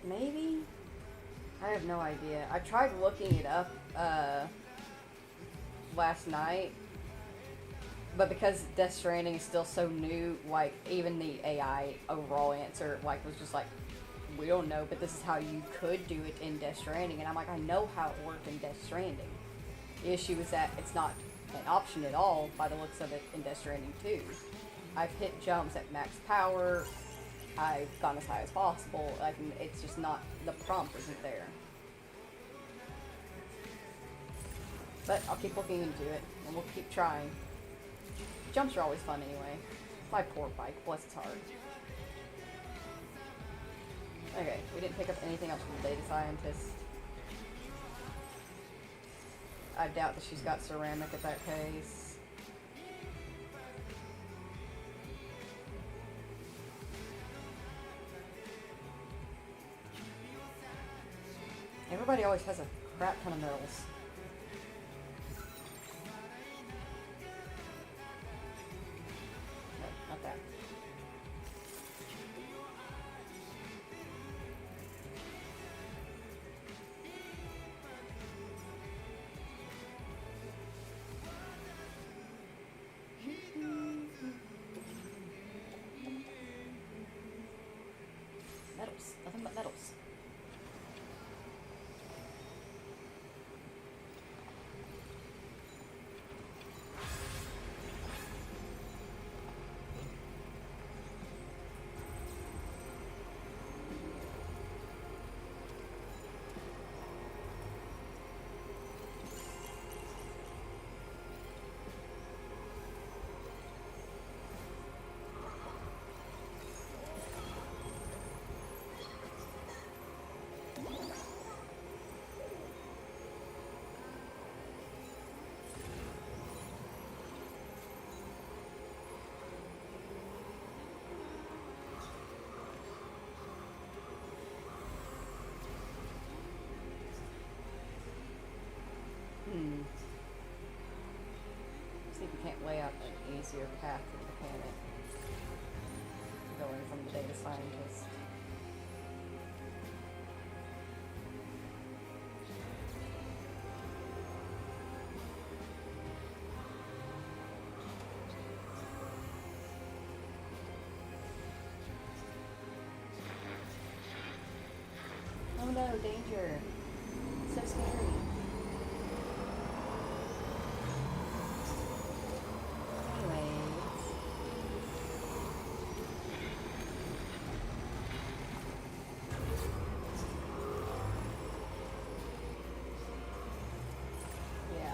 Maybe? I have no idea. I tried looking it up last night, but because Death Stranding is still so new, like, even the AI overall answer, like, was just like, we don't know, but this is how you could do it in Death Stranding. And I'm like, I know how it worked in Death Stranding. The issue is that it's not an option at all by the looks of it in Death Stranding 2. I've hit jumps at max power. I've gone as high as possible. Like, it's just not, the prompt isn't there. But I'll keep looking into it, and we'll keep trying. Jumps are always fun anyway. My poor bike, bless its heart. Okay, we didn't pick up anything else from the data scientist. I doubt that she's got ceramic at that case. Everybody always has a crap ton of medals. No, not that. Medals. Nothing but medals. See if we can't lay out an easier path to the mechanic. Going from the data scientist. Oh no, danger. So scary.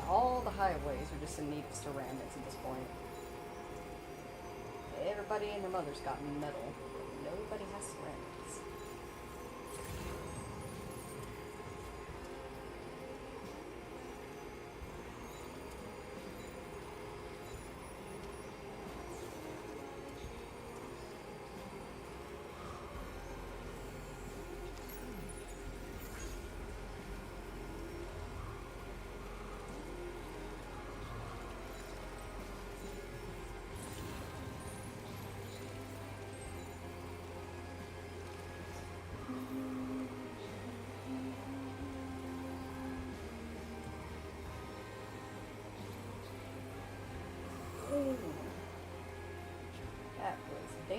All the highways are just in need of ceramics at this point. Everybody and their mother's got metal, but nobody has ceramics.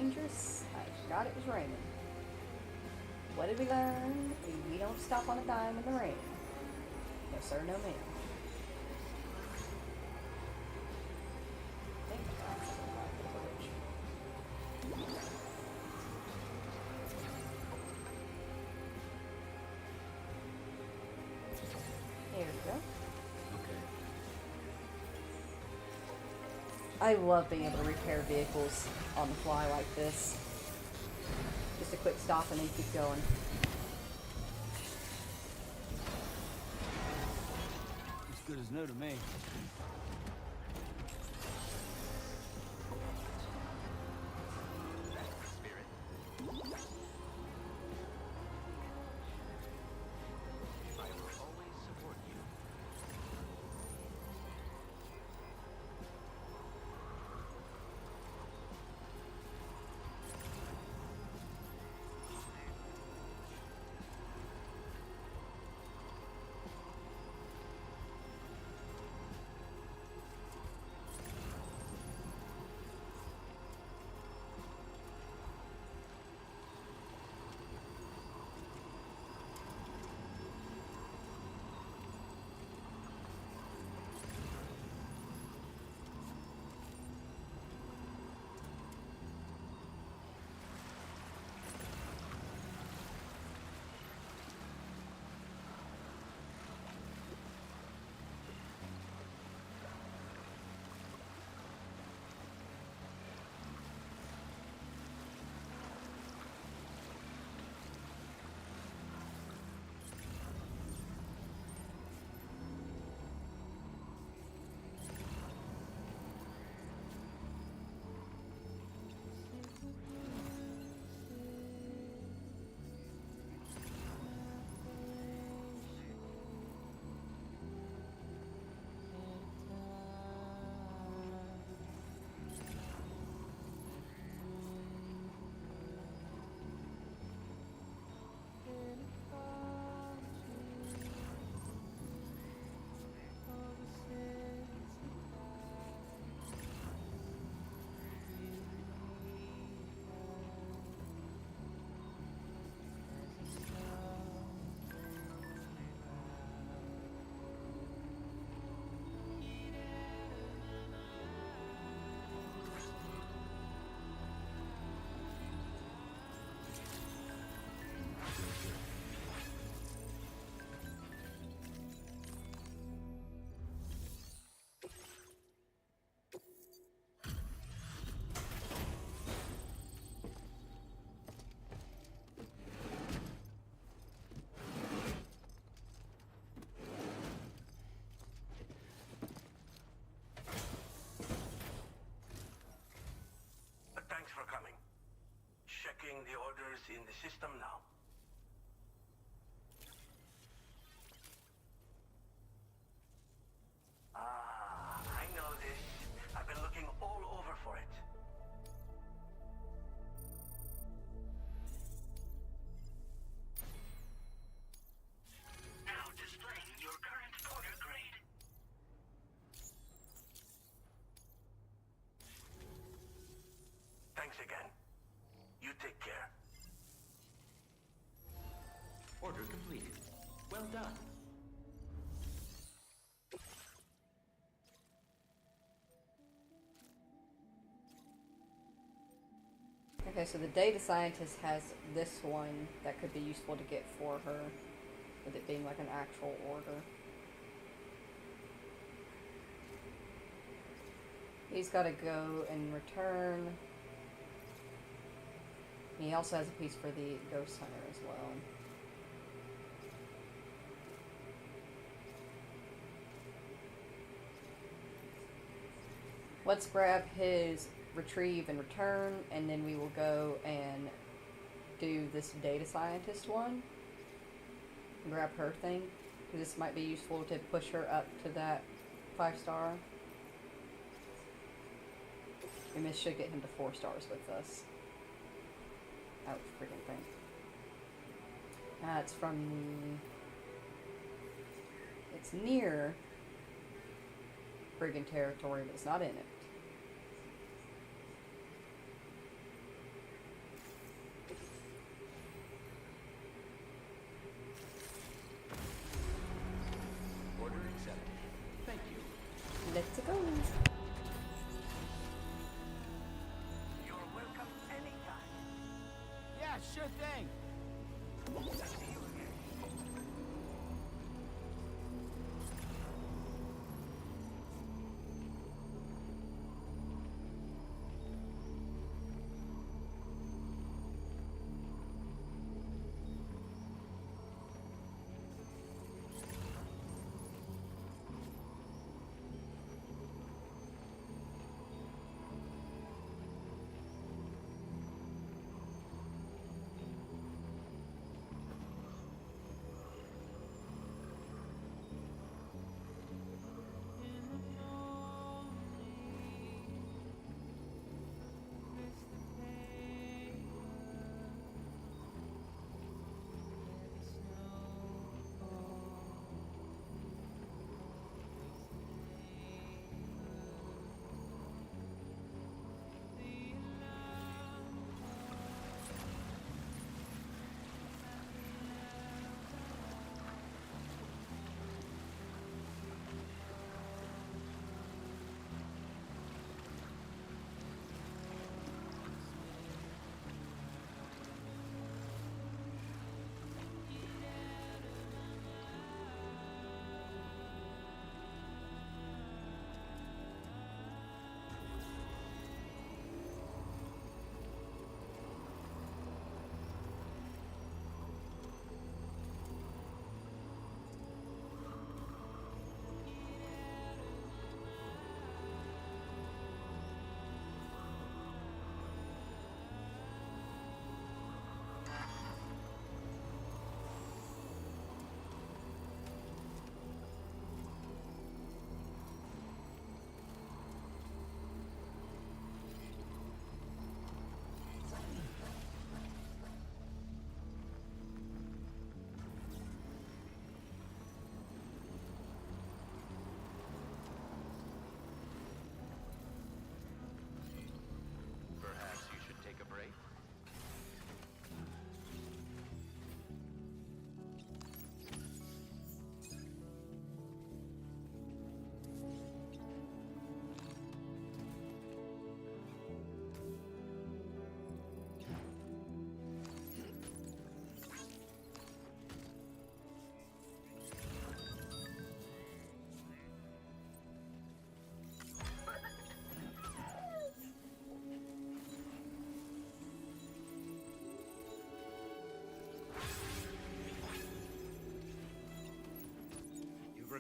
dangerous. I forgot it was raining. What did we learn? We don't stop on a dime in the rain. No sir, no ma'am. I think that's the bridge. There we go. I love being able to repair vehicles on the fly like this. Just a quick stop and then keep going. As good as new to me. Thanks for coming. Checking the orders in the system now. I know this. I've been looking all over for it. Now displaying your current order grade. Thanks again. You take care. Order completed. Well done. Okay, so the data scientist has this one that could be useful to get for her, with it being like an actual order. He's got to go and return. He also has a piece for the ghost hunter as well. Let's grab his retrieve and return, and then we will go and do this data scientist one. Grab her thing, because this might be useful to push her up to that 5-star. And this should get him to 4 stars with us. Ouch, freaking thing. It's from the... It's near Brigand territory, but it's not in it.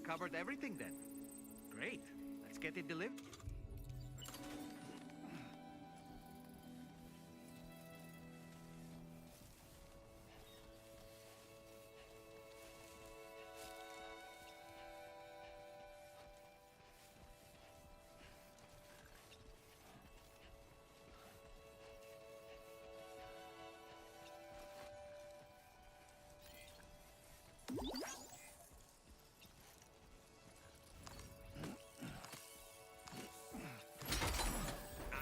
covered everything then. Great. Let's get it delivered.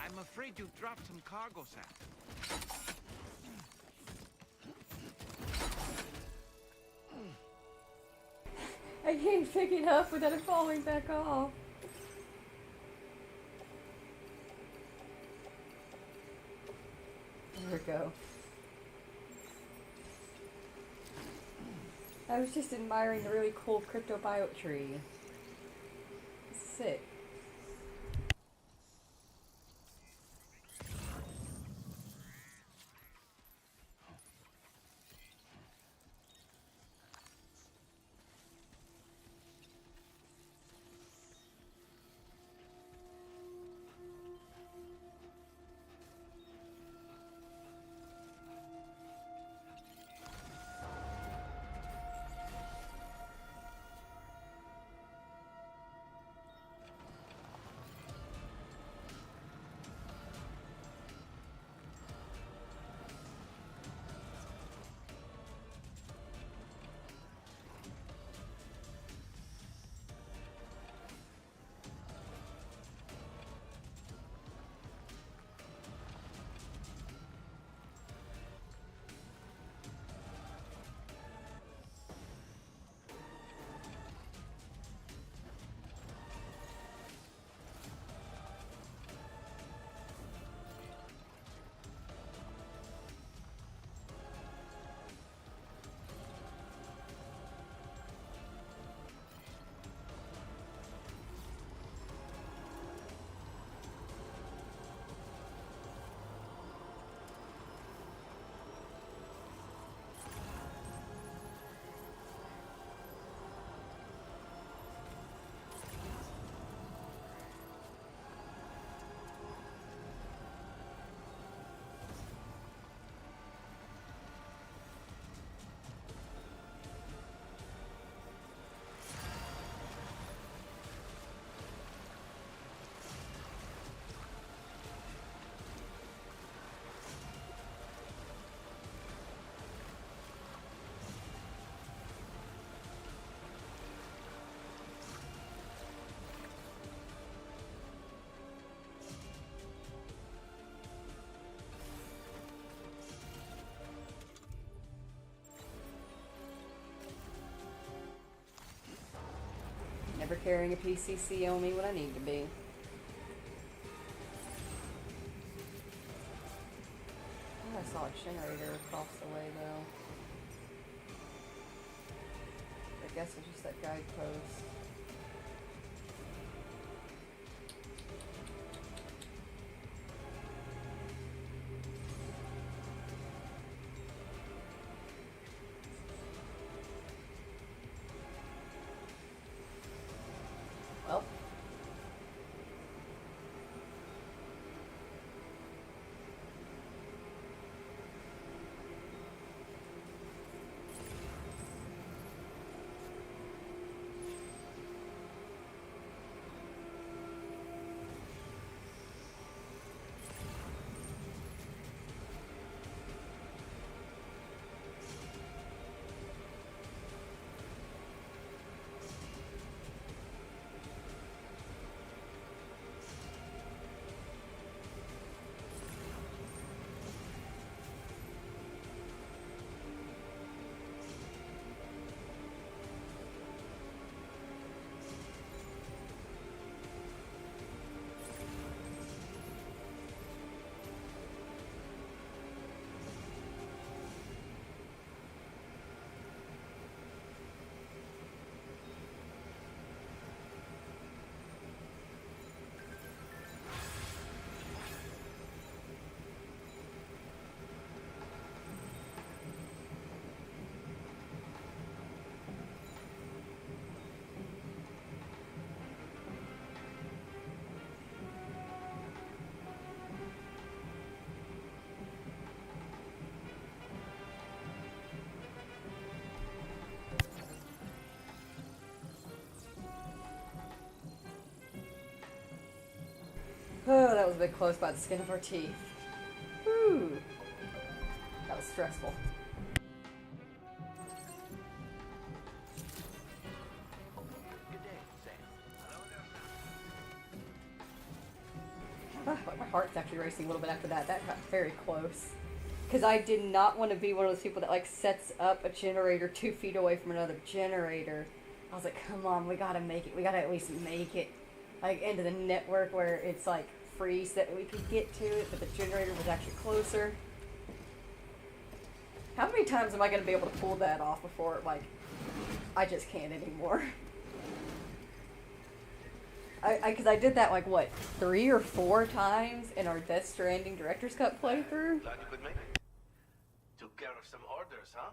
I'm afraid you've dropped some cargo, Sam. I can't pick it up without it falling back off. There we go. I was just admiring the really cool cryptobiote tree. It's sick. Never carrying a PCC on me when I need to be. Oh, I saw a generator across the way though. I guess it's just that guidepost. Well. that was a bit close by the skin of our teeth. Whew. That was stressful. My heart's actually racing a little bit after that. That got very close. Because I did not want to be one of those people that like sets up a generator 2 feet away from another generator. I was like, come on, we gotta make it. We gotta at least make it like into the network where it's like free so that we could get to it, but the generator was actually closer. How many times am I gonna be able to pull that off before like I just can't anymore? Because I did that like what, 3 or 4 times in our Death Stranding Director's Cut playthrough. Glad you could make it. Took care of some orders, huh?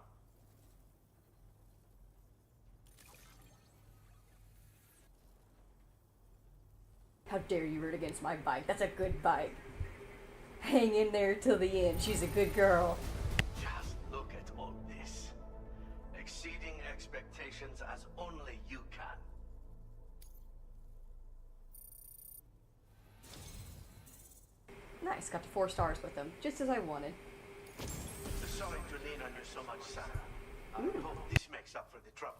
How dare you root against my bike? That's a good bike. Hang in there till the end. She's a good girl. Just look at all this. Exceeding expectations as only you can. Nice, got to 4 stars with them, just as I wanted. Sorry to lean on you so much, Sarah. I hope this makes up for the trouble.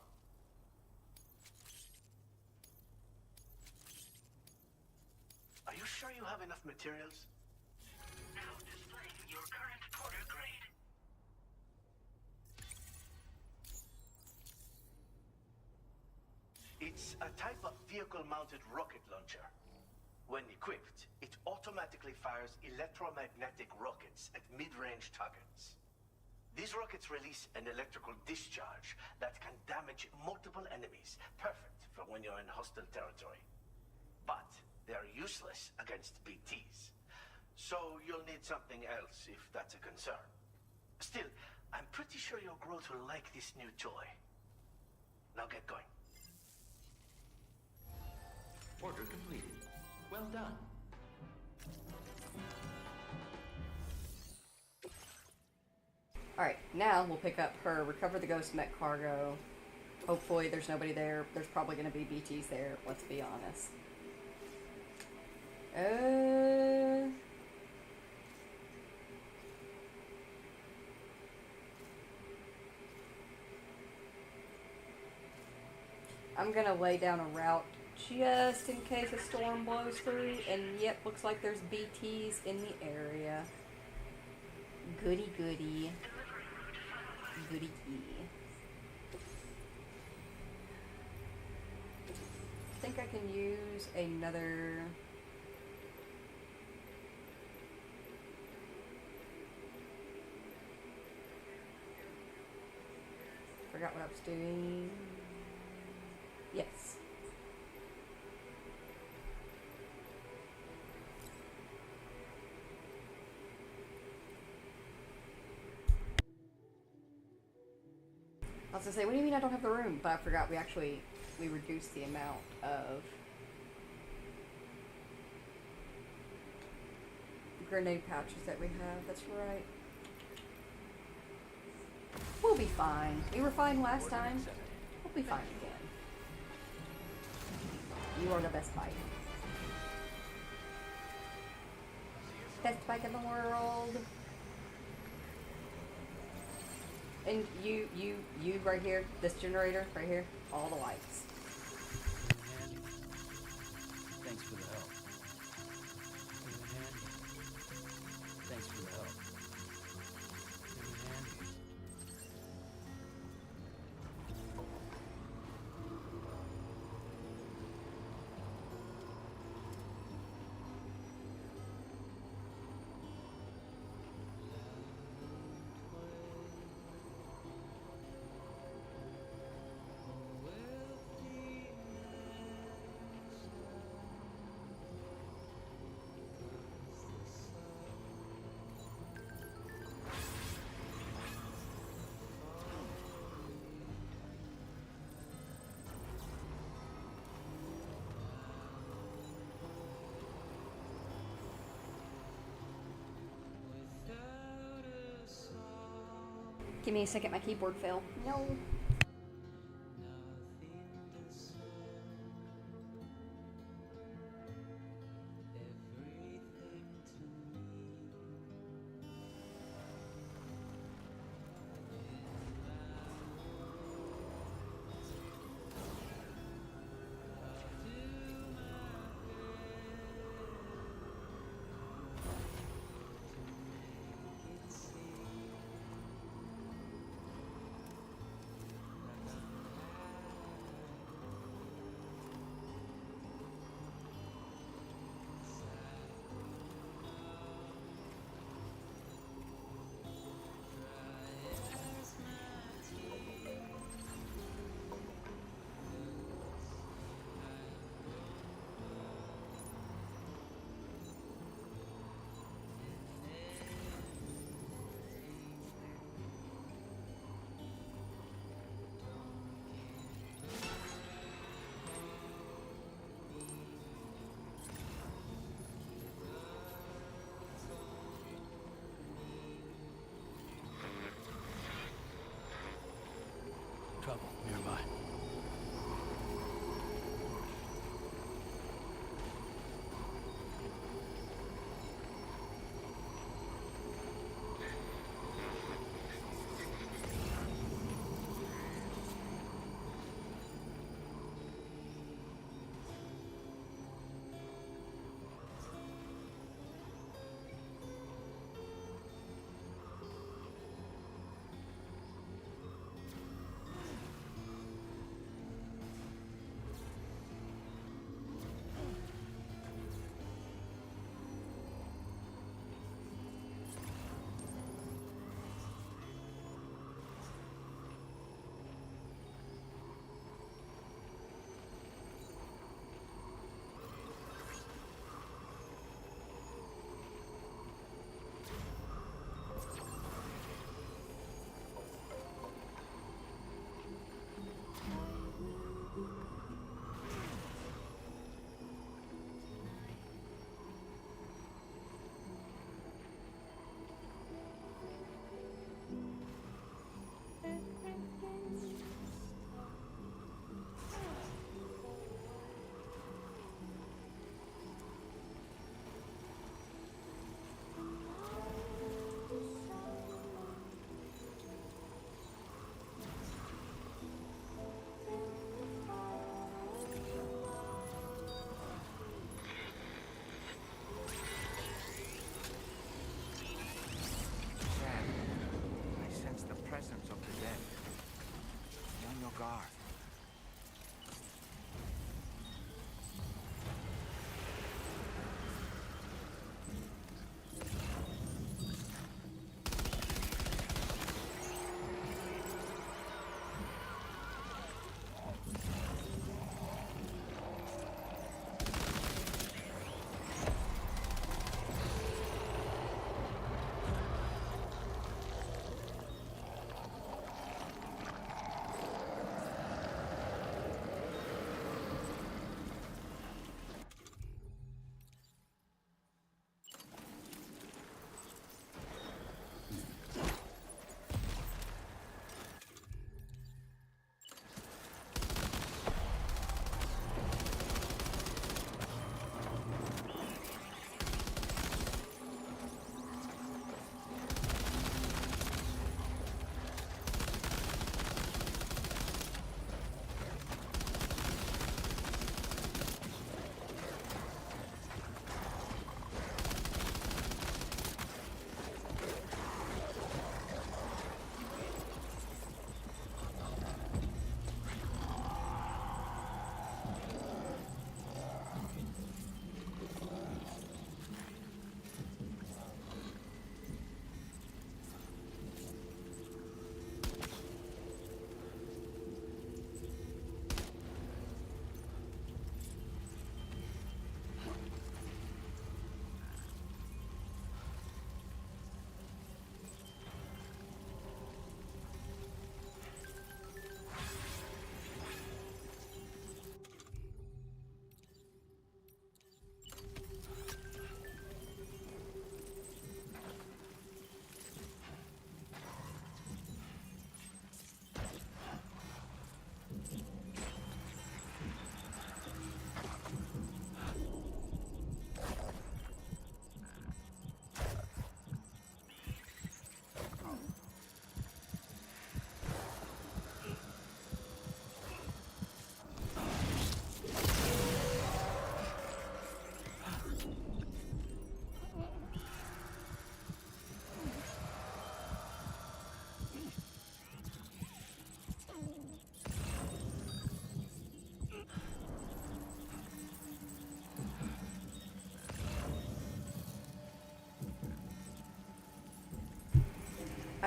Are you sure you have enough materials? Now displaying your current order grade. It's a type of vehicle-mounted rocket launcher. When equipped, it automatically fires electromagnetic rockets at mid-range targets. These rockets release an electrical discharge that can damage multiple enemies, perfect for when you're in hostile territory. But they are useless against BTs. So you'll need something else if that's a concern. Still, I'm pretty sure your Groot will like this new toy. Now get going. Order completed. Well done. Alright, now we'll pick up her recover the ghost mech cargo. Hopefully there's nobody there. There's probably going to be BTs there, let's be honest. I'm going to lay down a route just in case a storm blows through, and yep, looks like there's BTs in the area. Goody goody. Goody key. I think I can use another... Forgot what I was doing. Yes. I was gonna say, what do you mean I don't have the room? But I forgot we reduced the amount of grenade pouches that we have. That's right. We'll be fine. We were fine last time. We'll be fine again. You are the best bike. Best bike in the world. And you right here, this generator right here, all the lights. Thanks for the help. Thanks for the help. Give me a second, my keyboard fell. No.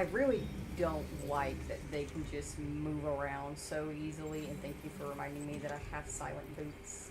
I really don't like that they can just move around so easily, and thank you for reminding me that I have silent boots.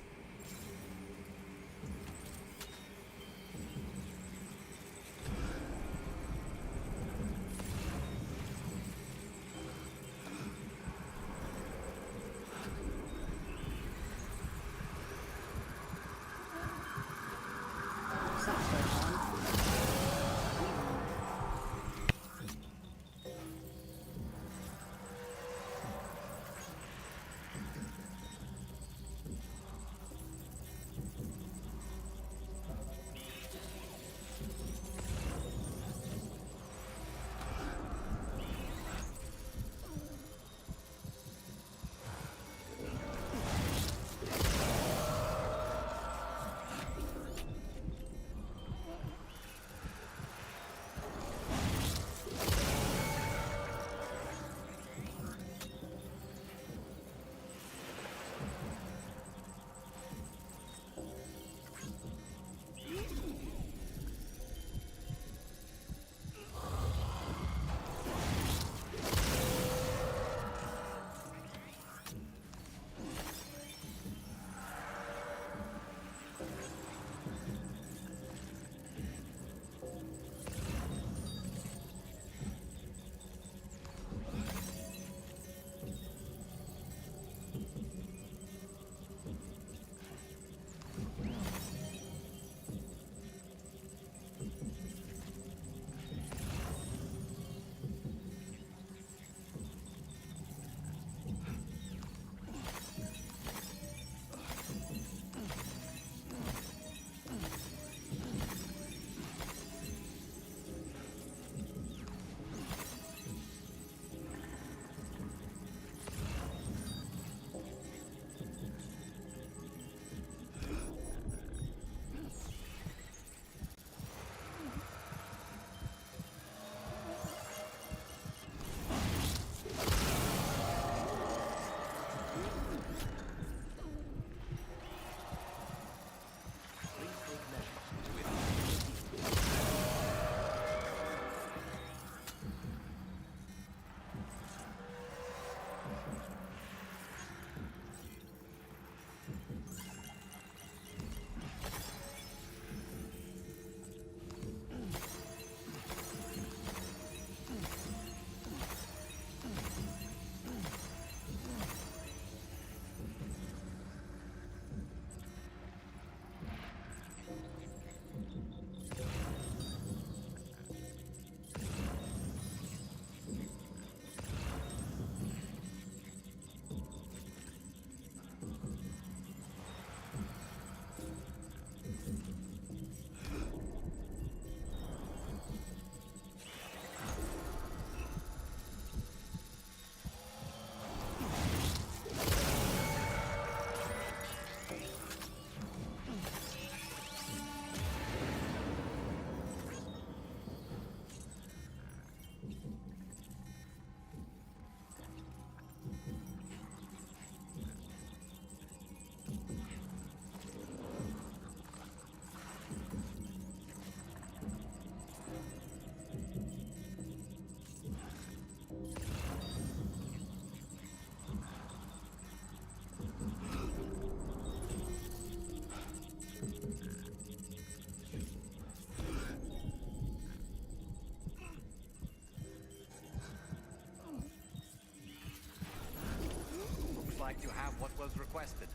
Like you have what was requested.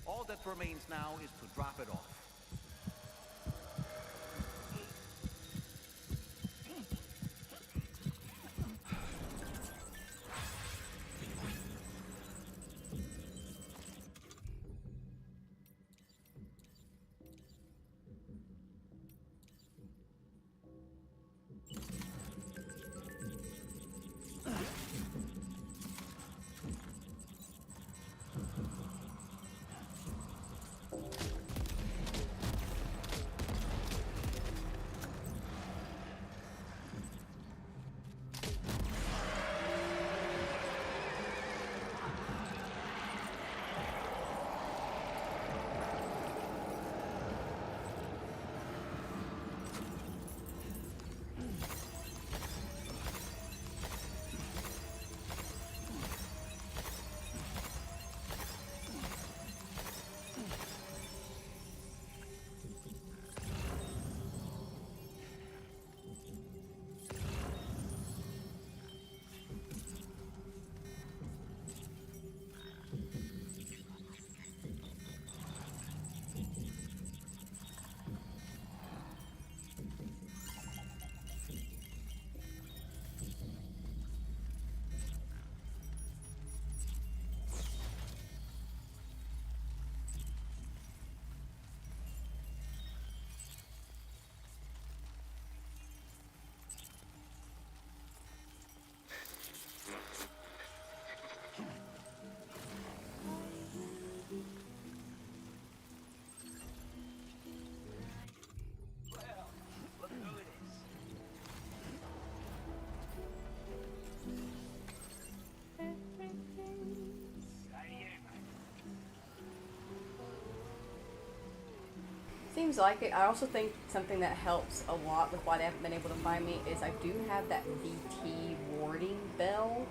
All that remains now is to drop it off. Seems like it. I also think something that helps a lot with why they haven't been able to find me is I do have that VT warding bell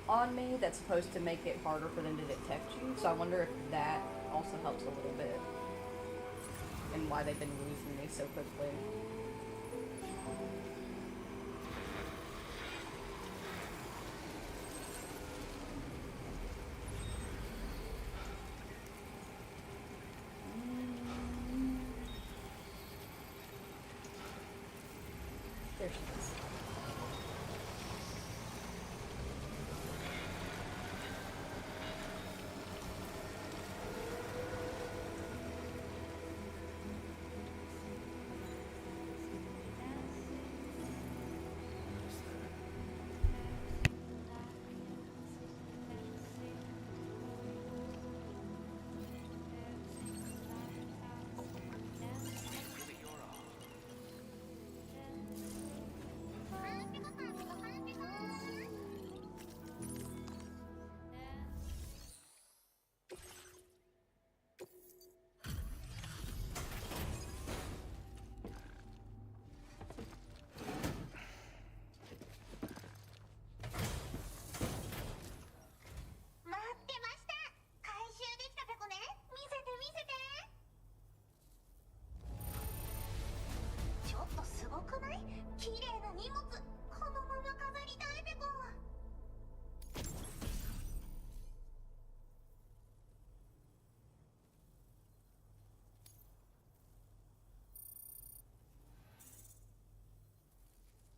on me that's supposed to make it harder for them to detect you. So I wonder if that also helps a little bit and why they've been losing me so quickly. There she is.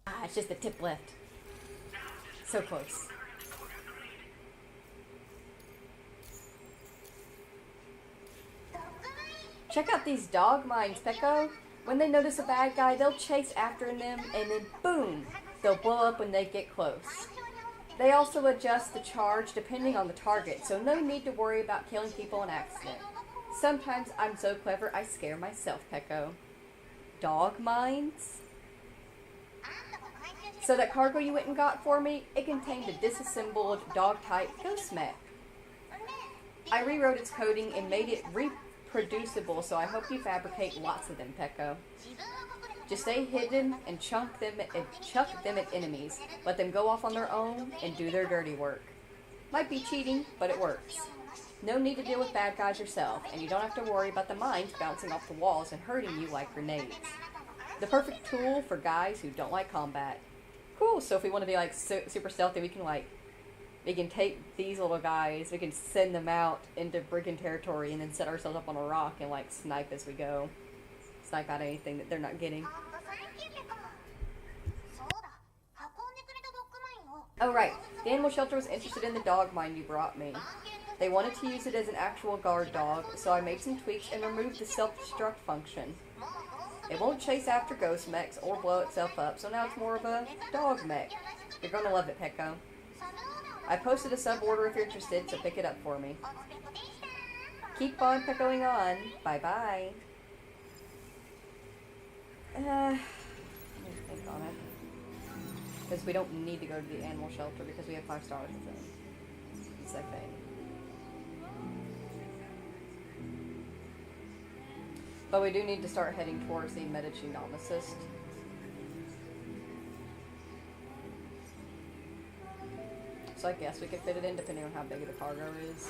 Ah, it's just the tip left. So close. Check out these dog mines, Pecco. When they notice a bad guy, they'll chase after them, and then boom, they'll blow up when they get close. They also adjust the charge depending on the target, so no need to worry about killing people on accident. Sometimes I'm so clever I scare myself, Pecco. Dog mines? So that cargo you went and got for me, it contained a disassembled dog-type ghost mech. I rewrote its coding and made it reproducible, so I hope you fabricate lots of them, Pecco. Just stay hidden and chuck them at enemies. Let them go off on their own and do their dirty work. Might be cheating, but it works. No need to deal with bad guys yourself, and you don't have to worry about the mines bouncing off the walls and hurting you like grenades. The perfect tool for guys who don't like combat. Cool, so if we want to be like super stealthy, we can take these little guys, we can send them out into brigand territory and then set ourselves up on a rock and like snipe as we go. Snipe out anything that they're not getting. Oh right, the animal shelter was interested in the dog mine you brought me. They wanted to use it as an actual guard dog, so I made some tweaks and removed the self-destruct function. It won't chase after ghost mechs or blow itself up, so now it's more of a dog mech. You're gonna love it, Pecco. I posted a sub-order if you're interested, so pick it up for me. Keep on Peccoing on. Bye-bye. Let me think on it. Because we don't need to go to the animal shelter because we have 5 stars with them. It's that thing. But we do need to start heading towards the Medici Noticist. So I guess we could fit it in depending on how big the cargo is.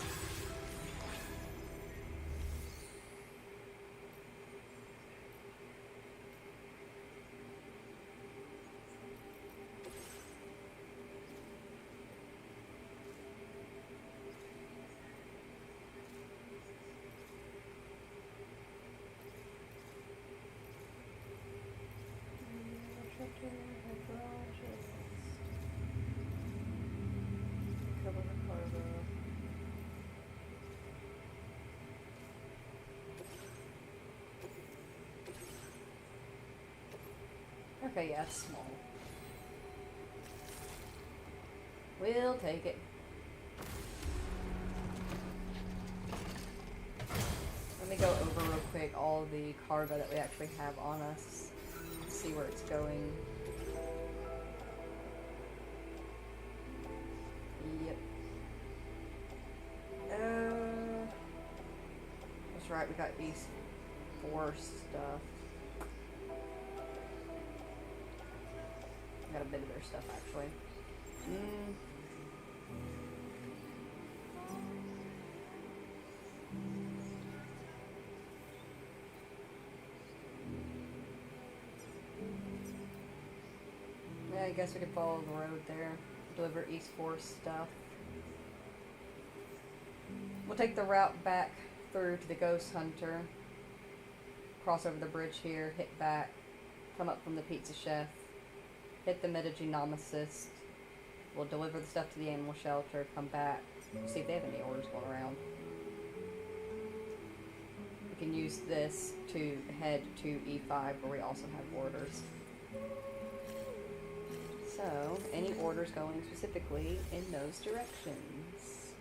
Okay, yeah, it's small. We'll take it. Let me go over real quick all the cargo that we actually have on us. See where it's going. Yep. That's right, we got East E4 stuff. Got a bit of their stuff actually. Yeah, I guess we could follow the road there. Deliver East 4 stuff. We'll take the route back through to the Ghost Hunter. Cross over the bridge here, hit back, come up from the Pizza Chef, hit the Metagenomicist. We'll deliver the stuff to the animal shelter, come back, see if they have any orders going around. We can use this to head to E5 where we also have orders. So, any orders going specifically in those directions?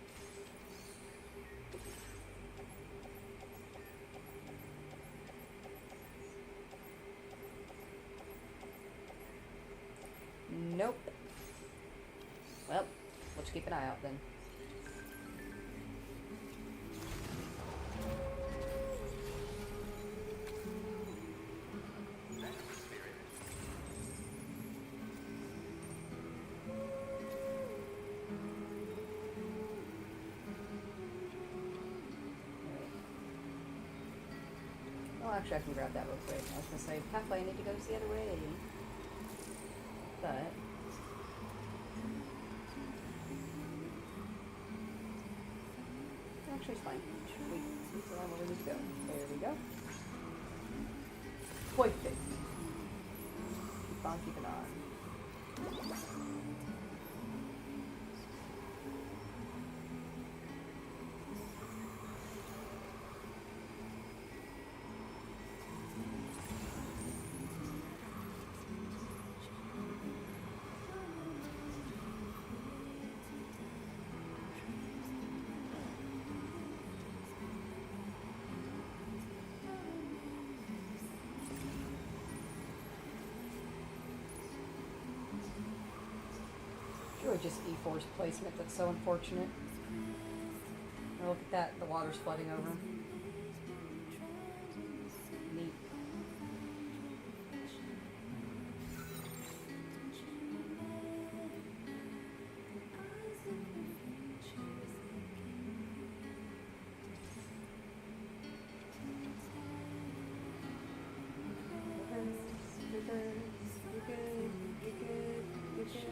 Nope. Well, let's keep an eye out then. Oh, actually, I can grab that real quick. I was gonna say, halfway, I need to go the other way. But actually, it's fine. It's the one where we need to go. There we go. Perfect. Keep on keeping on. Really just E4's placement that's so unfortunate. Oh, look at that, the water's flooding over. Neat. You're good, you're good, you're good, you're good.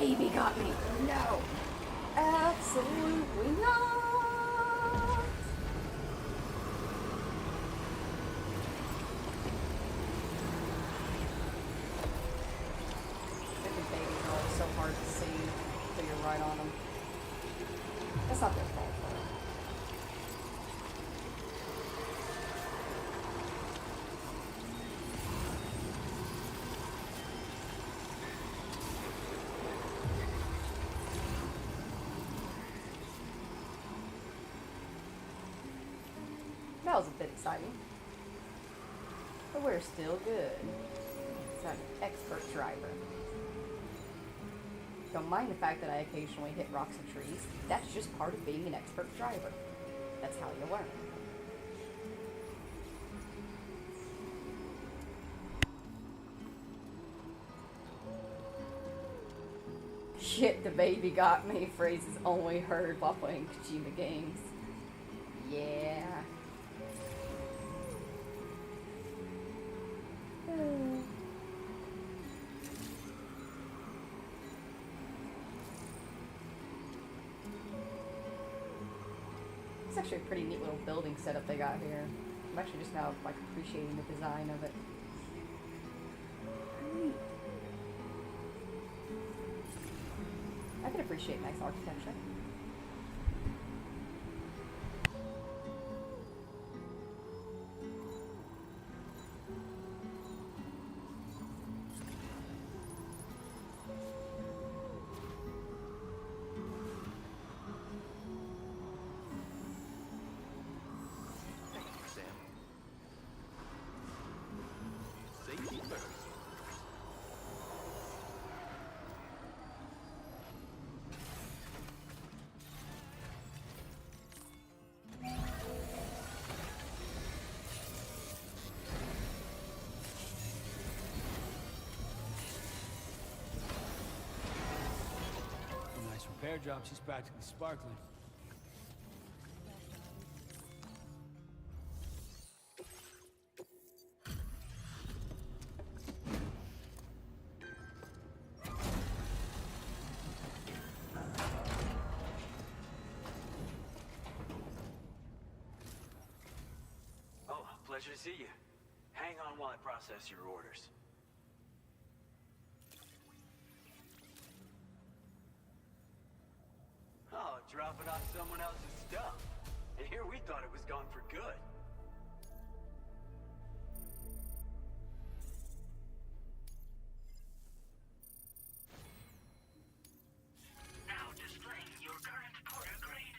baby got me. No. Absolutely not. Freaking babies are always so hard to see until you're right on them. That's not their fault, though. That was a bit exciting. But we're still good. So I'm an expert driver. Don't mind the fact that I occasionally hit rocks and trees. That's just part of being an expert driver. That's how you learn. Shit, the baby got me. Phrases only heard while playing Kojima games. Yeah. It's actually a pretty neat little building setup they got here. I'm actually just now like appreciating the design of it. Neat. I can appreciate nice architecture. Nice repair job. She's practically sparkling. Oh, pleasure to see you. Hang on while I process your orders. Oh, dropping off someone else's stuff. And here we thought it was gone for good. Now displaying your current porter grade.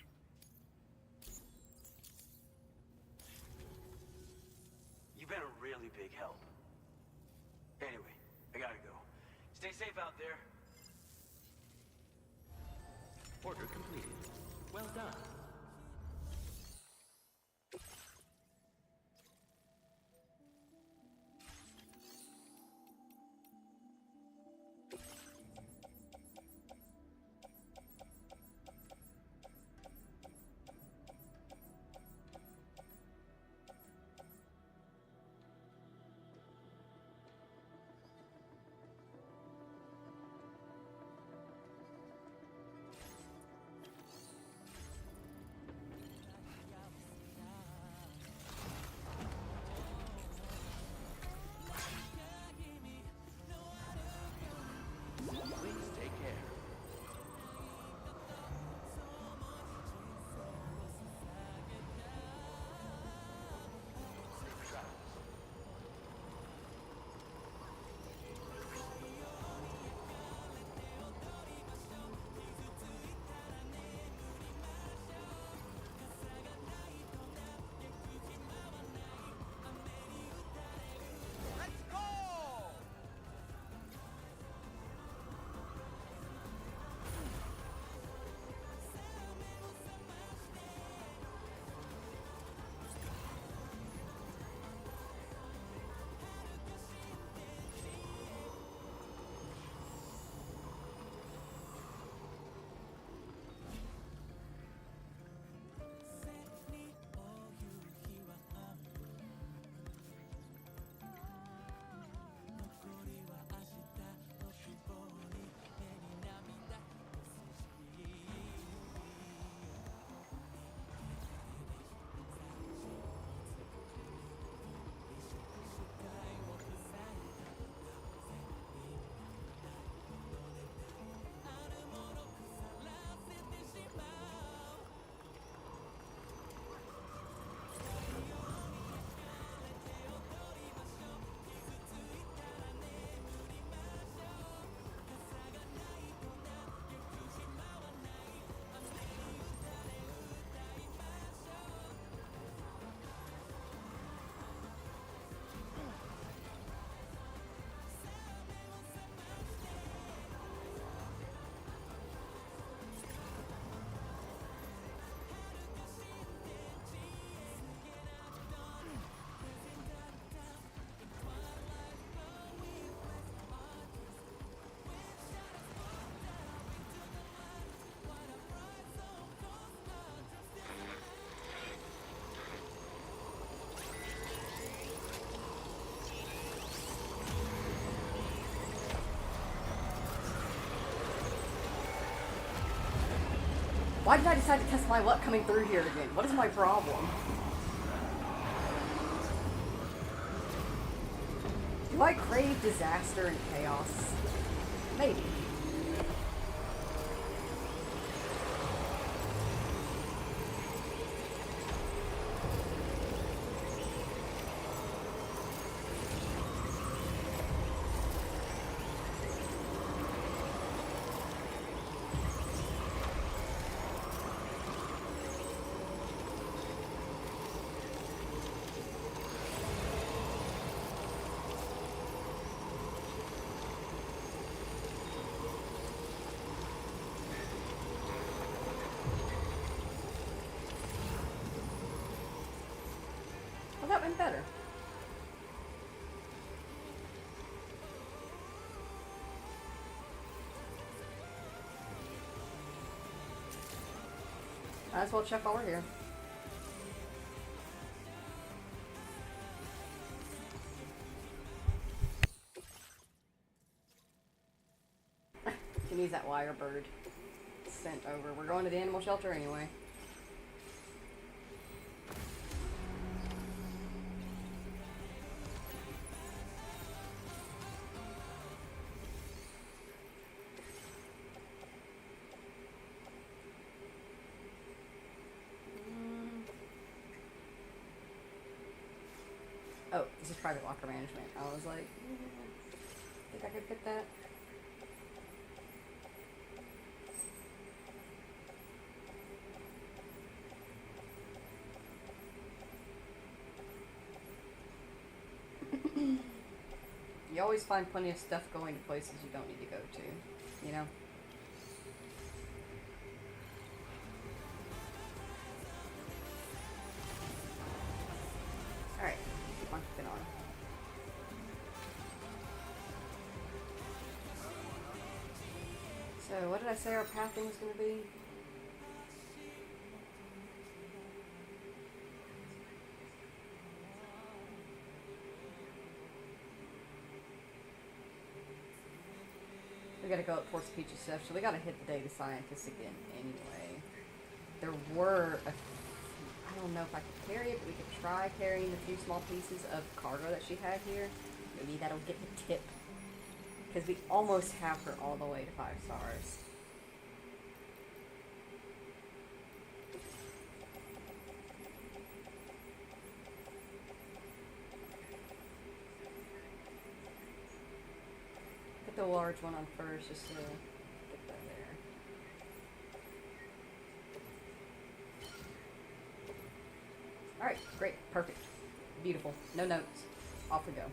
You've been a really big help. Anyway, I gotta go. Stay safe out there. Order completed. Well done. Why did I decide to test my luck coming through here again? What is my problem? Do I crave disaster and chaos? Maybe. Well, that went better. Might as well check while we're here. Can use that wire bird sent over. We're going to the animal shelter anyway. Oh, this is private locker management. I was like, think I could fit that. You always find plenty of stuff going to places you don't need to go to, you know? Alright, keep on keeping on. So, what did I say our pathing was going to be? We gotta go up towards Peach's stuff, so we gotta hit the data scientists again anyway. There were I don't know if I could carry it, but we could try carrying a few small pieces of cargo that she had here. Maybe that'll get the tip. Because we almost have her all the way to 5 stars. Put the large one on first, just to get that there. Alright, great, perfect. Beautiful. No notes. Off we go.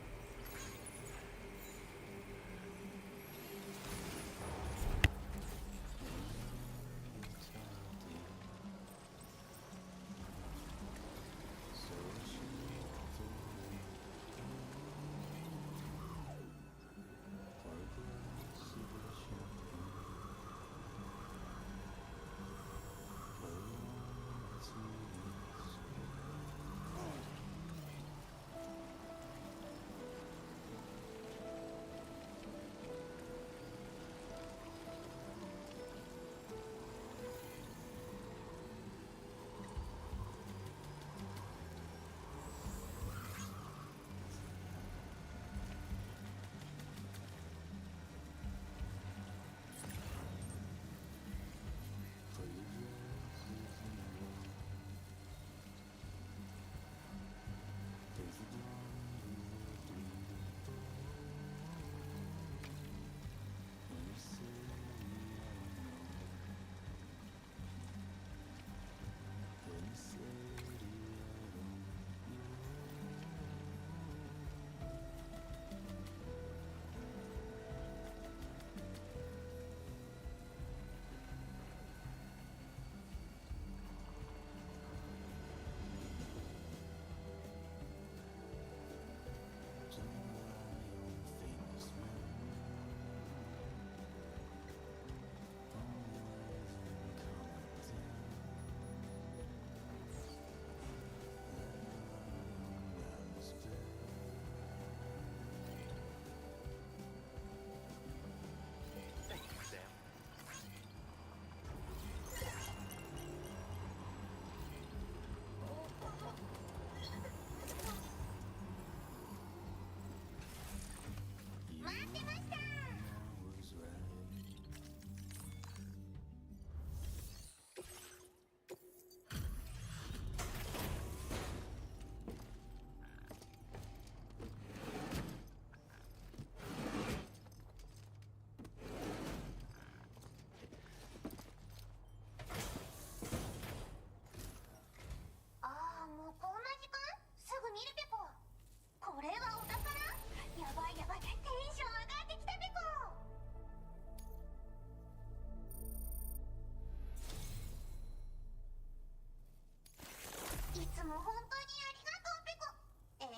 も本当にありがとうペコ。届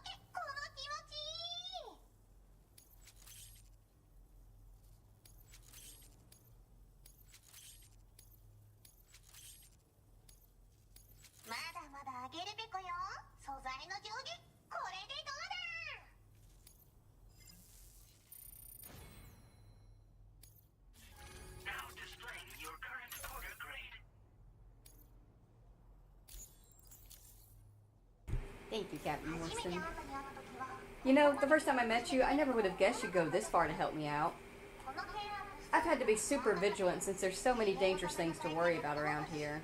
けこの気持ち。まだまだあげるペコよ。素材の上下これでどうだ。Now displaying your current order grade. Thank you, Captain Winston. You know, the first time I met you, I never would have guessed you'd go this far to help me out. I've had to be super vigilant since there's so many dangerous things to worry about around here.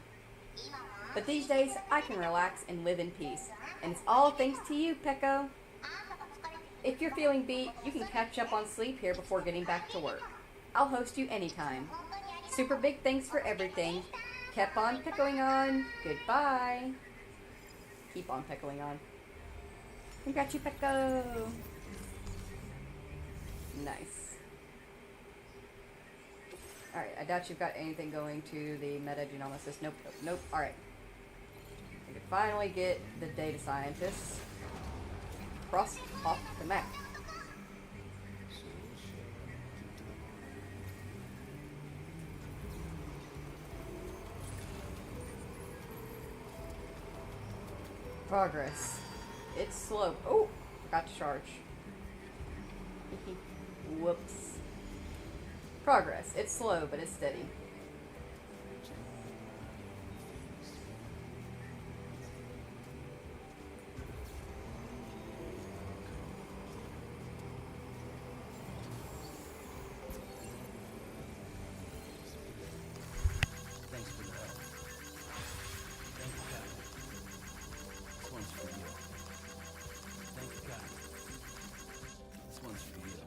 But these days, I can relax and live in peace. And it's all thanks to you, Pecco. If you're feeling beat, you can catch up on sleep here before getting back to work. I'll host you anytime. Super big thanks for everything. Keep on Peccoing on. Goodbye. Keep on Peccoing on. Congrats, you Pecco. Nice. Alright, I doubt you've got anything going to the metagenomicist. Nope, nope, nope. Alright. We can finally get the data scientists crossed off the map. Progress. It's slow. Oh, forgot to charge. Whoops. Progress. It's slow, but it's steady. Thanks for the help. Thank you, Captain. This one's for you. Thank you, Captain. This one's for you.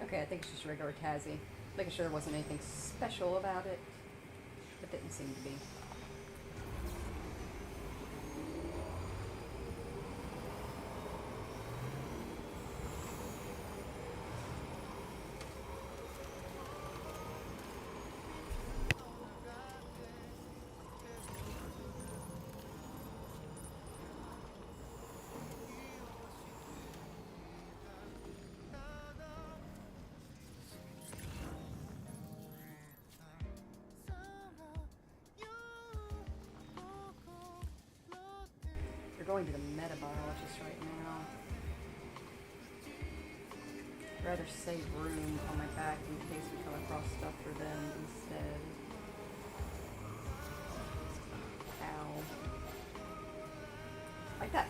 Okay, I think it's just a regular Tassie. Making sure there wasn't anything special about it. But didn't seem to be. We're going to the metabiologist right now. I'd rather save room on my back in case we come across stuff for them instead. Ow. Like that.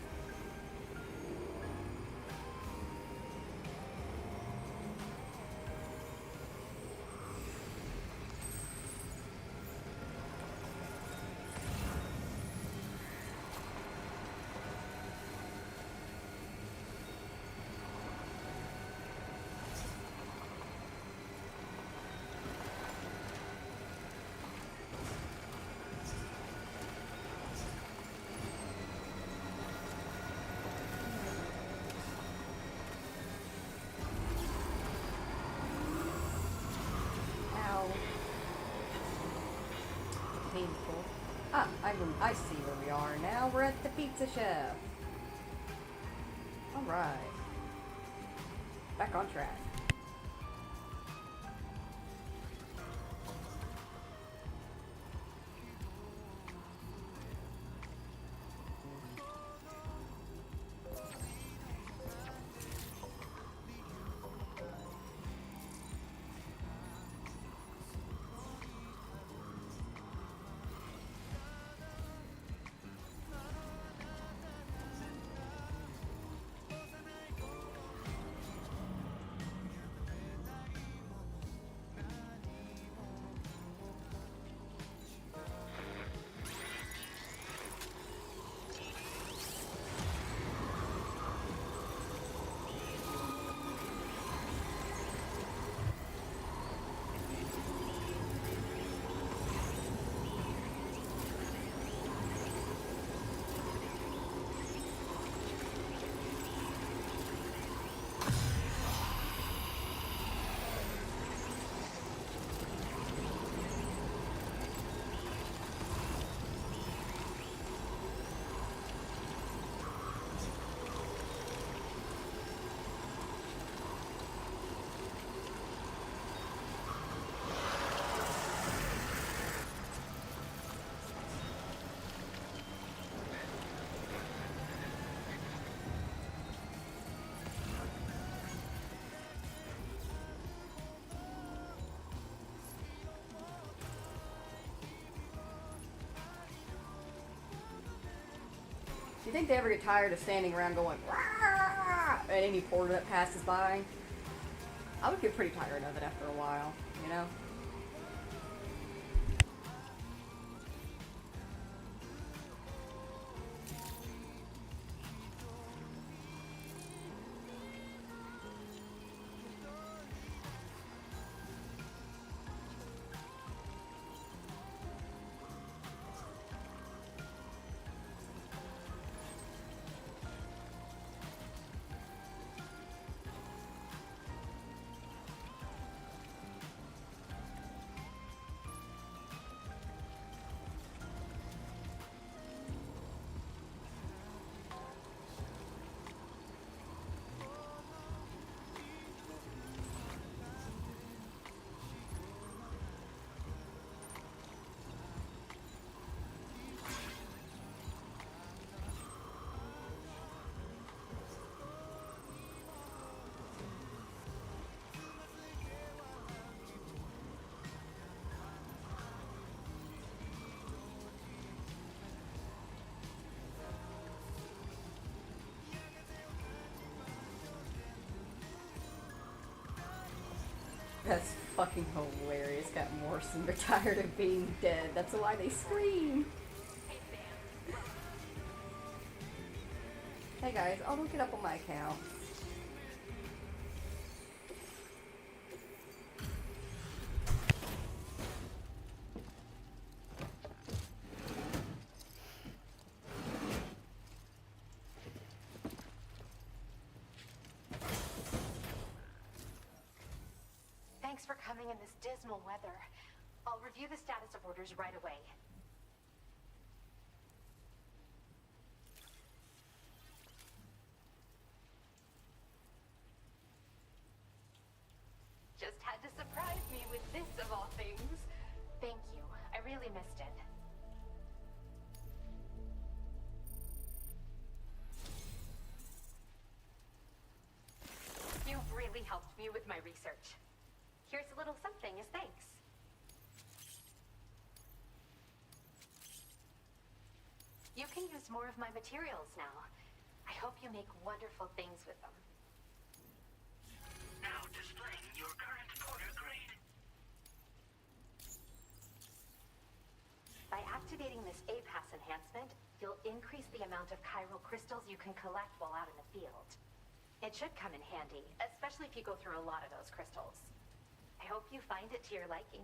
Painful. Ah, I see where we are now. We're at the pizza chef. Alright. Back on track. you think they ever get tired of standing around going "Rah!" at any porter that passes by? I would get pretty tired of it after a while, you know? That's fucking hilarious. Got Morrison retired of being dead. That's why they scream. Hey guys, I'll look it up on my account. Thanks for coming in this dismal weather. I'll review the status of orders right away. Just had to surprise me with this of all things. Thank you. I really missed it. You've really helped me with my research. Here's a little something as thanks. You can use more of my materials now. I hope you make wonderful things with them. Now displaying your current porter grade. By activating this A-Pass enhancement, you'll increase the amount of chiral crystals you can collect while out in the field. It should come in handy, especially if you go through a lot of those crystals. I hope you find it to your liking.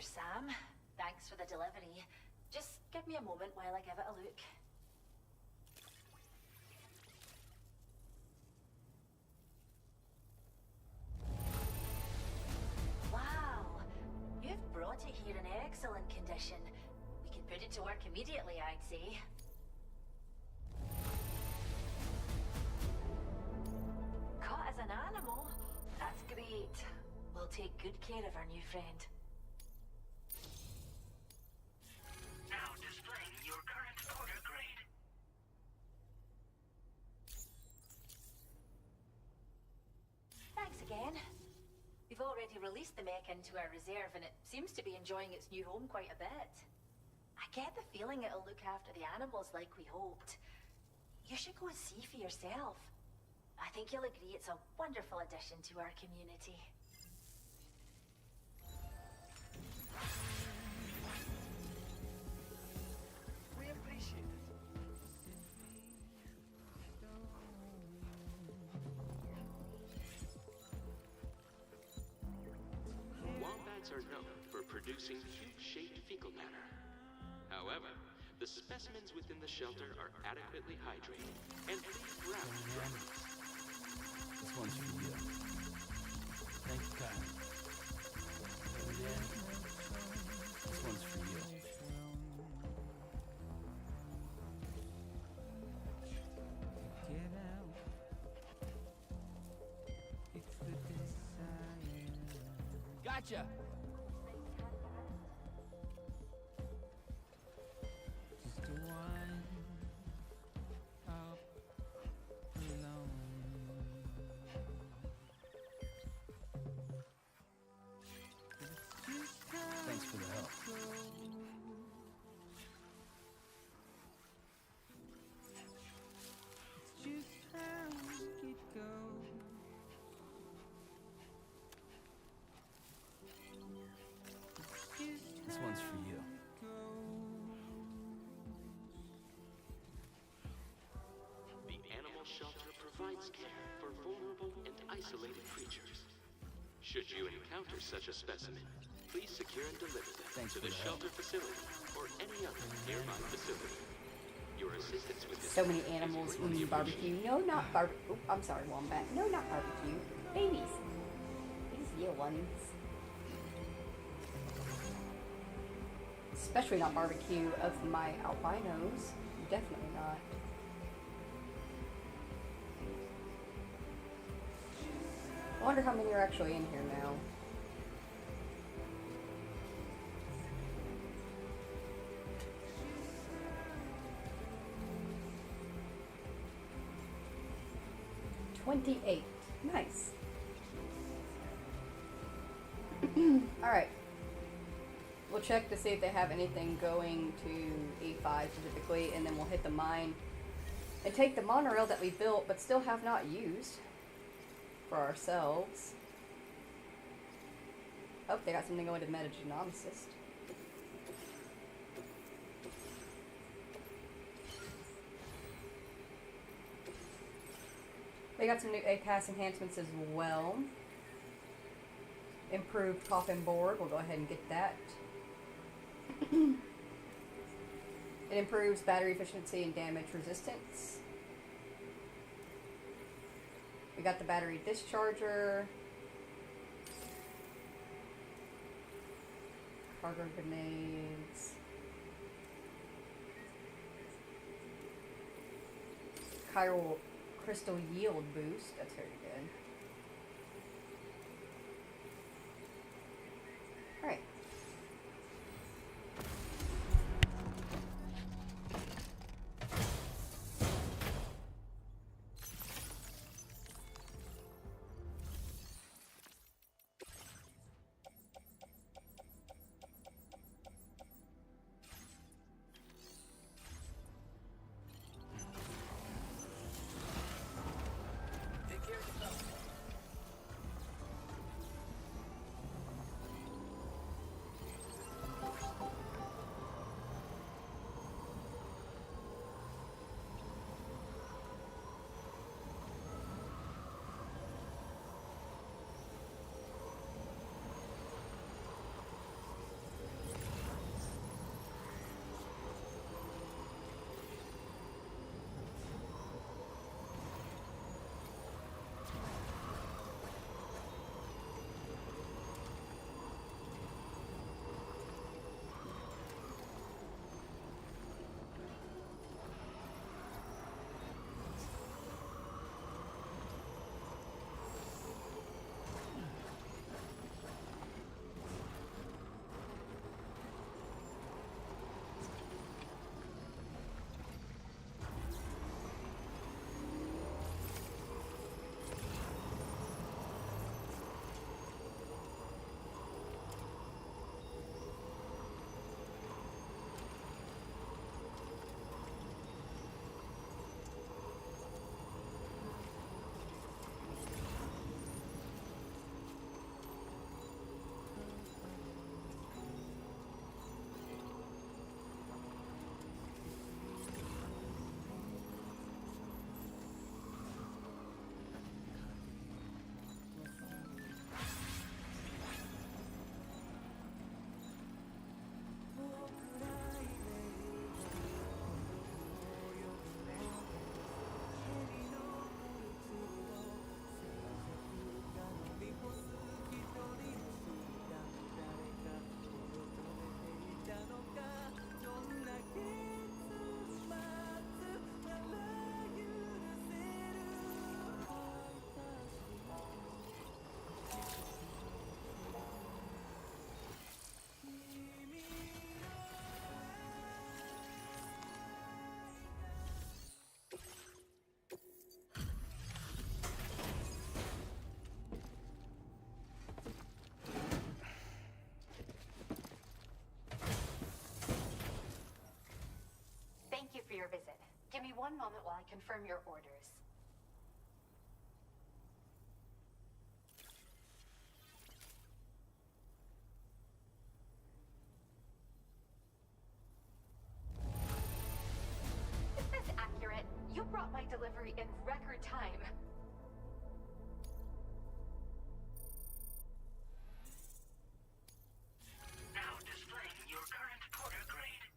Sam. Thanks for the delivery. Just give me a moment while I give it a look. Wow, you've brought it here in excellent condition. We can put it to work immediately, I'd say. Caught as an animal? That's great. We'll take good care of our new friend. Now displaying your current order grade. Thanks again. We've already released the mech into our reserve and it seems to be enjoying its new home quite a bit. I get the feeling it'll look after the animals like we hoped. You should go and see for yourself. I think you'll agree it's a wonderful addition to our community. We appreciate it. Wombats are known for producing cube-shaped fecal matter. However, the specimens within the shelter are adequately hydrated and please route droppings. This one's for you. Thank you, Kyle. And then, this one's for you. Get out. It's the desire. Gotcha! Just a wind up alone. Thanks for the help. It's just how it goes. This one's for you. The animal shelter provides care for vulnerable and isolated creatures. Should you encounter such a specimen, please secure and deliver them to the shelter facility or any other nearby facility. Your assistance with this So many animals when you barbecue. No, not barbecue. I'm sorry, wombat. No, not barbecue. Babies. These little ones. Especially not barbecue of my albinos. Definitely not. I wonder how many are actually in here now. $28. Nice. Alright. We'll check to see if they have anything going to A5 specifically, and then we'll hit the mine and take the monorail that we built but still have not used for ourselves. Oh, they got something going to metagenomicist. They got some new ACAS enhancements as well. Improved coffin board. We'll go ahead and get that. It improves battery efficiency and damage resistance. We got the battery discharger. Cargo grenades. Chiral crystal yield boost. That's very good. Alright. Take care of yourself. for your visit. Give me one moment while I confirm your orders. Is this accurate? You brought my delivery in record time. Now displaying your current porter grade.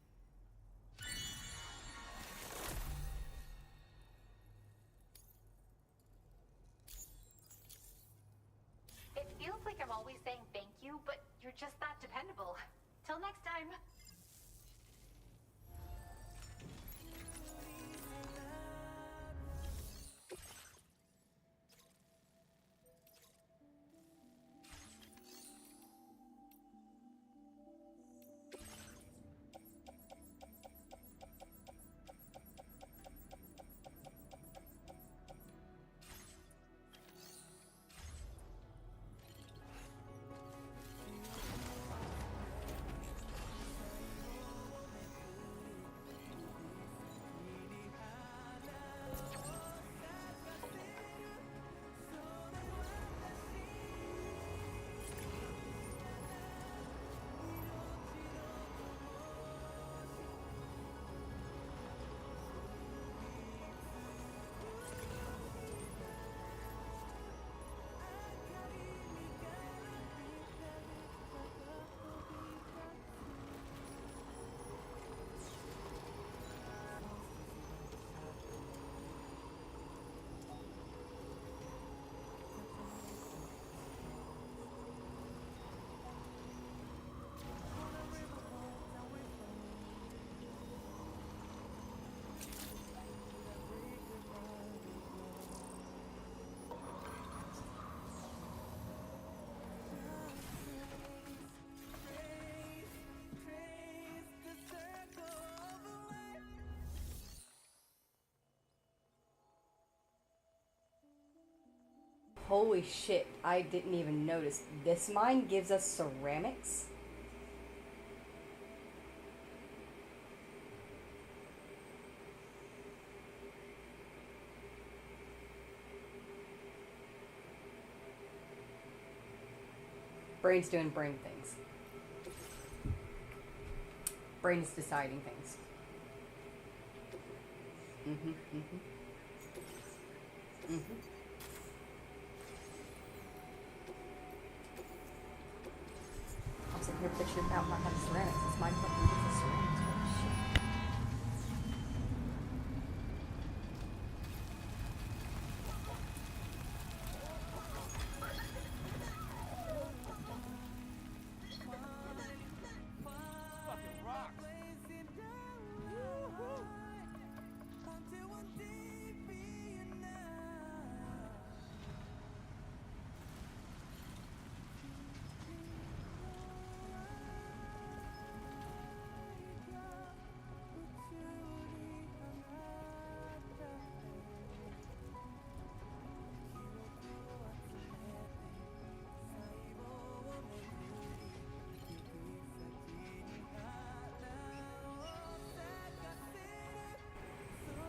It feels like I'm always saying thank you, but you're just that dependable. Till next time. Holy shit, I didn't even notice. This mine gives us ceramics? Brain's doing brain things. Brain's deciding things. I'm sitting here picturing about not having ceramics. It's my fucking gift of ceramics. Holy shit.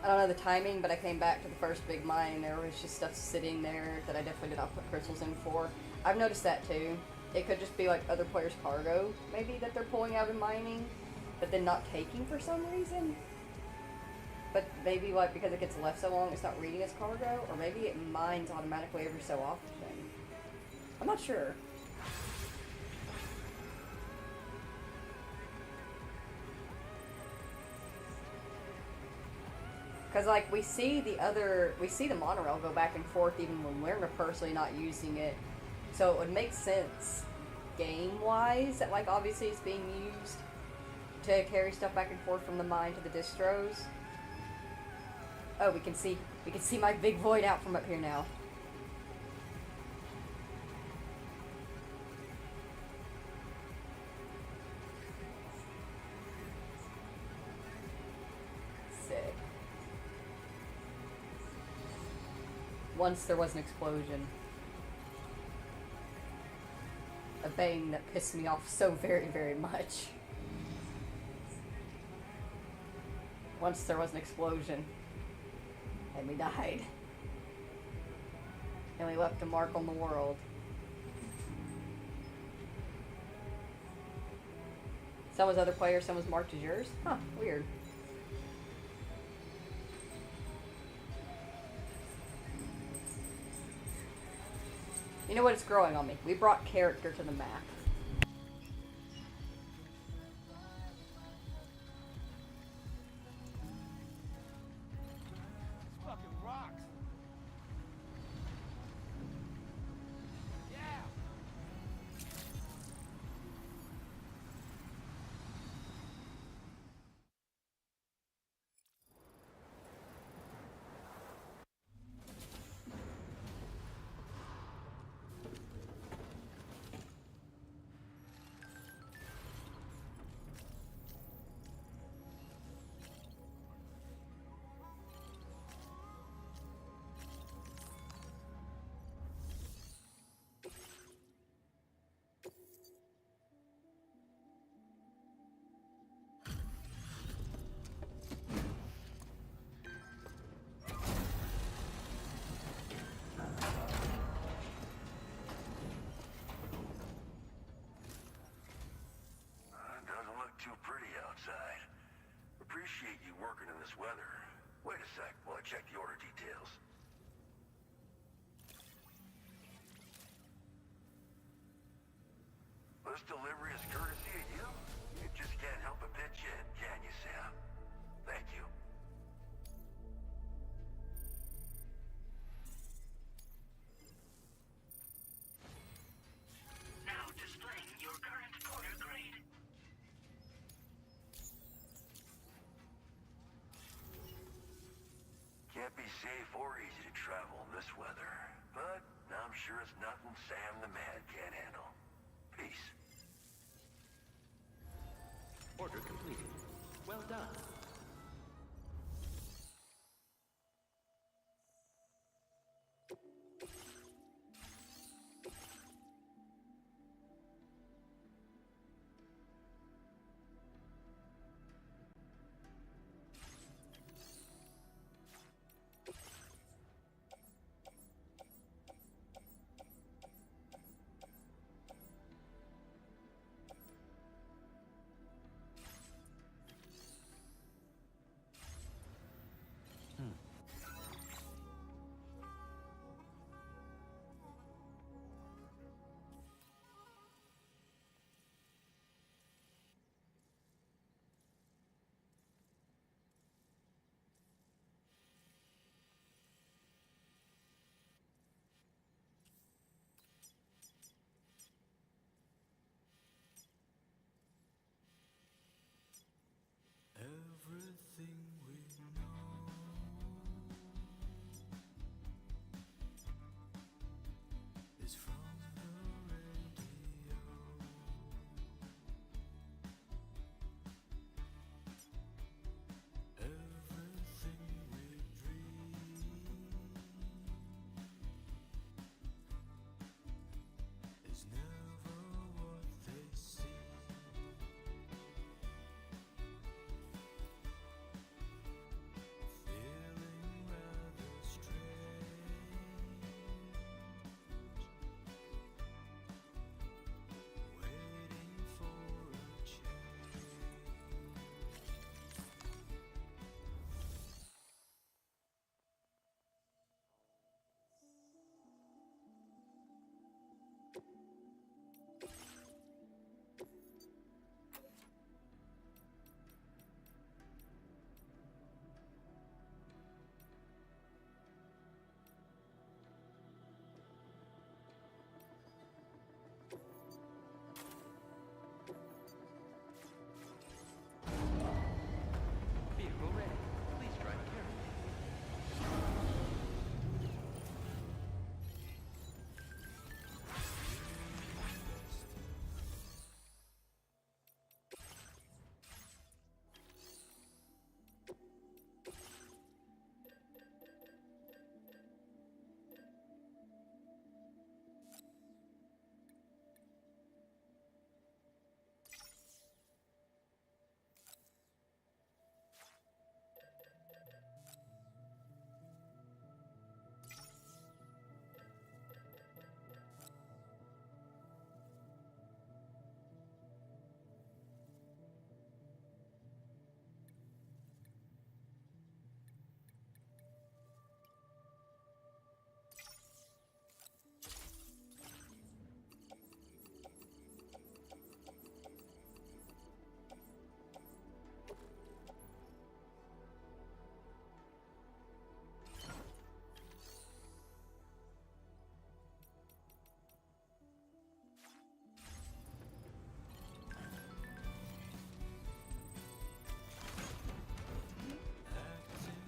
I don't know the timing, but I came back to the first big mine and there was just stuff sitting there that I definitely did not put crystals in for. I've noticed that too. It could just be like other players' cargo, maybe, that they're pulling out and mining, but then not taking for some reason. But maybe like because it gets left so long, it's not reading as cargo, or maybe it mines automatically every so often. I'm not sure. Because, like, we see the monorail go back and forth even when we're personally not using it. So it would make sense, game-wise, that, like, obviously it's being used to carry stuff back and forth from the mine to the distros. Oh, we can see my big void out from up here now. Sick. Once there was an explosion. A bang that pissed me off so very, very much. Once there was an explosion. And we died. And we left a mark on the world. Some was other players, some was marked as yours. Huh, weird. You know what? It's growing on me. We brought character to the map. This fucking rocks. Yeah. Doesn't look too pretty outside. Appreciate you working in this weather. Wait a sec while I check the order details. This delivery is courtesy of you? You just can't help but pitch in, can you, Sam? Thank you. Now displaying your current porter grade. Can't be safe or easy to travel in this weather, but I'm sure it's nothing Sam the Man can't handle. Peace. Order completed. Well done.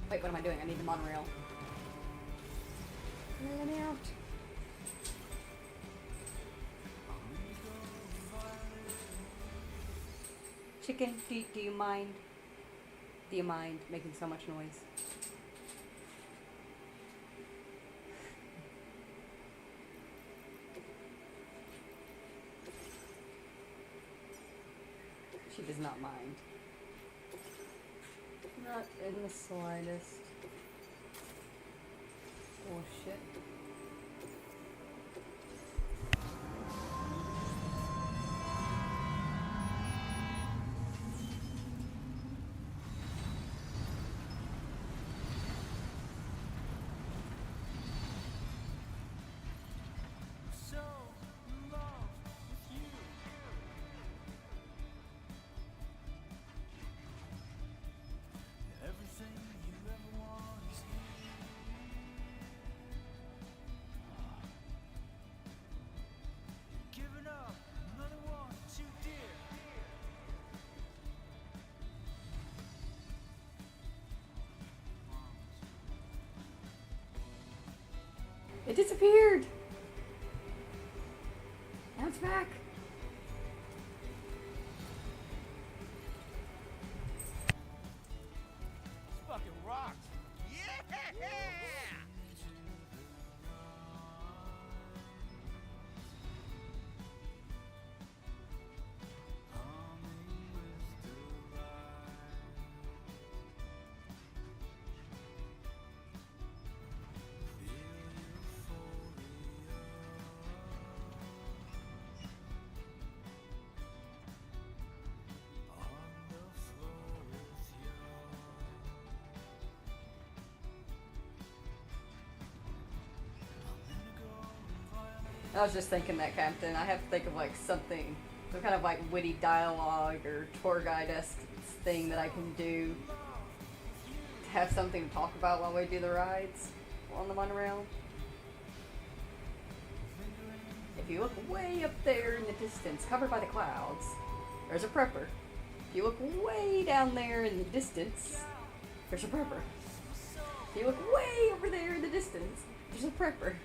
Wait, what am I doing? I need the monorail. Let me out. Chicken, do you mind? Do you mind making so much noise? She does not mind. Not in the slightest. Oh shit. So in love with you. Everything you ever want is here. Giving up, another one too dear. It disappeared! Now it's back! This fucking rocks. Yeah! I was just thinking that, Captain. I have to think of like something, some kind of like witty dialogue or tour guide-esque thing that I can do to have something to talk about while we do the rides on the monorail. If you look way up there in the distance, covered by the clouds, there's a prepper. If you look way down there in the distance, there's a prepper. If you look way over there in the distance, there's a prepper.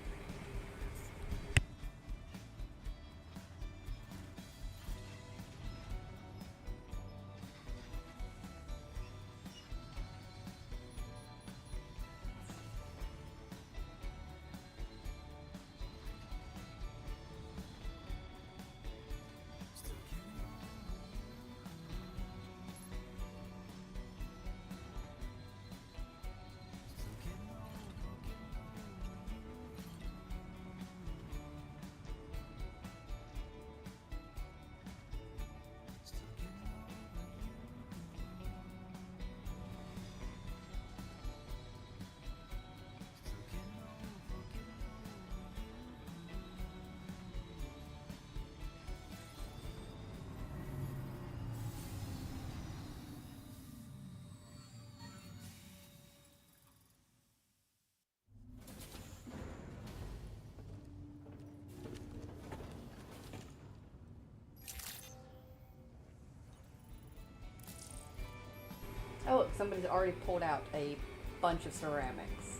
Oh look, somebody's already pulled out a bunch of ceramics.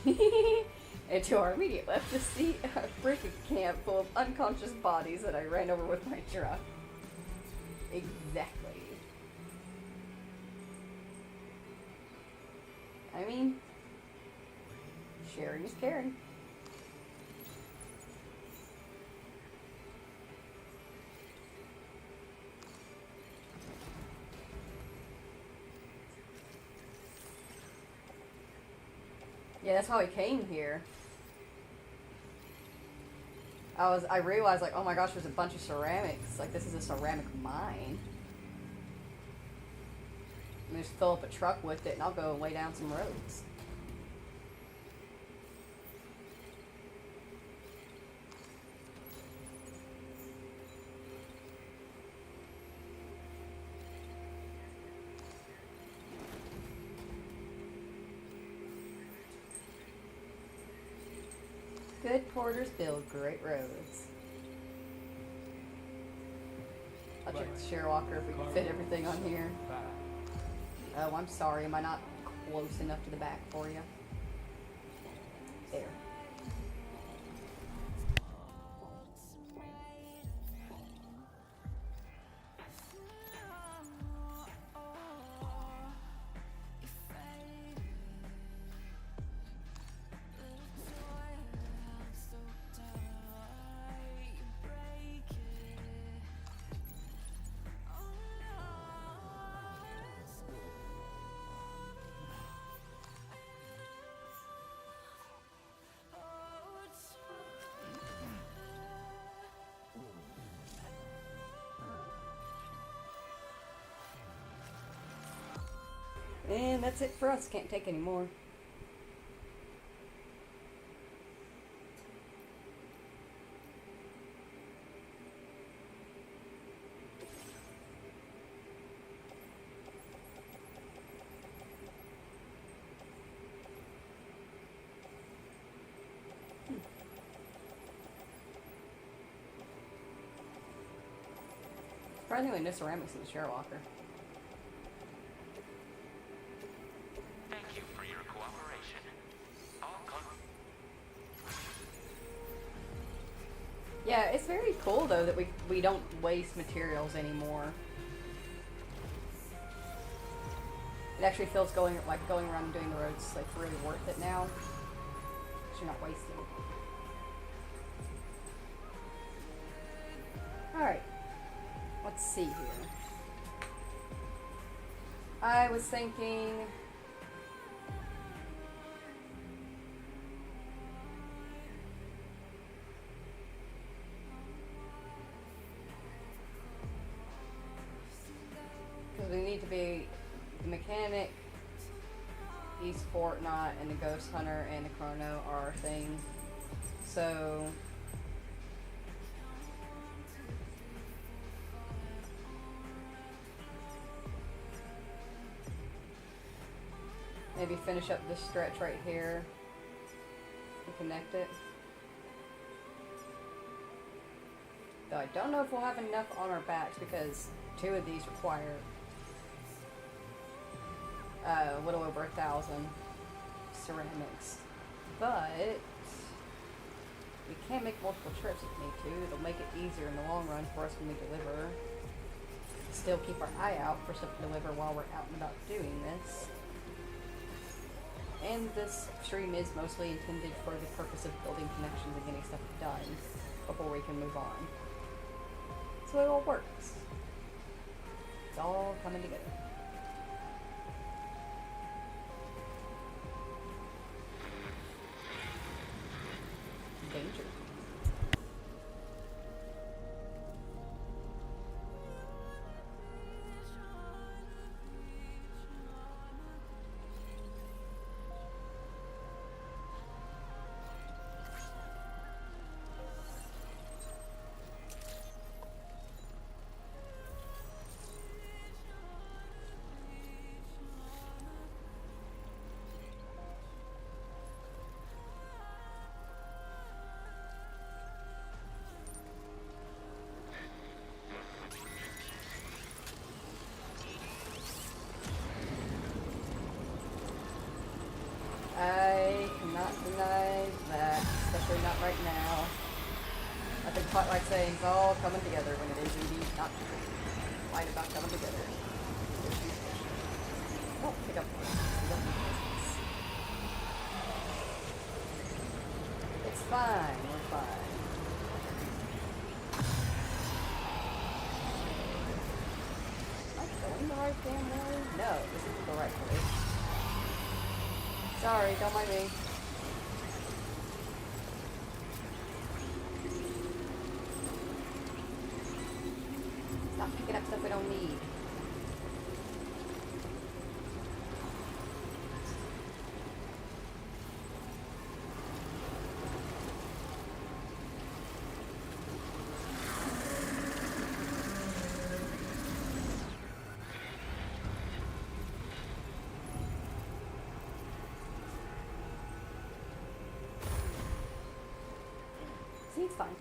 And to our immediate left, just see a freaking camp full of unconscious bodies that I ran over with my truck. Exactly. I mean, sharing is caring. Yeah, that's how I came here. I realized like, oh my gosh, there's a bunch of ceramics. Like, this is a ceramic mine. And just fill up a truck with it and I'll go and lay down some roads. Good porters build great roads. I'll check the share walker if we can fit everything on here. Oh, I'm sorry. Am I not close enough to the back for you? There. And that's it for us. Can't take any more. Surprisingly, no ceramics in the share locker. Thank you for your cooperation. Yeah, it's very cool though that we don't waste materials anymore. It actually feels going around and doing the roads like really worth it now. 'Cause you're not wasting. Alright. Let's see here. I was thinking... because we need to be the mechanic, East Fortnite, and the Ghost Hunter, and the Chrono are our thing. So... maybe finish up this stretch right here and connect it. Though I don't know if we'll have enough on our backs because 2 of these require a little over 1,000 ceramics. But we can make multiple trips if we need to. It'll make it easier in the long run for us when we deliver. Still keep our eye out for stuff to deliver while we're out and about doing this. And this stream is mostly intended for the purpose of building connections and getting stuff done before we can move on. So it all works. It's all coming together. Danger. I cannot deny that, especially not right now. I think quite like saying it's all coming together when it is indeed not quite about coming together. Oh, pick up one. It's fine, we're fine. Am I going the right damn way? No, this isn't the right way. Sorry, don't mind me. Stop picking up stuff we don't need. See, it's fine.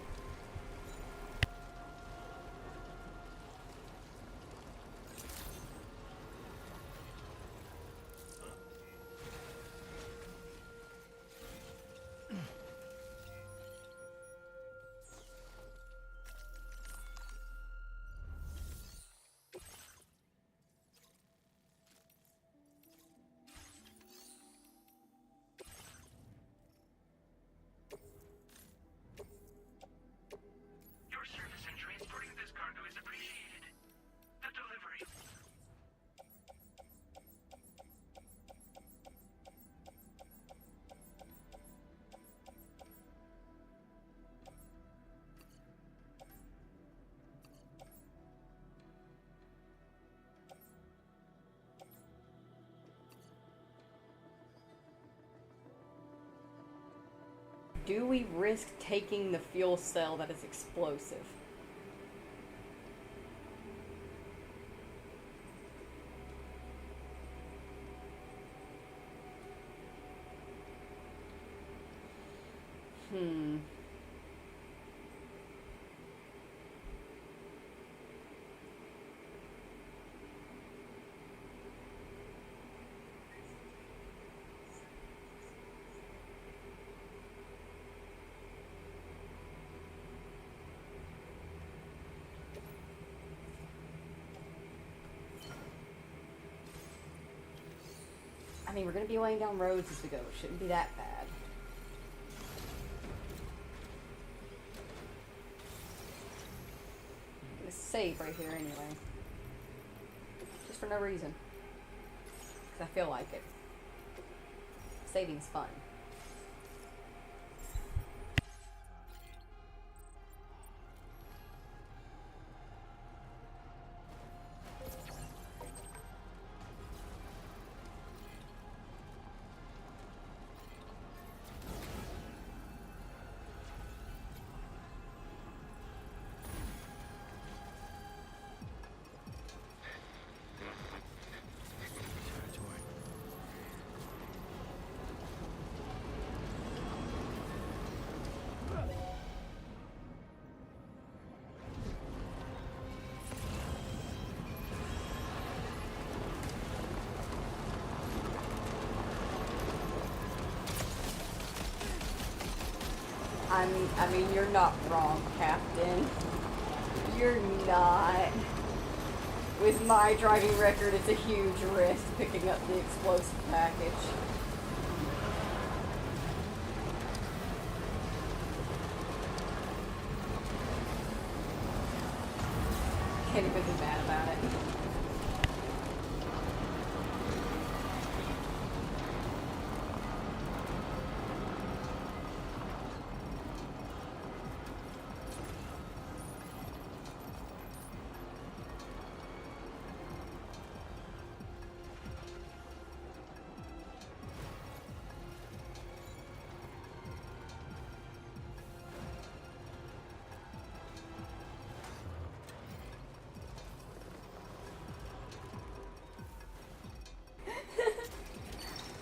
Do we risk taking the fuel cell that is explosive? I mean, we're gonna be laying down roads as we go. It shouldn't be that bad. I'm gonna save right here anyway. Just for no reason. Because I feel like it. Saving's fun. I mean, you're not wrong, Captain. You're not. With my driving record, it's a huge risk picking up the explosive package. Can't even be mad about it.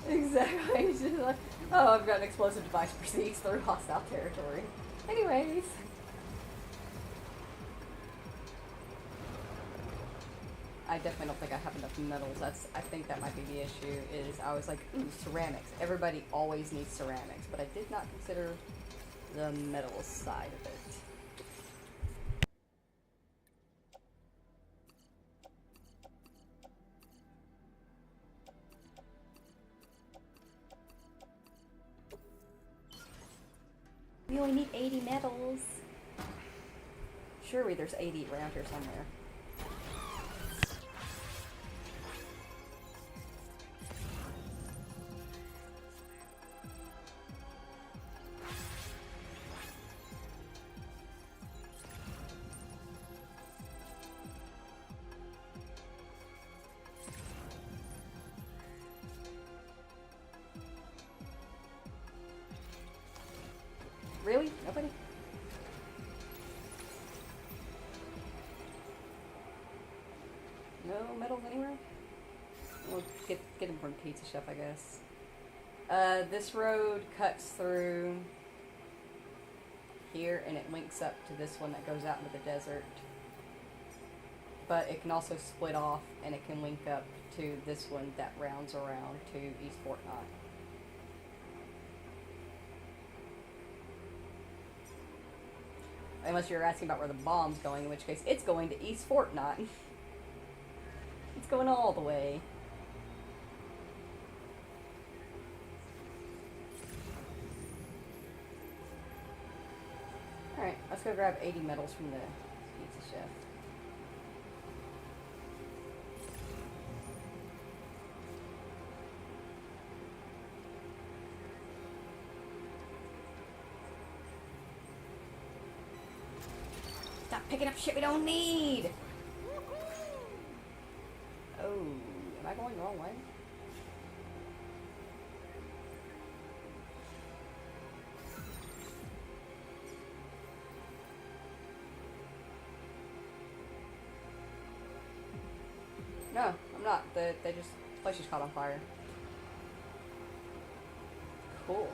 Exactly. It's just like, oh, I've got an explosive device proceeds through hostile territory. Anyways. I definitely don't think I have enough metals. I think that might be the issue, is I was like, ooh, ceramics. Everybody always needs ceramics, but I did not consider the metals side of it. We only need 80 metals. Surely there's 80 around here somewhere. Really? Nobody? No metals anywhere? We'll get them from Pizza Chef, I guess. This road cuts through here, and it links up to this one that goes out into the desert. But it can also split off, and it can link up to this one that rounds around to East Fort Knott. Unless you're asking about where the bomb's going, in which case it's going to East Fort Knott. It's going all the way. Alright, let's go grab 80 metals from the Pizza Chef. Stop picking up shit we don't need! Oh, am I going the wrong way? No, I'm not. They just, the place just caught on fire. Cool.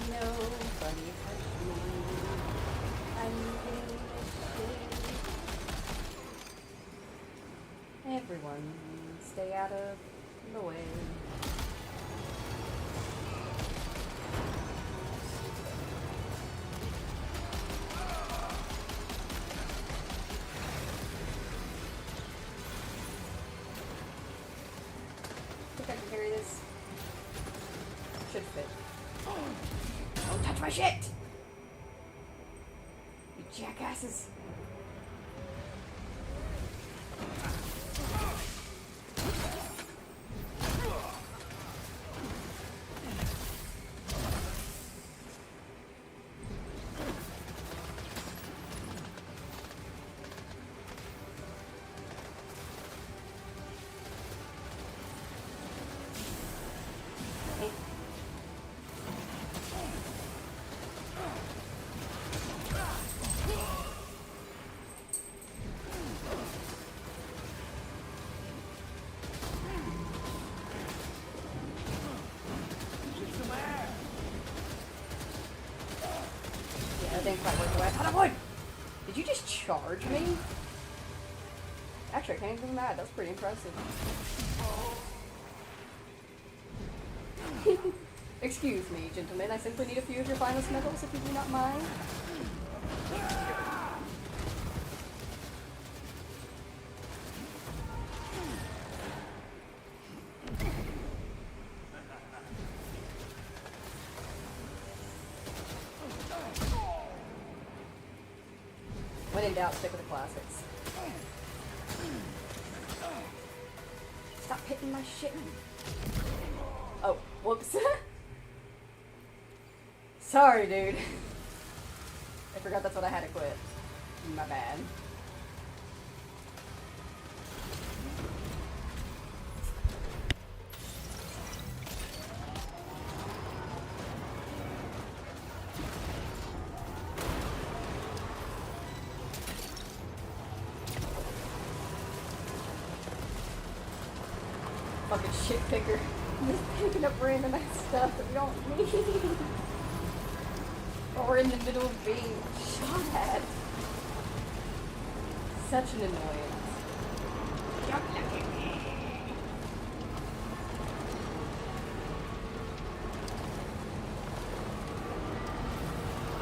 Nobody touch me. I'm getting escape. Everyone, stay out of the way. Think I can carry this? Should fit. Don't touch my shit! You jackasses! That didn't quite work the way I thought it would! Did you just charge me? Actually, I can't even mad. That was pretty impressive. Excuse me, gentlemen. I simply need a few of your finest medals, if you do not mind. When in doubt, stick with the classics. Stop hitting my shit. Oh, whoops. Sorry, dude. I forgot that's what I had equipped. My bad. Fucking shit picker. Just picking up random ass stuff that we don't need. Or we're in the middle of being shot at. Such an annoyance. Don't look at me.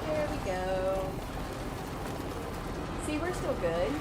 There we go. See, we're still good.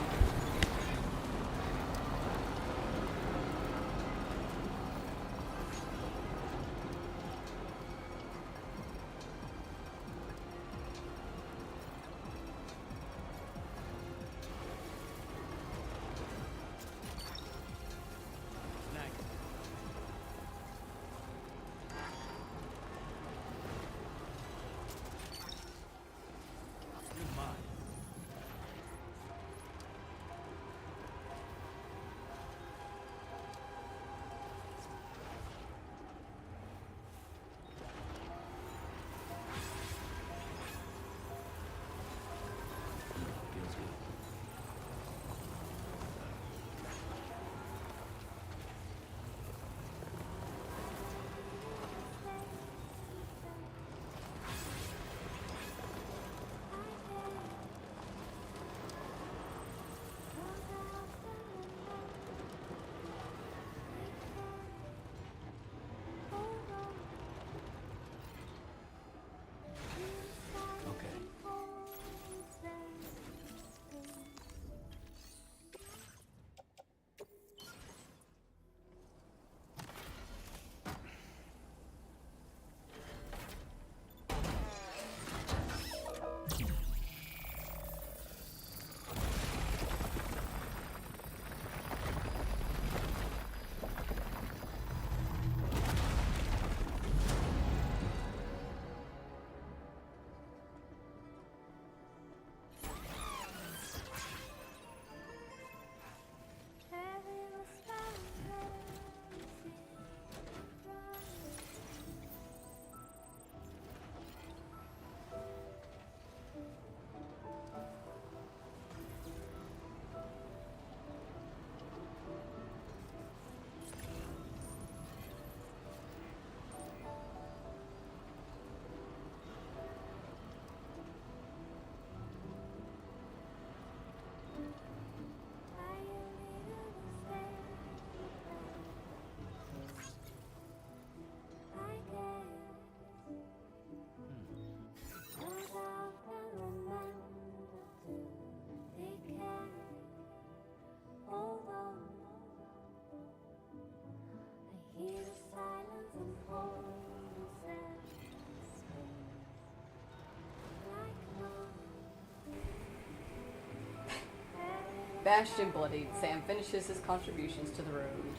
Bashed and bloodied, Sam finishes his contributions to the road.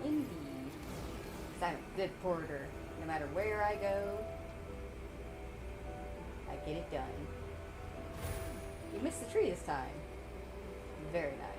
Indeed. 'Cause I'm a good porter. No matter where I go, I get it done. You missed the tree this time. Very nice.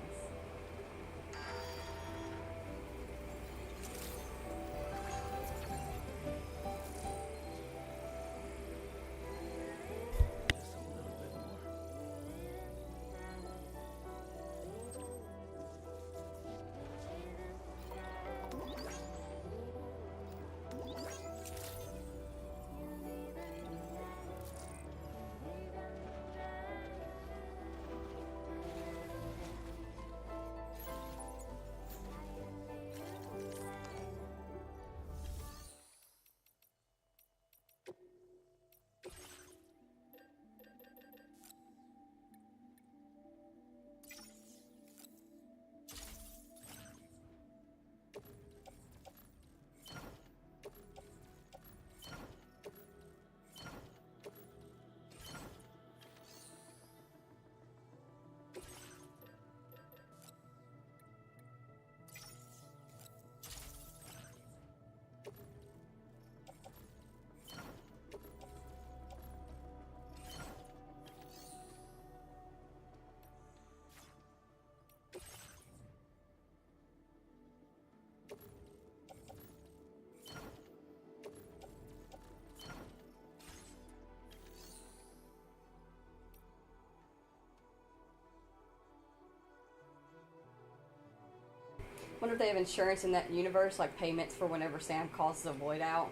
Wonder if they have insurance in that universe, like payments for whenever Sam causes a void out.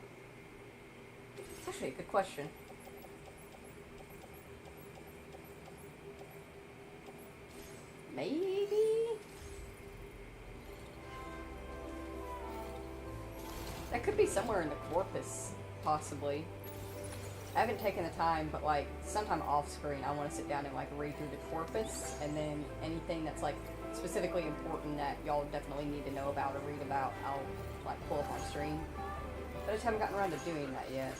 It's actually a good question. Maybe? That could be somewhere in the corpus, possibly. I haven't taken the time, but like sometime off screen I want to sit down and like read through the corpus, and then anything that's like specifically important that y'all definitely need to know about or read about, I'll like pull up on stream. But I just haven't gotten around to doing that yet.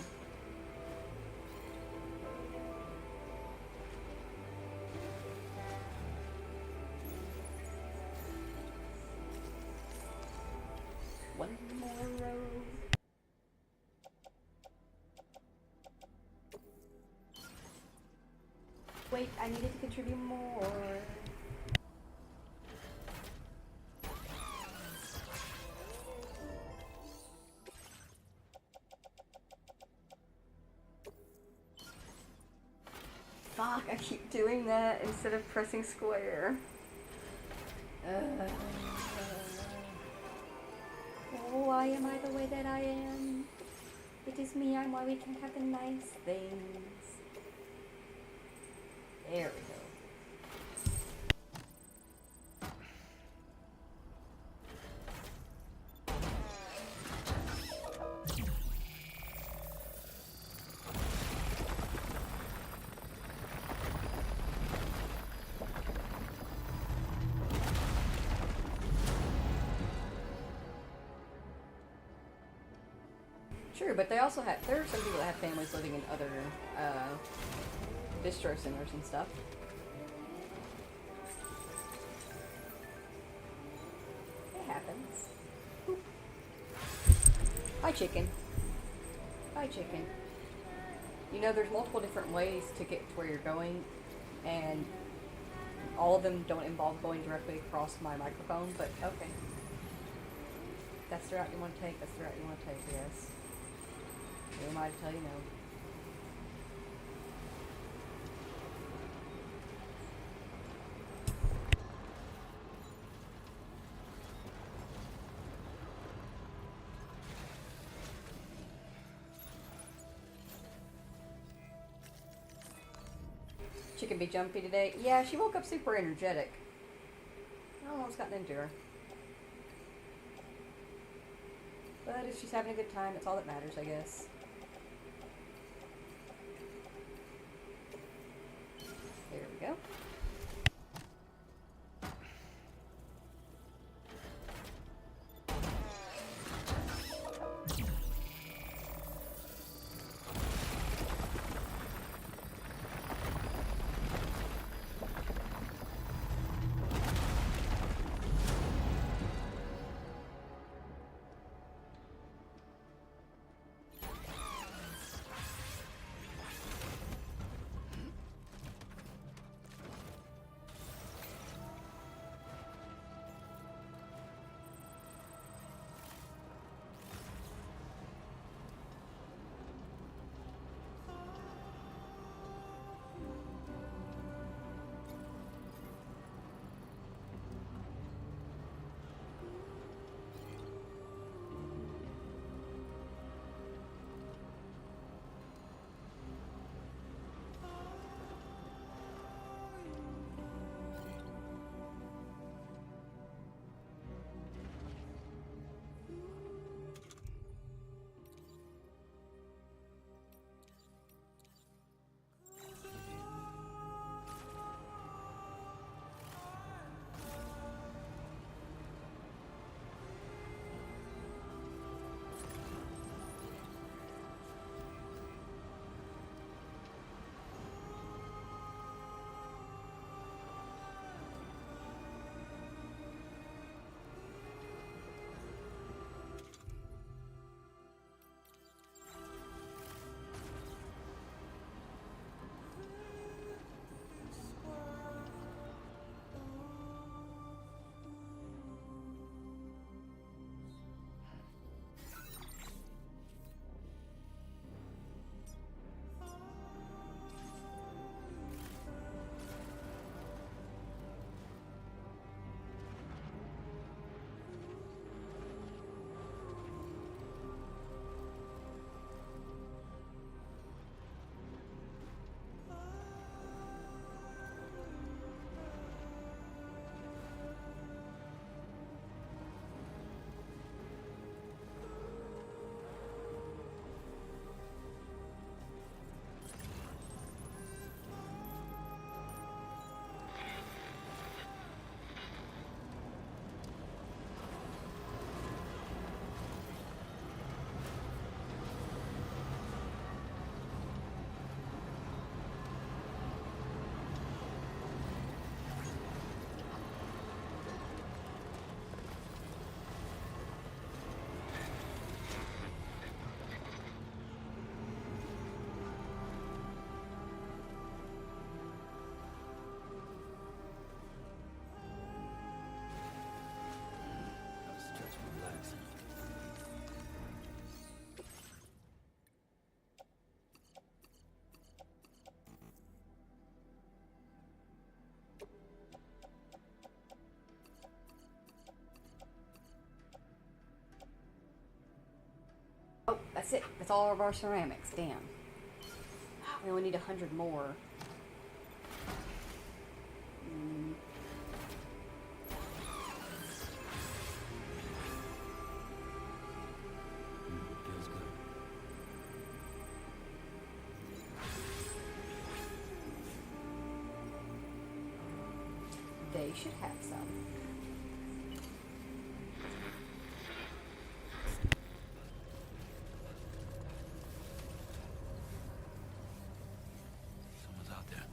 One more road. Wait, I needed to contribute more. Fuck, I keep doing that instead of pressing square. Why am I the way that I am? It is me, I'm why we can't have the nice things. There we go. True, but they also have, there are some people that have families living in other distro centers and stuff. It happens. Boop. Hi, chicken. Hi, chicken. You know, there's multiple different ways to get to where you're going, and all of them don't involve going directly across my microphone, but okay. That's the route you want to take, that's the route you want to take, yes. Who am I to tell you no? Chicken be jumpy today? Yeah, she woke up super energetic. I don't know what's gotten into her. But if she's having a good time, that's all that matters, I guess. There we go. That's it. That's all of our ceramics. Damn. We only need 100 more. Feels good. They should have some. Someone's out there.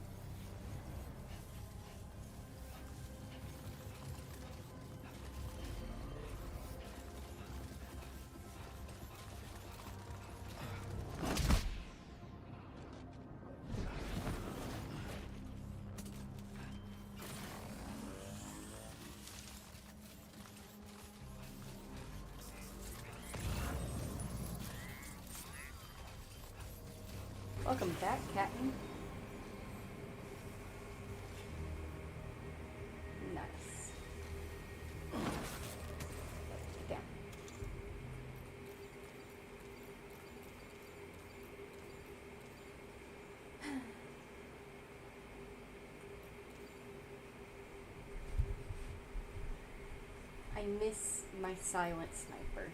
Welcome back, Captain. Nice. Get down. I miss my silent sniper.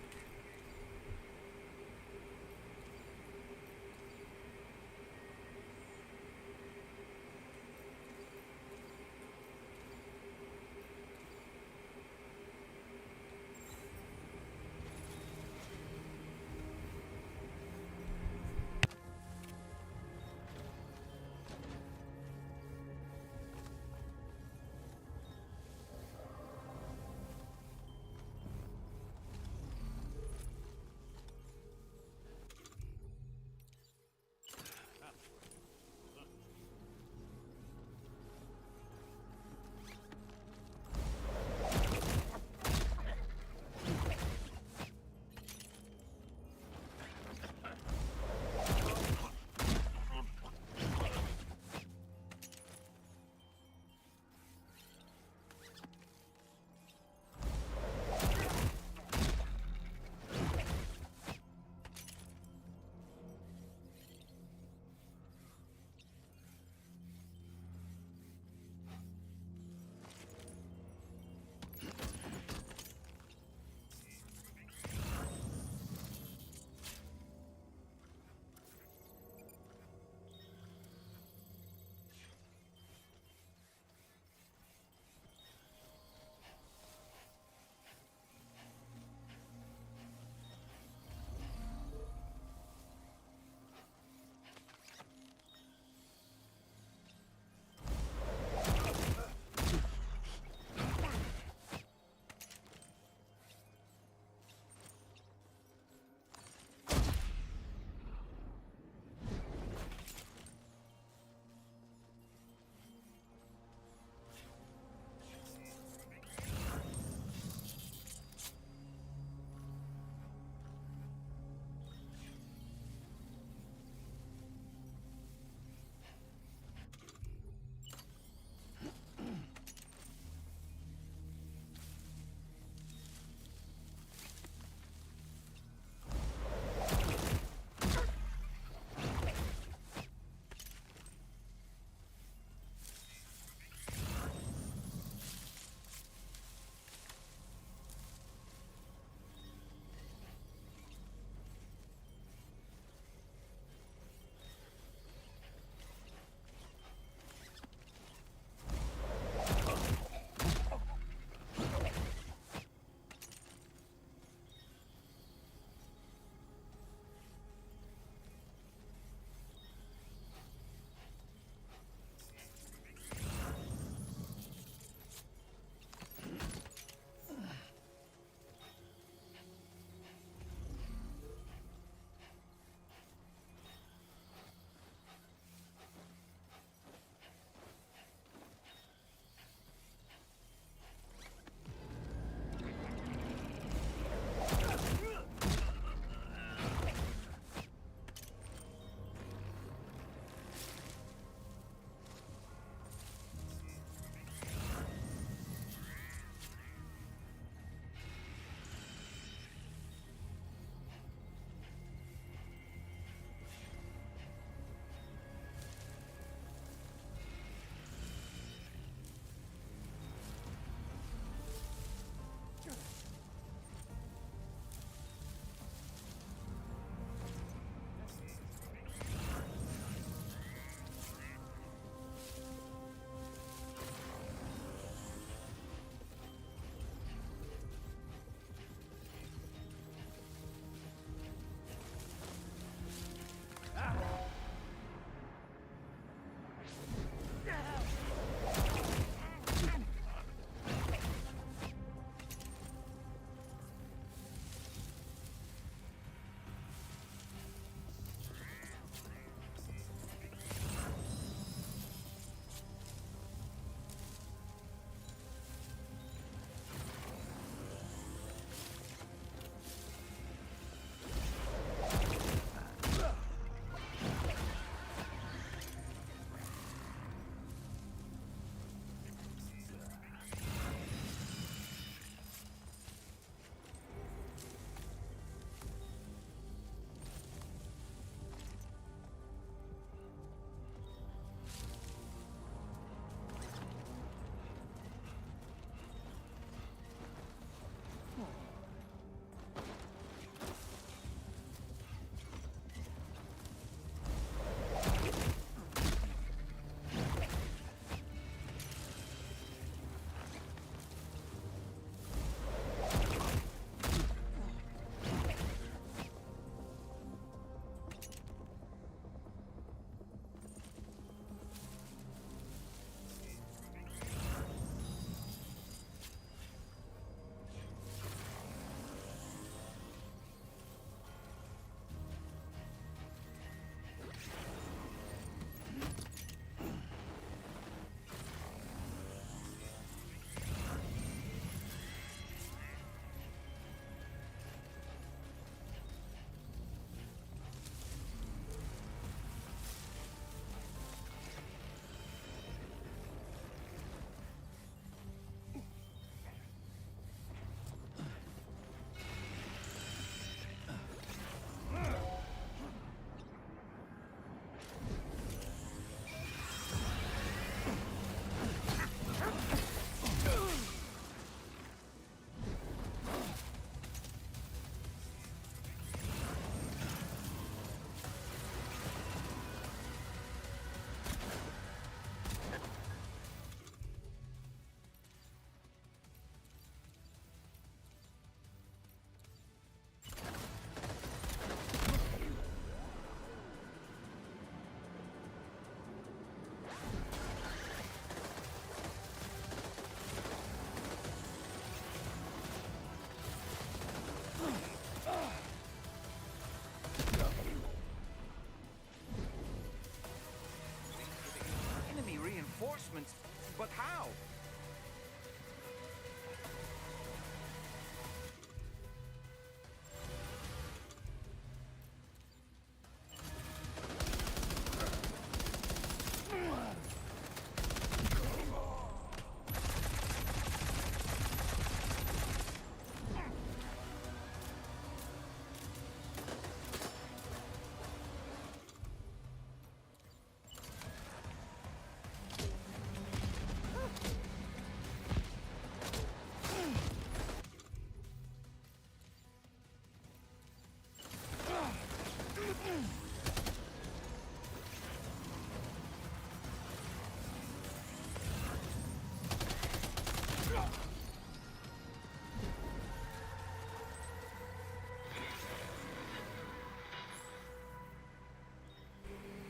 But how?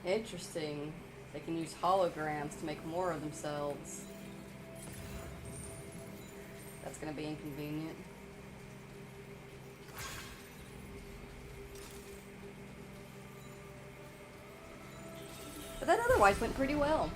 Interesting. They can use holograms to make more of themselves. That's gonna be inconvenient. But that otherwise went pretty well.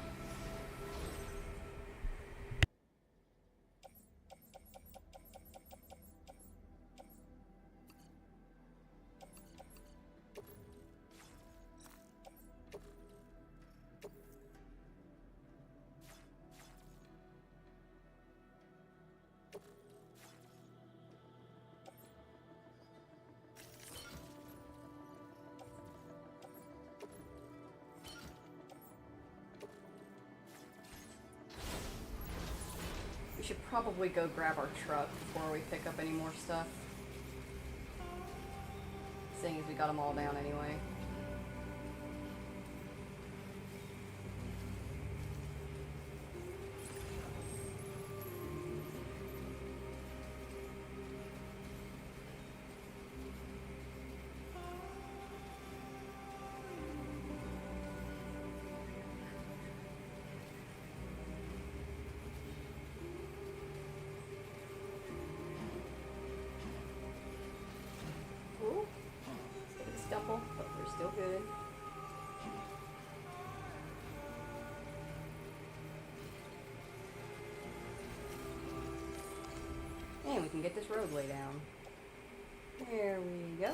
We should probably go grab our truck before we pick up any more stuff. Seeing as we got them all down anyway. Ooh, it's a scuffle, but we're still good. And we can get this road laid down. There we go.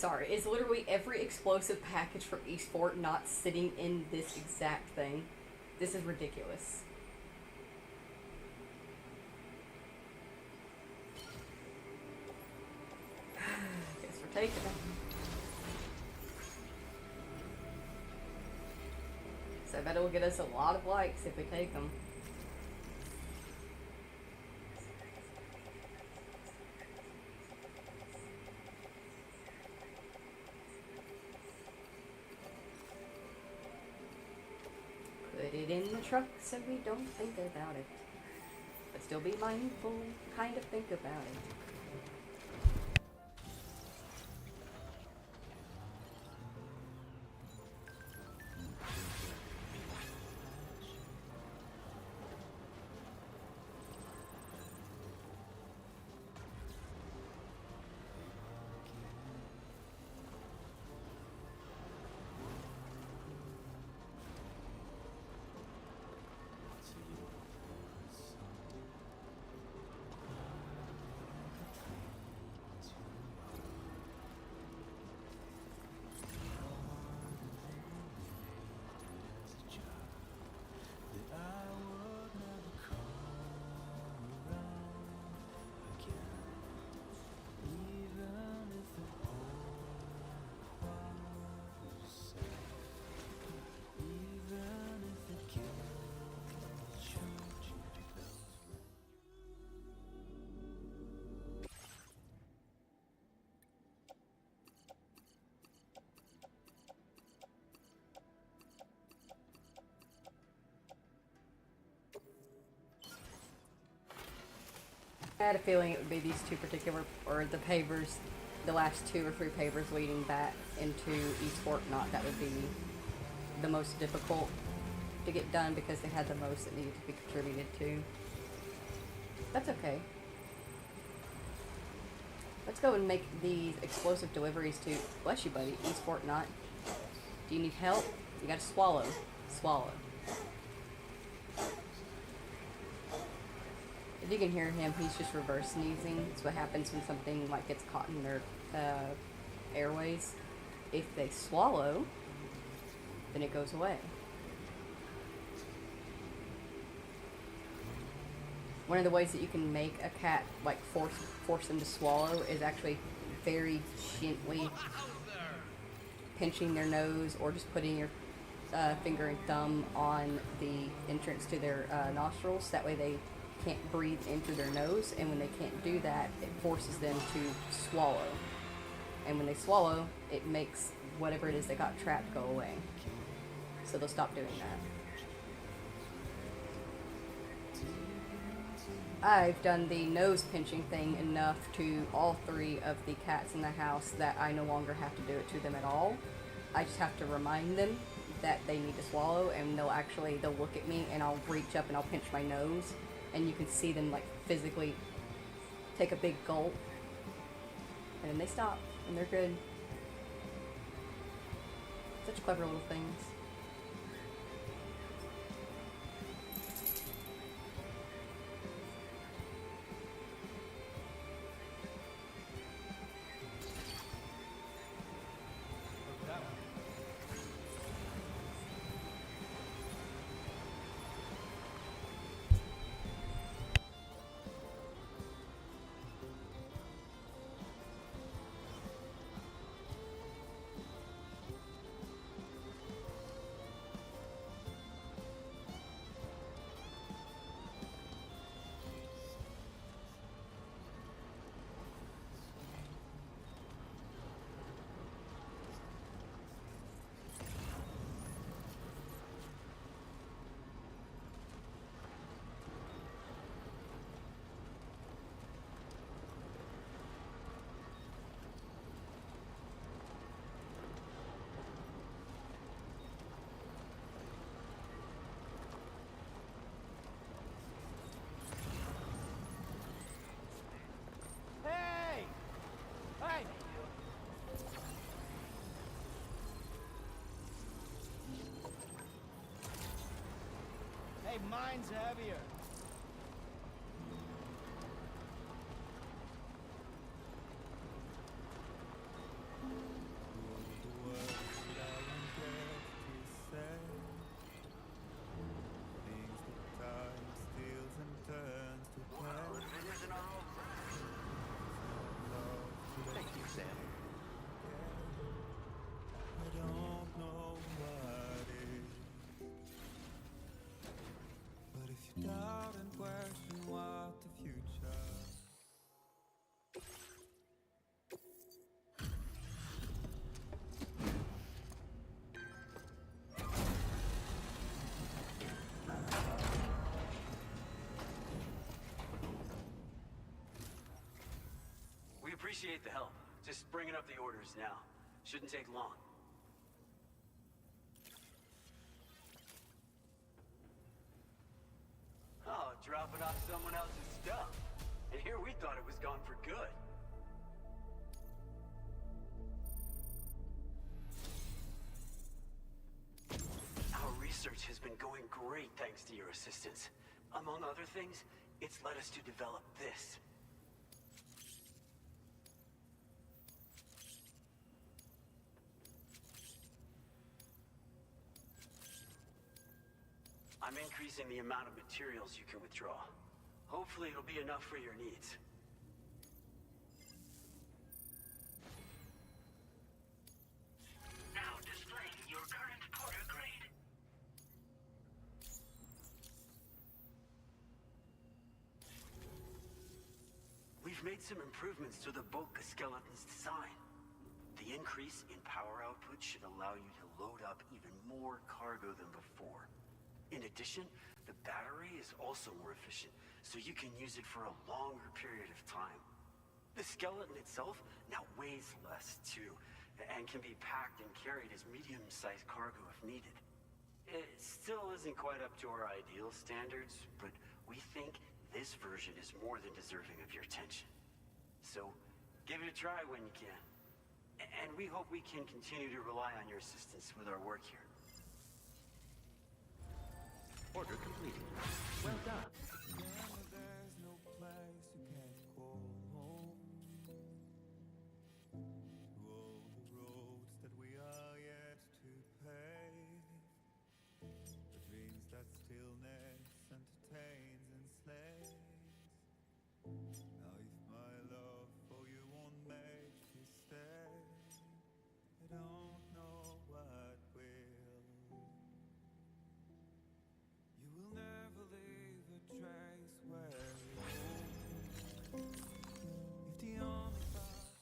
sorry. It's literally every explosive package from Eastport not sitting in this exact thing. This is ridiculous. Guess we're taking them. So I bet it will get us a lot of likes if we take them. Put it in the truck so we don't think about it. But still be mindful, kind of think about it. I had a feeling it would be these two particular, or the pavers, the last 2 or 3 pavers leading back into Eastport. Not that would be the most difficult to get done because they had the most that needed to be contributed to. That's okay. Let's go and make these explosive deliveries to, bless you buddy, Eastport Knot. Do you need help? You gotta swallow. Swallow. If you can hear him, he's just reverse sneezing. It's what happens when something like gets caught in their airways. If they swallow, then it goes away. One of the ways that you can make a cat like force them to swallow is actually very gently pinching their nose, or just putting your finger and thumb on the entrance to their nostrils. That way they can't breathe in through their nose, and when they can't do that, it forces them to swallow. And when they swallow, it makes whatever it is they got trapped go away. So they'll stop doing that. I've done the nose pinching thing enough to all 3 of the cats in the house that I no longer have to do it to them at all. I just have to remind them that they need to swallow, and they'll look at me, and I'll reach up and I'll pinch my nose, and you can see them like physically take a big gulp, and then they stop, and they're good. Such clever little things. Hey, mine's heavier. Appreciate the help. Just bringing up the orders now. Shouldn't take long. Oh, dropping off someone else's stuff. And here we thought it was gone for good. Our research has been going great thanks to your assistance. Among other things, it's led us to develop this. I'm increasing the amount of materials you can withdraw. Hopefully it'll be enough for your needs. Now displaying your current Porter grade. We've made some improvements to the bulk skeleton's design. The increase in power output should allow you to load up even more cargo than before. In addition, the battery is also more efficient, so you can use it for a longer period of time. The skeleton itself now weighs less, too, and can be packed and carried as medium-sized cargo if needed. It still isn't quite up to our ideal standards, but we think this version is more than deserving of your attention. So, give it a try when you can. And we hope we can continue to rely on your assistance with our work here. Order completed. Well done. There's no place you can't call home. Through all the roads that we are yet to pave, the dreams that stillness entertains and slays. Now if my love for you won't make you stay, I don't know what will. You will never leave a trace where you go. If the only path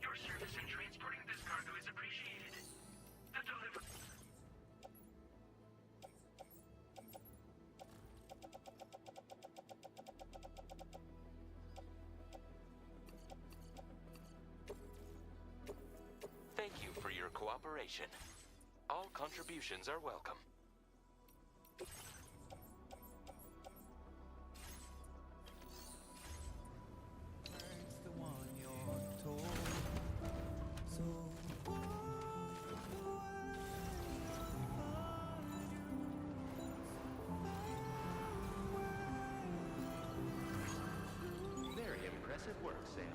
Your service in transporting this cargo is appreciated. The delivery. Thank you for your cooperation. All contributions are welcome. makes the one you're told. So Very impressive work, Sam.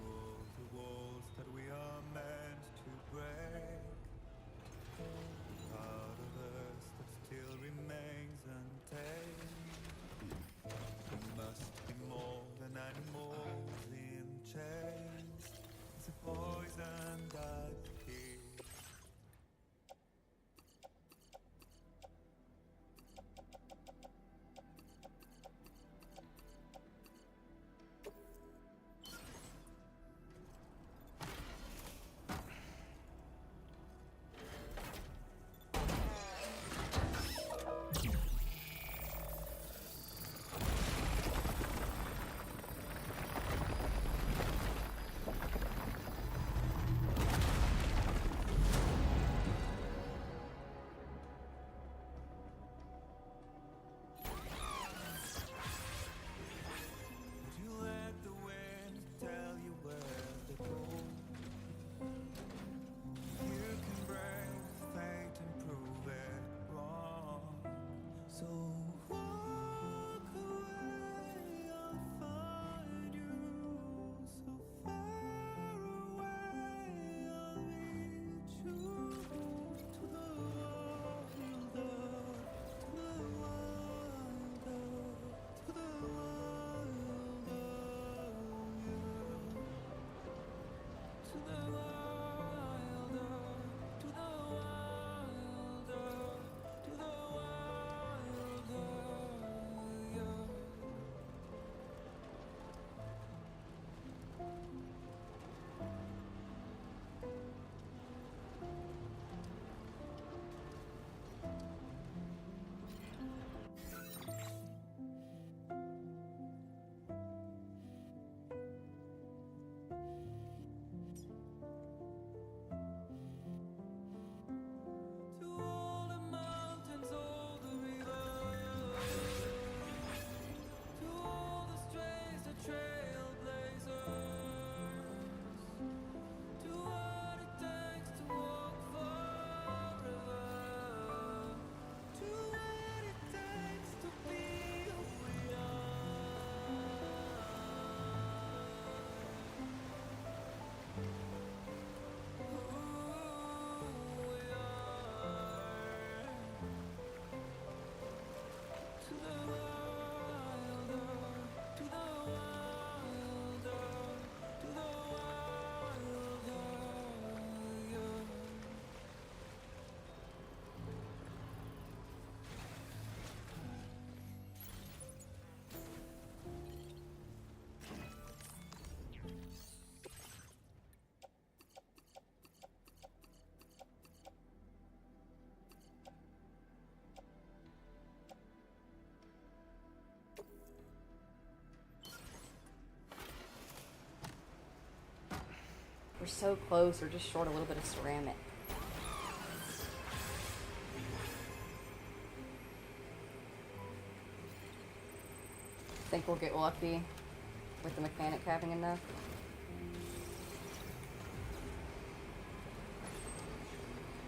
all the walls that we are meant to break, part of us that so close. We're just short a little bit of ceramic. Think we'll get lucky with the mechanic having enough.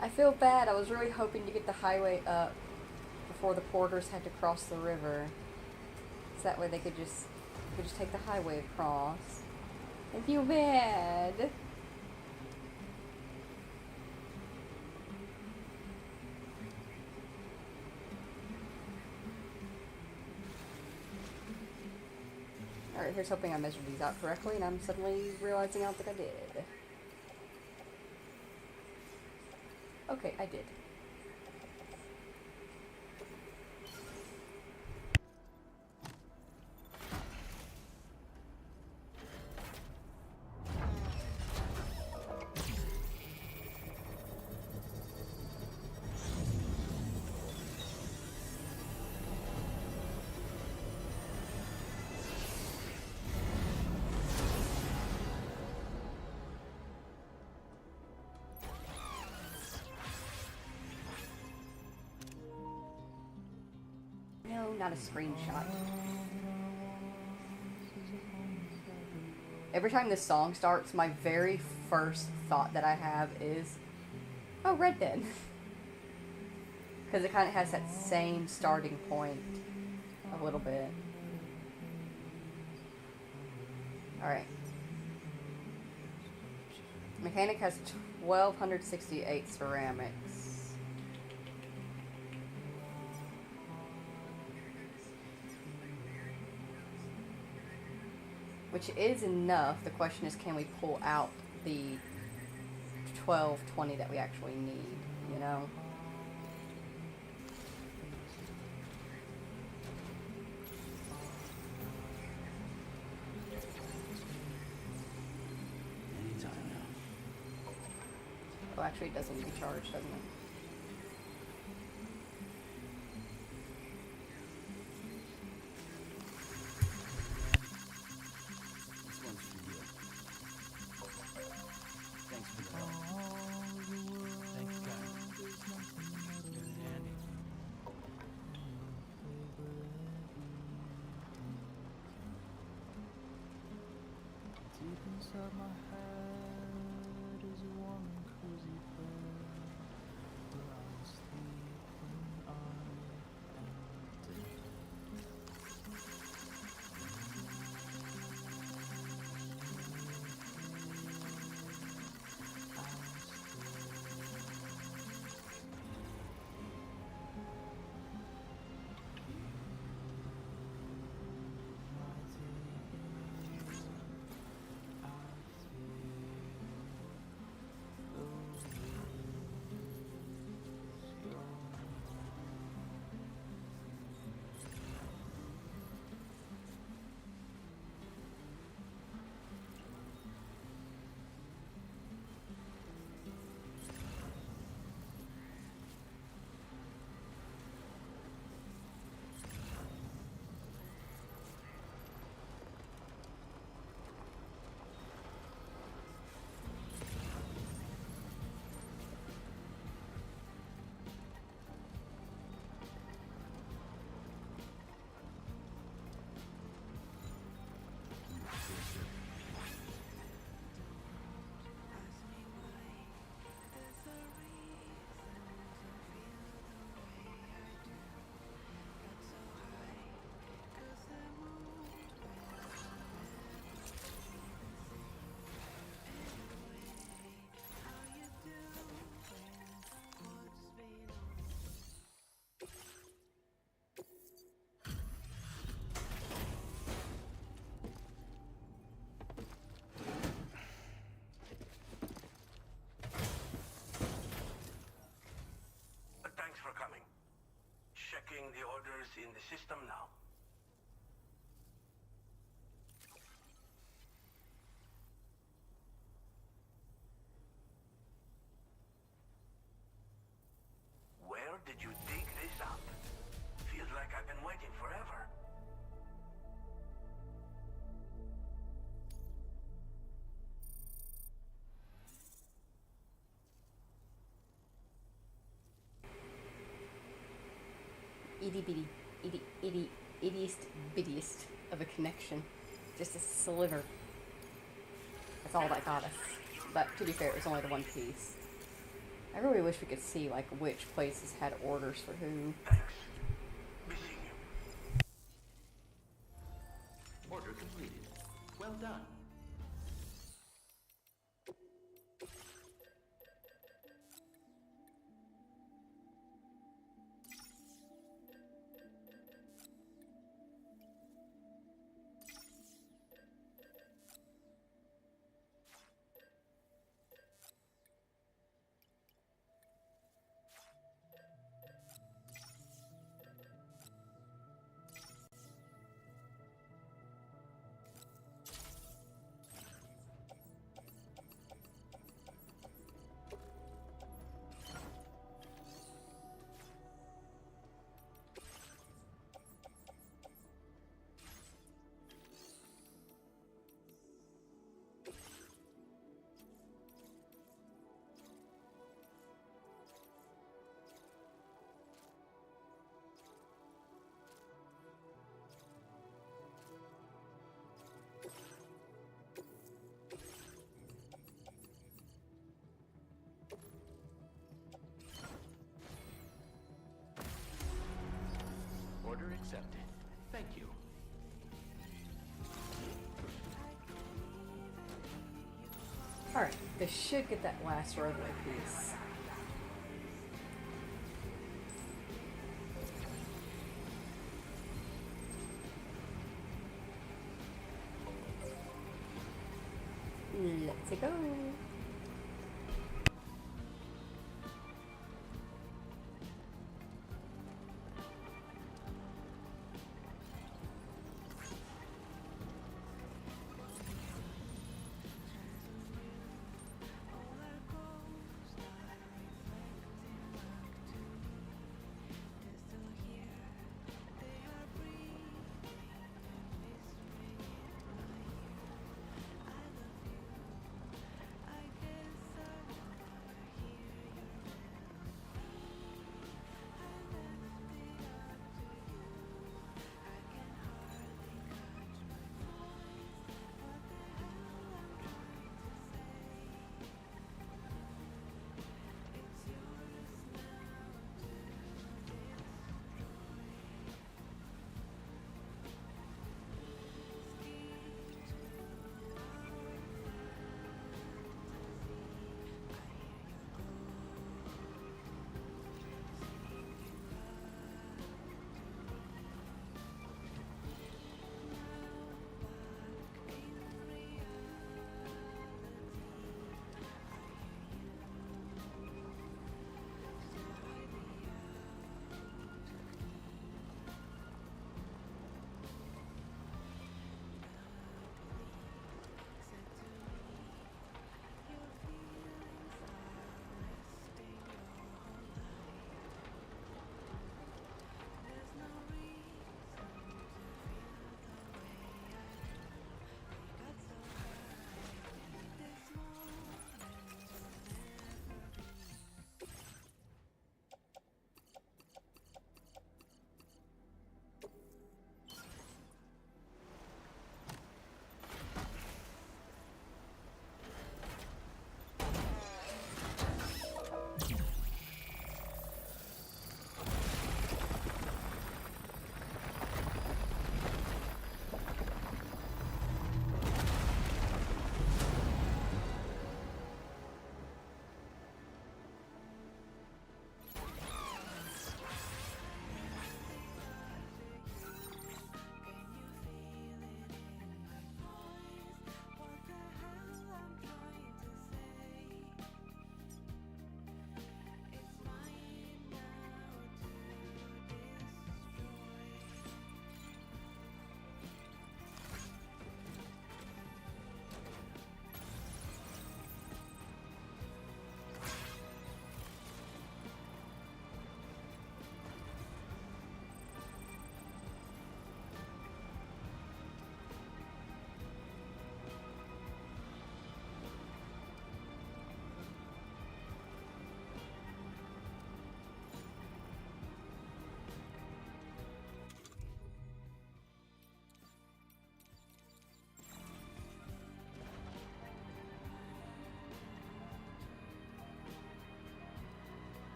I feel bad. I was really hoping to get the highway up before the porters had to cross the river. So that way they could just take the highway across. I feel bad. Alright, here's hoping I measured these out correctly, and I'm suddenly realizing I don't think I did. Okay, I did. No, not a screenshot. Every time this song starts, my very first thought that I have is, oh, Red Dead. Because it kind of has that same starting point a little bit. Alright. Mechanic has 1,268 ceramics. Which is enough. The question is, can we pull out the 1220 that we actually need, you know? Anytime now. Oh, actually, it doesn't need to be charged, doesn't it? Deep inside my head is a warm and cozy bed where I sleep when I am dead. Thanks for coming. Checking the orders in the system now. Where did you dig this up? Feels like I've been waiting forever. ittiest bittiest of a connection. Just a sliver. That's all that got us. But to be fair, it was only the one piece. I really wish we could see like which places had orders for who. Order completed. Well done. Order accepted. Thank you. Alright, this should get that last roadway piece. Let's go.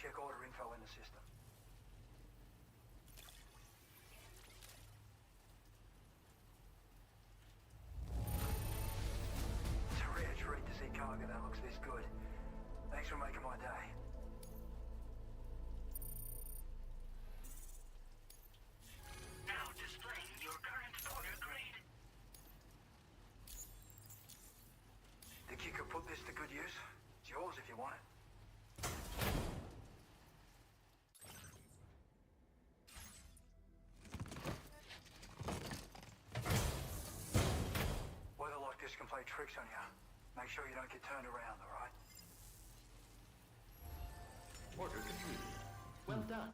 check order info in the system. It's a rare treat to see cargo that looks this good. Thanks for making my day. Now displaying your current order grade. Think you could put this to good use? It's yours if you want it. Weather like this can play tricks on you. Make sure you don't get turned around, all right? Order completed. Well done.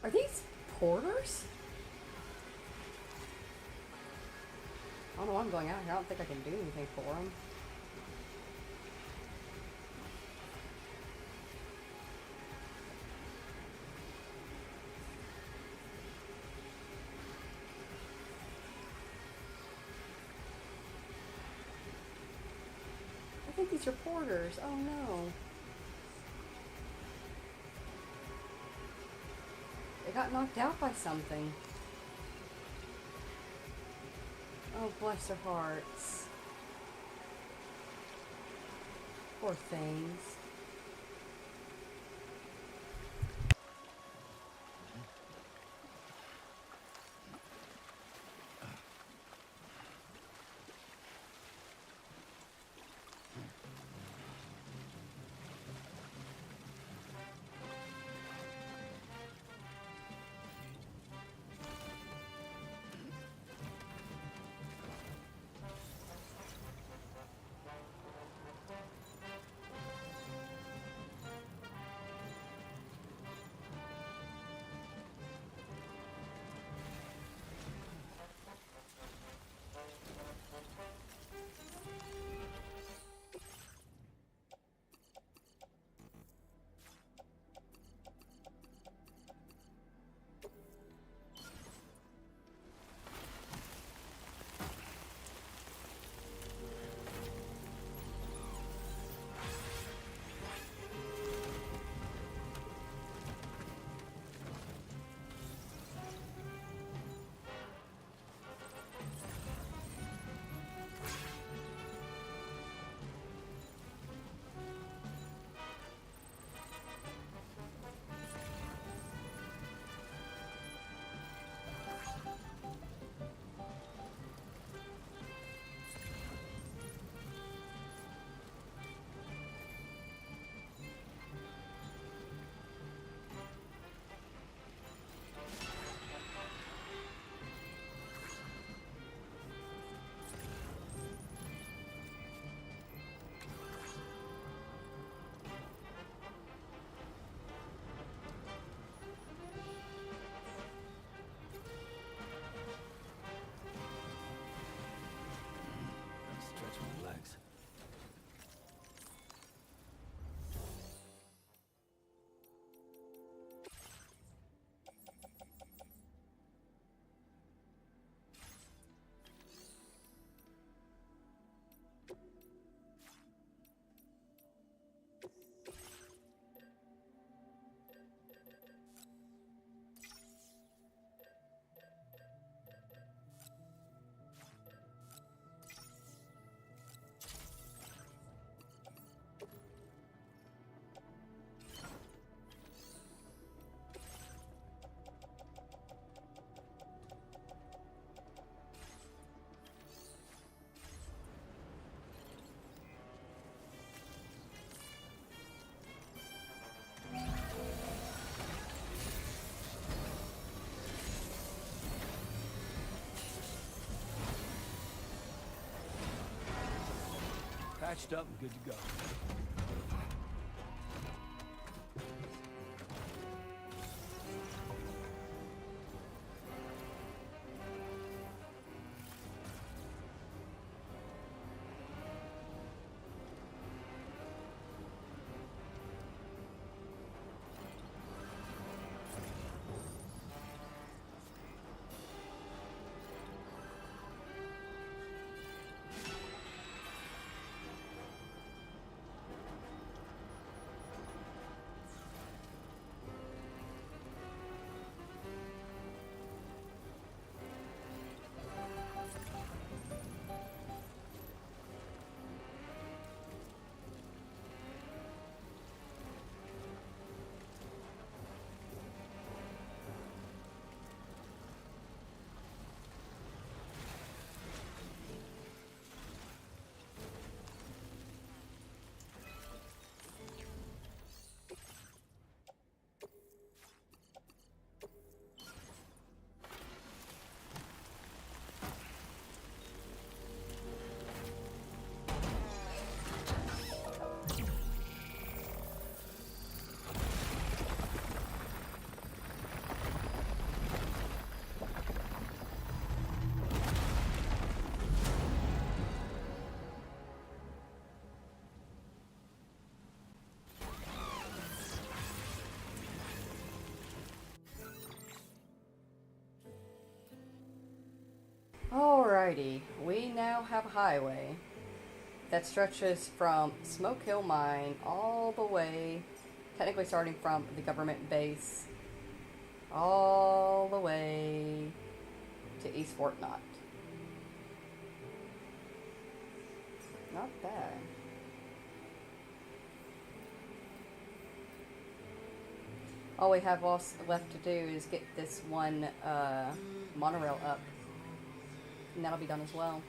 Are these porters? I don't know why I'm going out here. I don't think I can do anything for them. I think these are porters. Oh no. They got knocked out by something. Oh, bless their hearts. Poor things. Stretch my legs. Patched up and good to go. Alrighty, we now have a highway that stretches from Smoke Hill Mine all the way, technically starting from the government base, all the way to East Fort Knott. Not bad. All we have left to do is get this one monorail up, and that'll be done as well.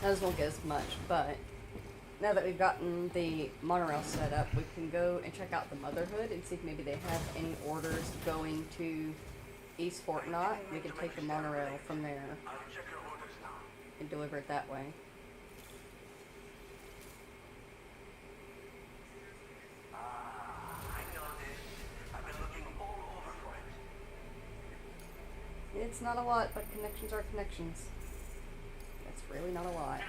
Those won't get as much, but now that we've gotten the monorail set up, we can go and check out the Motherhood and see if maybe they have any orders going to East Fort Knott. We can take the monorail from there and deliver it that way. It's not a lot, but connections are connections. That's really not a lot.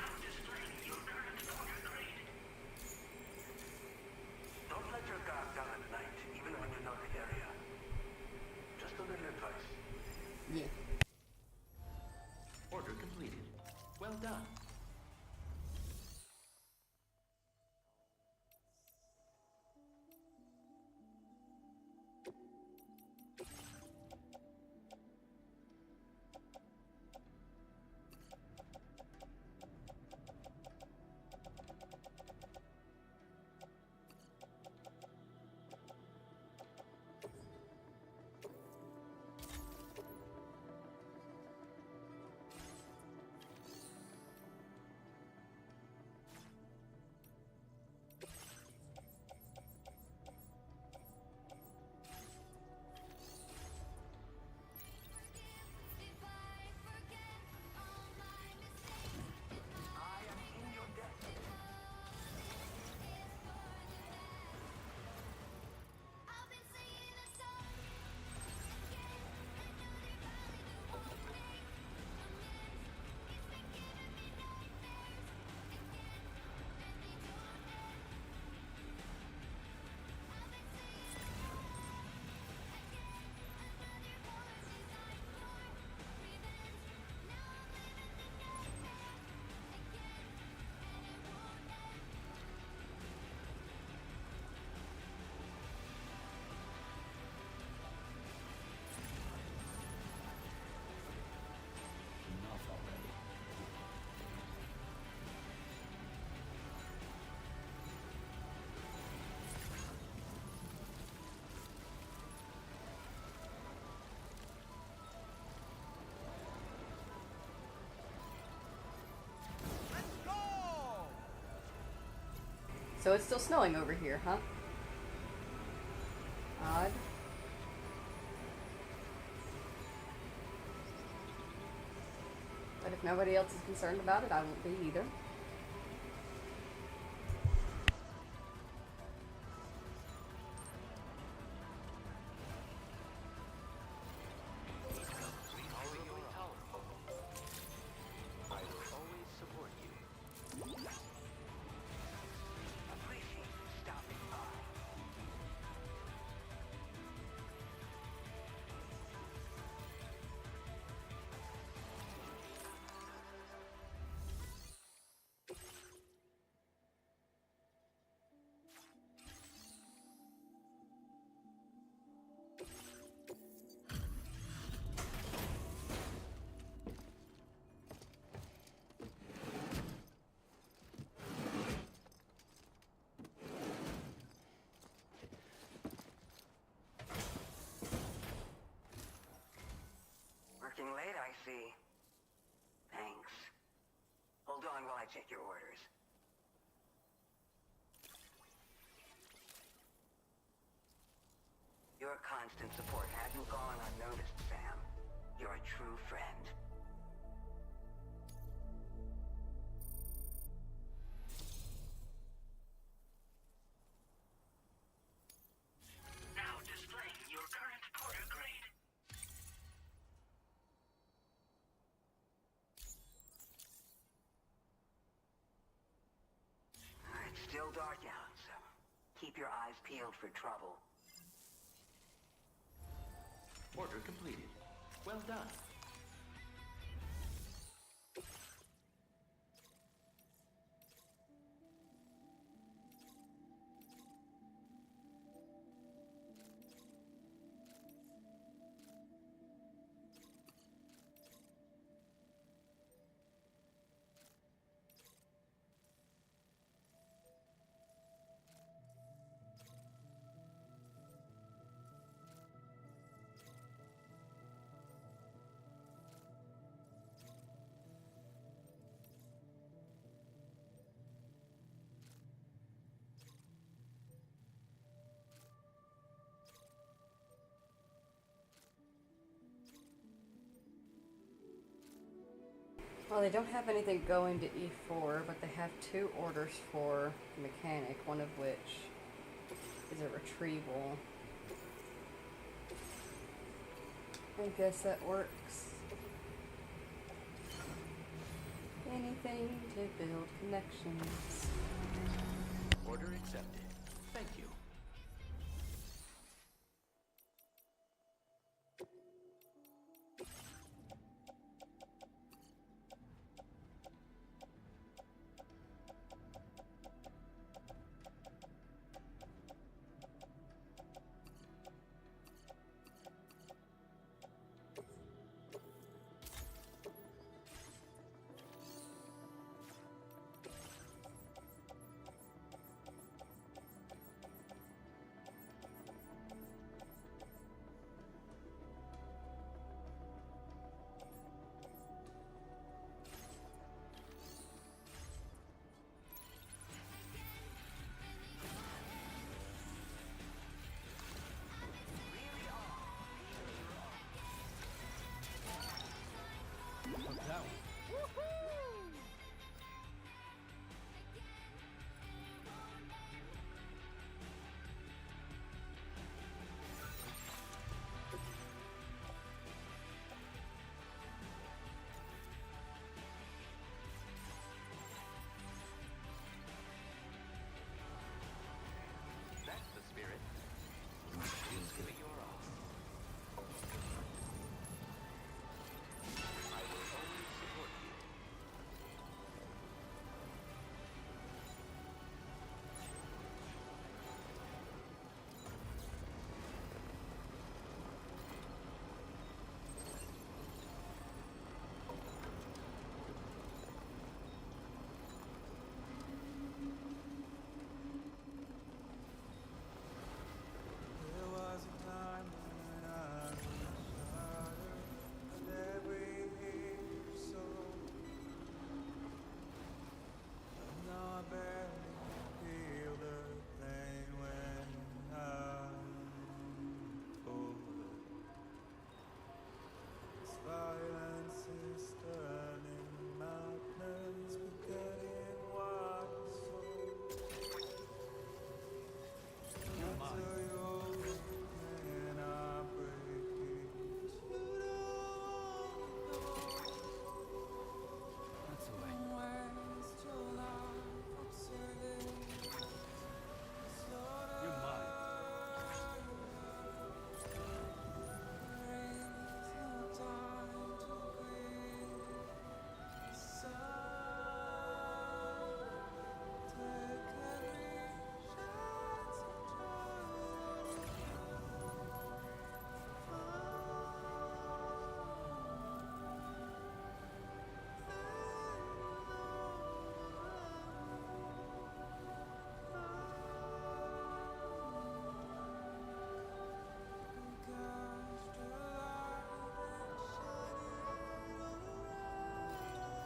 Don't let your guard down at night, even when you know the area. Just a little advice. Yeah. Order completed. Well done. So it's still snowing over here, huh? Odd. But if nobody else is concerned about it, I won't be either. Working late, I see. Thanks. Hold on while I check your orders. Your constant support hasn't gone unnoticed, Sam. You're a true friend. Now displaying your current order grade. It's still dark out, so keep your eyes peeled for trouble. Order completed. Well done. Well, they don't have anything going to E4, but they have 2 orders for the mechanic, one of which is a retrieval. I guess that works. Anything to build connections. Order accepted. Thank you. That's the spirit. Seems to be your off. I will always support you. There was a time when I was shattered and every soul. But now I barely feel the pain when I'm older. This violence is turning madness, forgetting what is soul. Until you're and I break it, you don't know. That's the way. Waste your life observing. You're mine.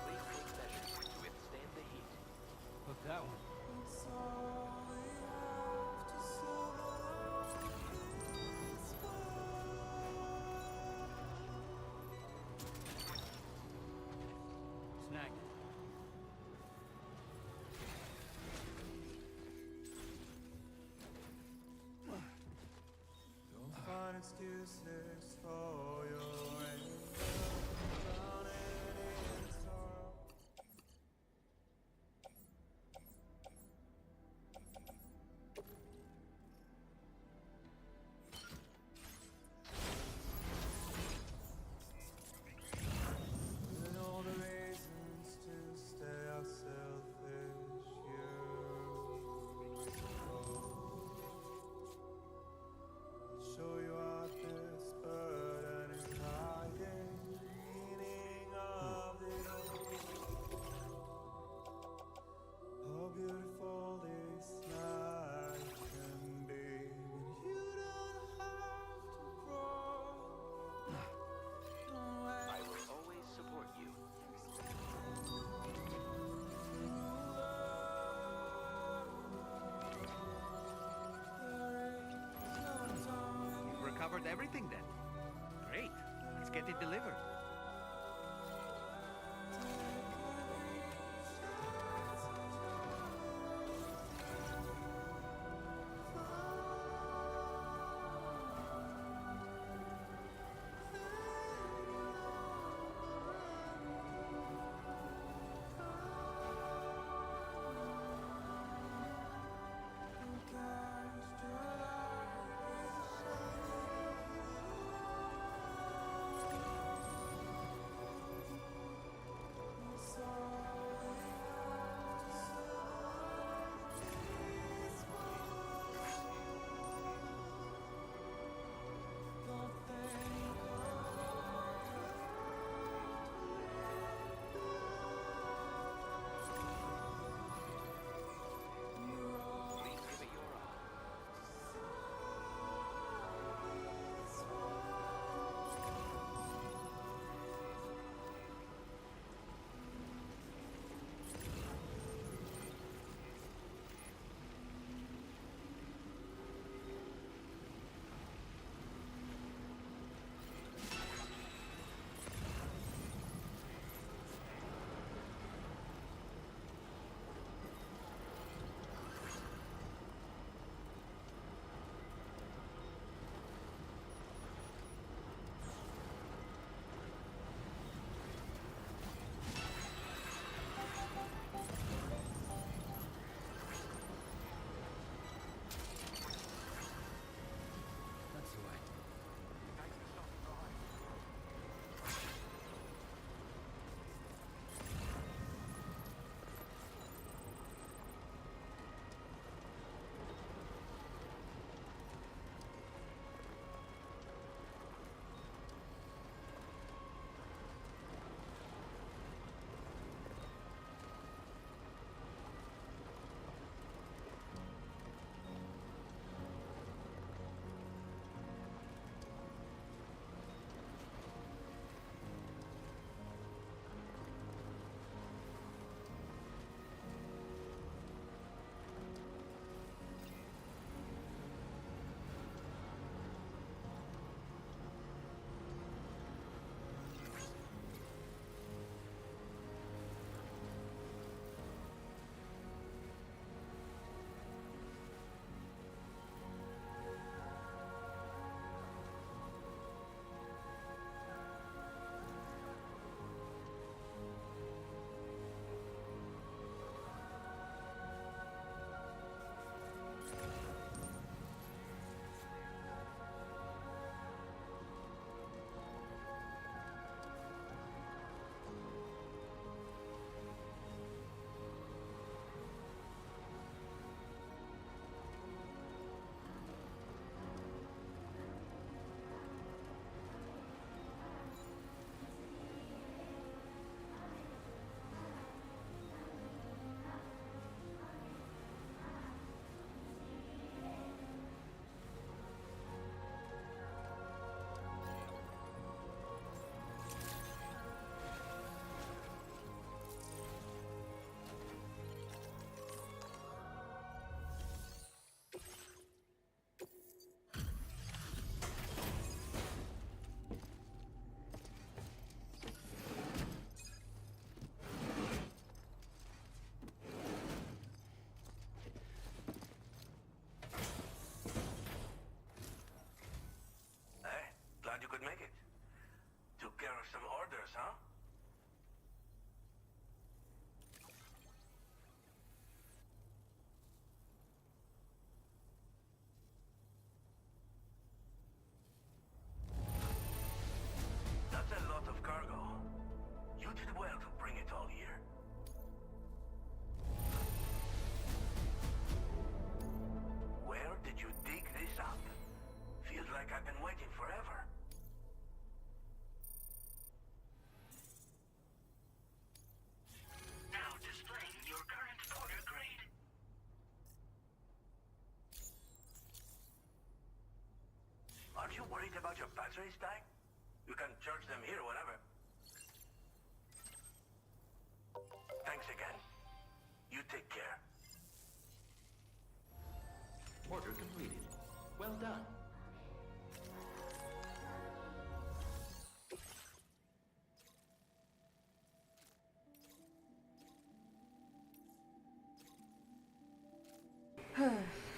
Please take measures to withstand the heat. Hook that one. It's all we have to survive this Snagged it. Don't find excuses for your anger, drowning in sorrow. And all the reasons to stay are selfish, you show you out this burden is hiding meaning of it all. How beautiful this night can be when you don't have to crawl. I will always support you. You've recovered everything then. Great. Let's get it delivered. Take worried about your batteries dying? You can charge them here whenever. Thanks again. You take care. Order completed. Well done.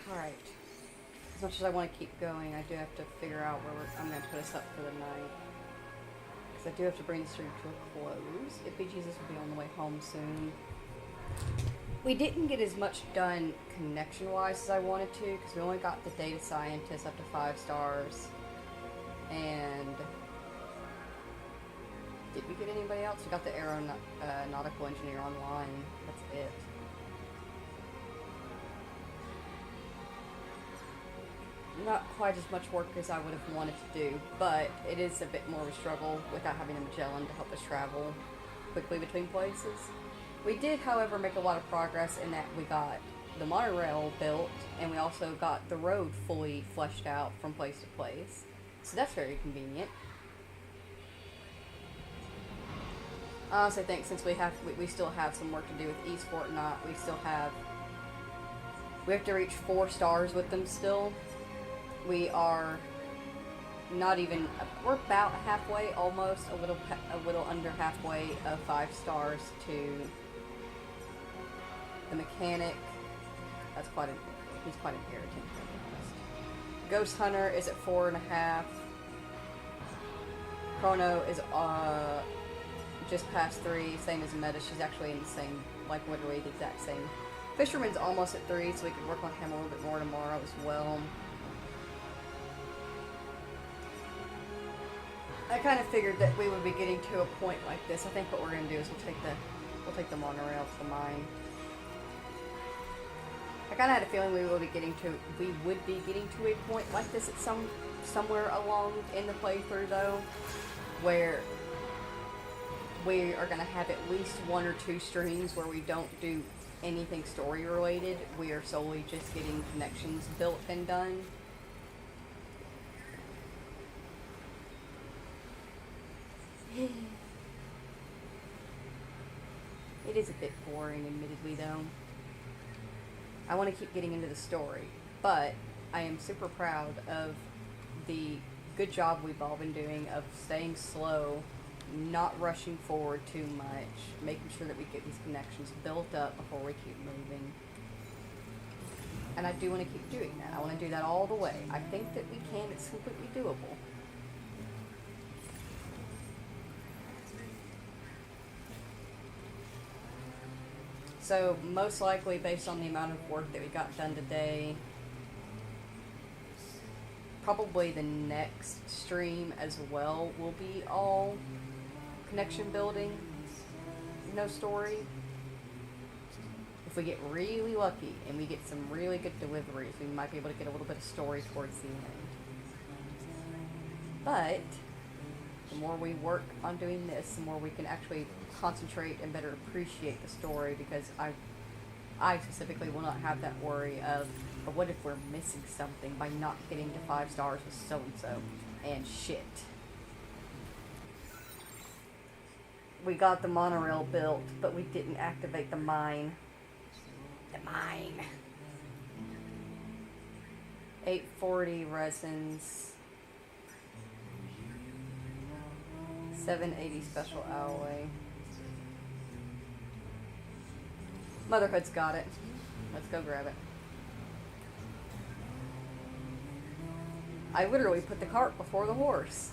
Alright. As much as I want to keep going, I do have to figure out where I'm going to put us up for the night. Because I do have to bring the stream to a close. If Be Jesus will be on the way home soon. We didn't get as much done connection-wise as I wanted to, because we only got the data scientist up to 5 stars. And did we get anybody else? We got the aeronautical engineer online. That's it. Not quite as much work as I would have wanted to do, but it is a bit more of a struggle without having a Magellan to help us travel quickly between places. We did, however, make a lot of progress in that we got the monorail built, and we also got the road fully fleshed out from place to place. So that's very convenient. I honestly think since we still have some work to do with East Fort Knot, we have to reach 4 stars with them still. We are not even, we're about halfway, almost, a little under halfway of 5 stars to the mechanic. He's quite an irritant, to be honest. Ghost Hunter is at 4.5. Chrono is just past 3, same as Meta. She's actually in the same, like literally the exact same. Fisherman's almost at 3, so we can work on him a little bit more tomorrow as well. I kind of figured that we would be getting to a point like this. I think what we're going to do is we'll take the monorail to the mine. I kind of had a feeling we would be getting to a point like this at somewhere along in the playthrough, though, where we are going to have at least 1 or 2 streams where we don't do anything story related. We are solely just getting connections built and done. It is a bit boring, admittedly, though. I want to keep getting into the story, but I am super proud of the good job we've all been doing of staying slow, not rushing forward too much, making sure that we get these connections built up before we keep moving. And I do want to keep doing that. I want to do that all the way. I think that we can. It's completely doable. So, most likely, based on the amount of work that we got done today, probably the next stream as well will be all connection building, no story. If we get really lucky and we get some really good deliveries, we might be able to get a little bit of story towards the end. But the more we work on doing this, the more we can actually concentrate and better appreciate the story, because I specifically will not have that worry of, but what if we're missing something by not getting to 5 stars with so-and-so, and shit. We got the monorail built, but we didn't activate the mine. The mine. 840 resins. 780 special alloy. Motherhood's got it. Let's go grab it. I literally put the cart before the horse.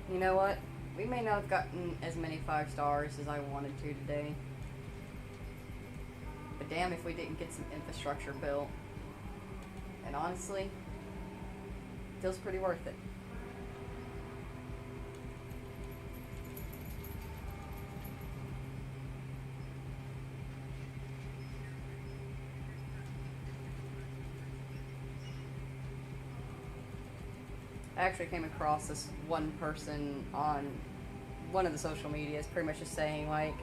You know what? We may not have gotten as many 5 stars as I wanted to today. But damn if we didn't get some infrastructure built. And honestly, feels pretty worth it. I actually came across this one person on one of the social medias pretty much just saying, like,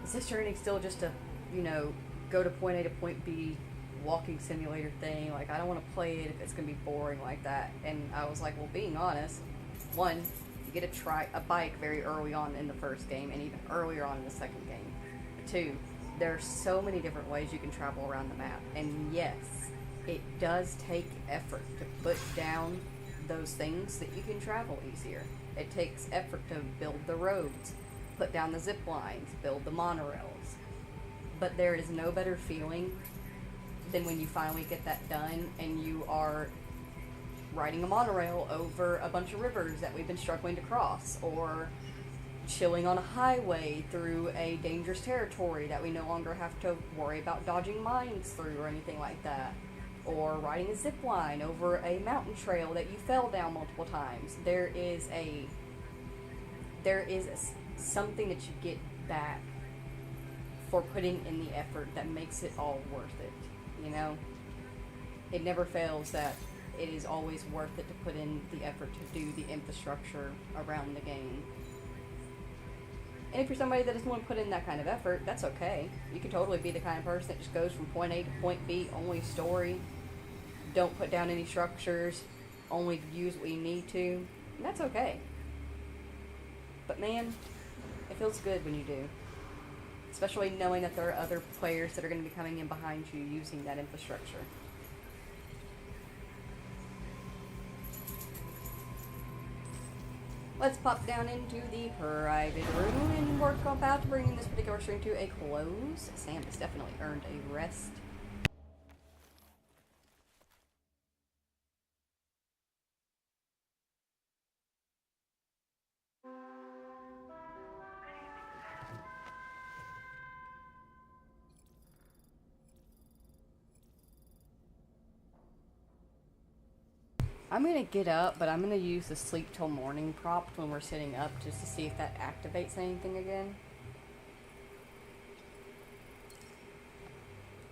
is this journey still just a, you know, go to point A to point B walking simulator thing? Like, I don't want to play it if it's going to be boring like that. And I was like, well, being honest, one, you get to try a bike very early on in the first game and even earlier on in the second game. Two, there are so many different ways you can travel around the map. And yes, it does take effort to put down those things that you can travel easier. It takes effort to build the roads, put down the zip lines, build the monorails. But there is no better feeling than when you finally get that done and you are riding a monorail over a bunch of rivers that we've been struggling to cross, or chilling on a highway through a dangerous territory that we no longer have to worry about dodging mines through or anything like that. Or riding a zip line over a mountain trail that you fell down multiple times. There is something that you get back for putting in the effort that makes it all worth it, you know? It never fails that it is always worth it to put in the effort to do the infrastructure around the game. And if you're somebody that doesn't want to put in that kind of effort, that's okay. You can totally be the kind of person that just goes from point A to point B, only story, don't put down any structures, only use what you need to, and that's okay. But man, it feels good when you do. Especially knowing that there are other players that are going to be coming in behind you using that infrastructure. Let's pop down into the private room and work about bringing this particular stream to a close. Sam has definitely earned a rest. I'm gonna get up, but I'm gonna use the sleep till morning prompt when we're sitting up just to see if that activates anything again.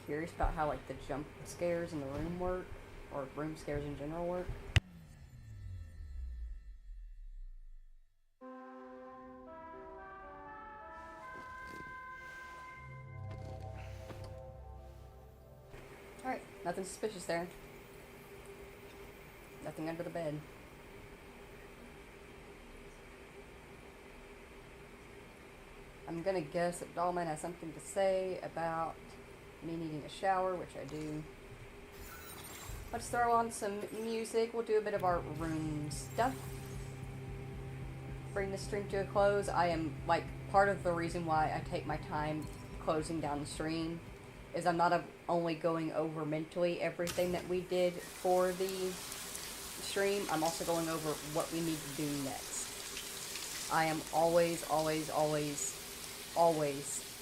Curious about how like the jump scares in the room work, or room scares in general work. Alright, nothing suspicious there. Nothing under the bed. I'm gonna guess that Dollman has something to say about me needing a shower, which I do. Let's throw on some music. We'll do a bit of our room stuff. Bring the stream to a close. I am, like, part of the reason why I take my time closing down the stream is I'm not only going over mentally everything that we did for the stream, I'm also going over what we need to do next. I am always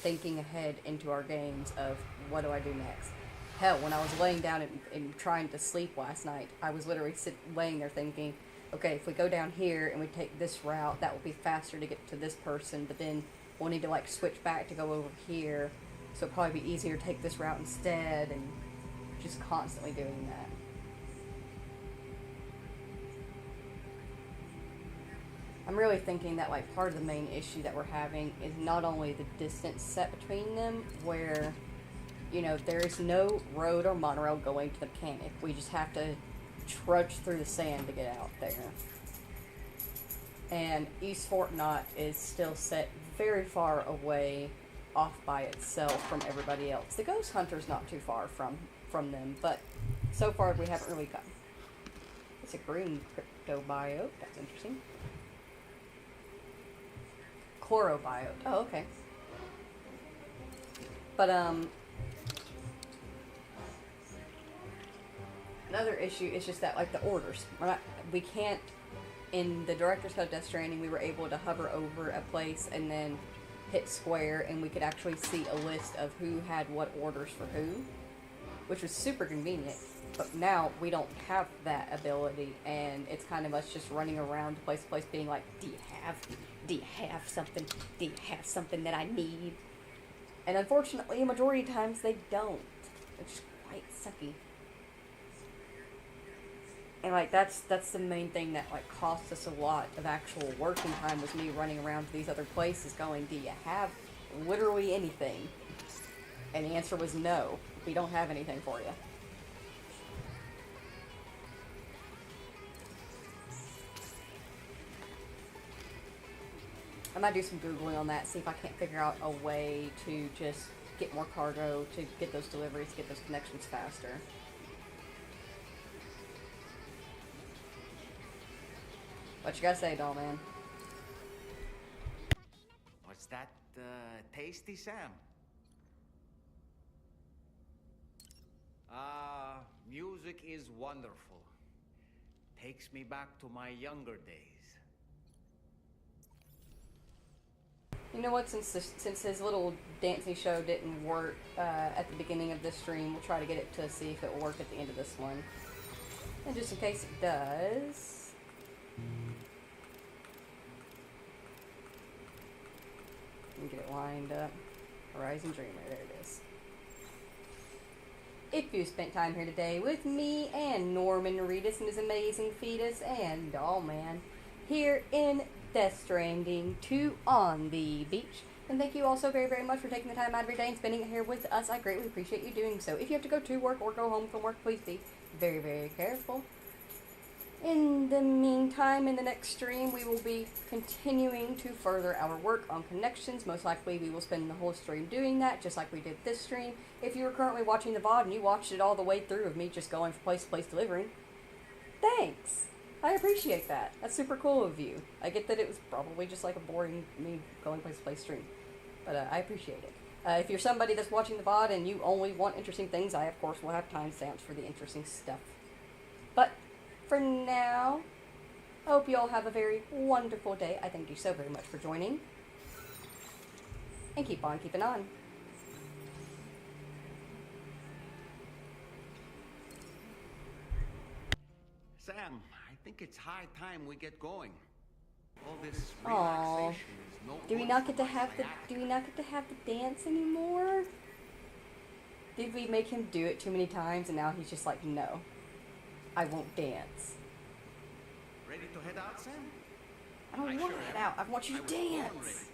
thinking ahead into our games of what do I do next. Hell, when I was laying down and trying to sleep last night, I was literally laying there thinking, okay, if we go down here and we take this route, that will be faster to get to this person, but then we'll need to like switch back to go over here, so it'll probably be easier to take this route instead, and just constantly doing that. I'm really thinking that like part of the main issue that we're having is not only the distance set between them, where, you know, there is no road or monorail going to the mechanic. We just have to trudge through the sand to get out there. And East Fort Knott is still set very far away, off by itself from everybody else. The Ghost Hunter's not too far from them, but so far we haven't really gotten. It's a green cryptobiote. That's interesting. Chlorobiote. Oh, okay. But, another issue is just that, like, the orders. We can't in the director's cut of Death Stranding, we were able to hover over a place and then hit square, and we could actually see a list of who had what orders for who, which was super convenient. But now we don't have that ability, and it's kind of us just running around place to place being like, do you have something? Do you have something that I need? And unfortunately, a majority of times they don't. It's quite sucky. And like that's the main thing that like cost us a lot of actual working time, was me running around to these other places going, do you have literally anything? And the answer was no, we don't have anything for you. I might do some Googling on that, see if I can't figure out a way to just get more cargo, to get those deliveries, get those connections faster. What you gotta say, doll man? What's that tasty, Sam? Music is wonderful. Takes me back to my younger days. You know what, since his little dancing show didn't work at the beginning of this stream, we'll try to get it to see if it will work at the end of this one. And just in case it does... Let me get it lined up. Horizon Dreamer, there it is. If you spent time here today with me and Norman Reedus and his amazing fetus and Doll Man here in Death Stranding 2 on the beach, and thank you all so very, very much for taking the time out of your day and spending it here with us. I greatly appreciate you doing so. If you have to go to work or go home from work, please be very, very careful. In the meantime, in the next stream, we will be continuing to further our work on connections. Most likely, we will spend the whole stream doing that, just like we did this stream. If you are currently watching the VOD and you watched it all the way through of me just going from place to place delivering, thanks! I appreciate that. That's super cool of you. I get that it was probably just like a boring me going place to place stream, but I appreciate it. If you're somebody that's watching the VOD and you only want interesting things, I, of course, will have timestamps for the interesting stuff. But for now, I hope you all have a very wonderful day. I thank you so very much for joining. And keep on keeping on. Sam, I think it's high time we get going. All this relaxation is no Do we not get to have the dance anymore? Did we make him do it too many times and now he's just like, no, I won't dance? Ready to head out, Sam? I don't want to head out. I want you to dance.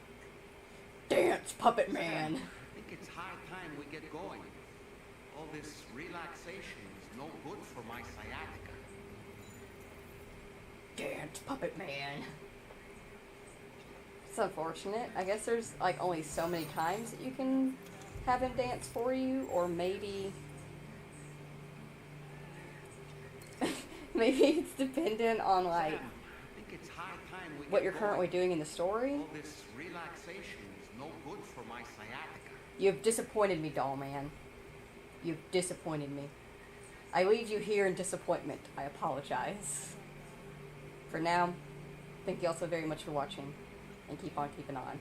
Dance, puppet man. I think it's high time we get going. All this relaxation is no good for my sciatica. Dance, puppet man. It's unfortunate. I guess there's like only so many times that you can have him dance for you, or maybe maybe it's dependent on like what you're currently doing in the story. All this relaxation is no good for my sciatica. You've disappointed me, doll man. You've disappointed me. I leave you here in disappointment. I apologize. For now, thank you all so very much for watching, and keep on keeping on.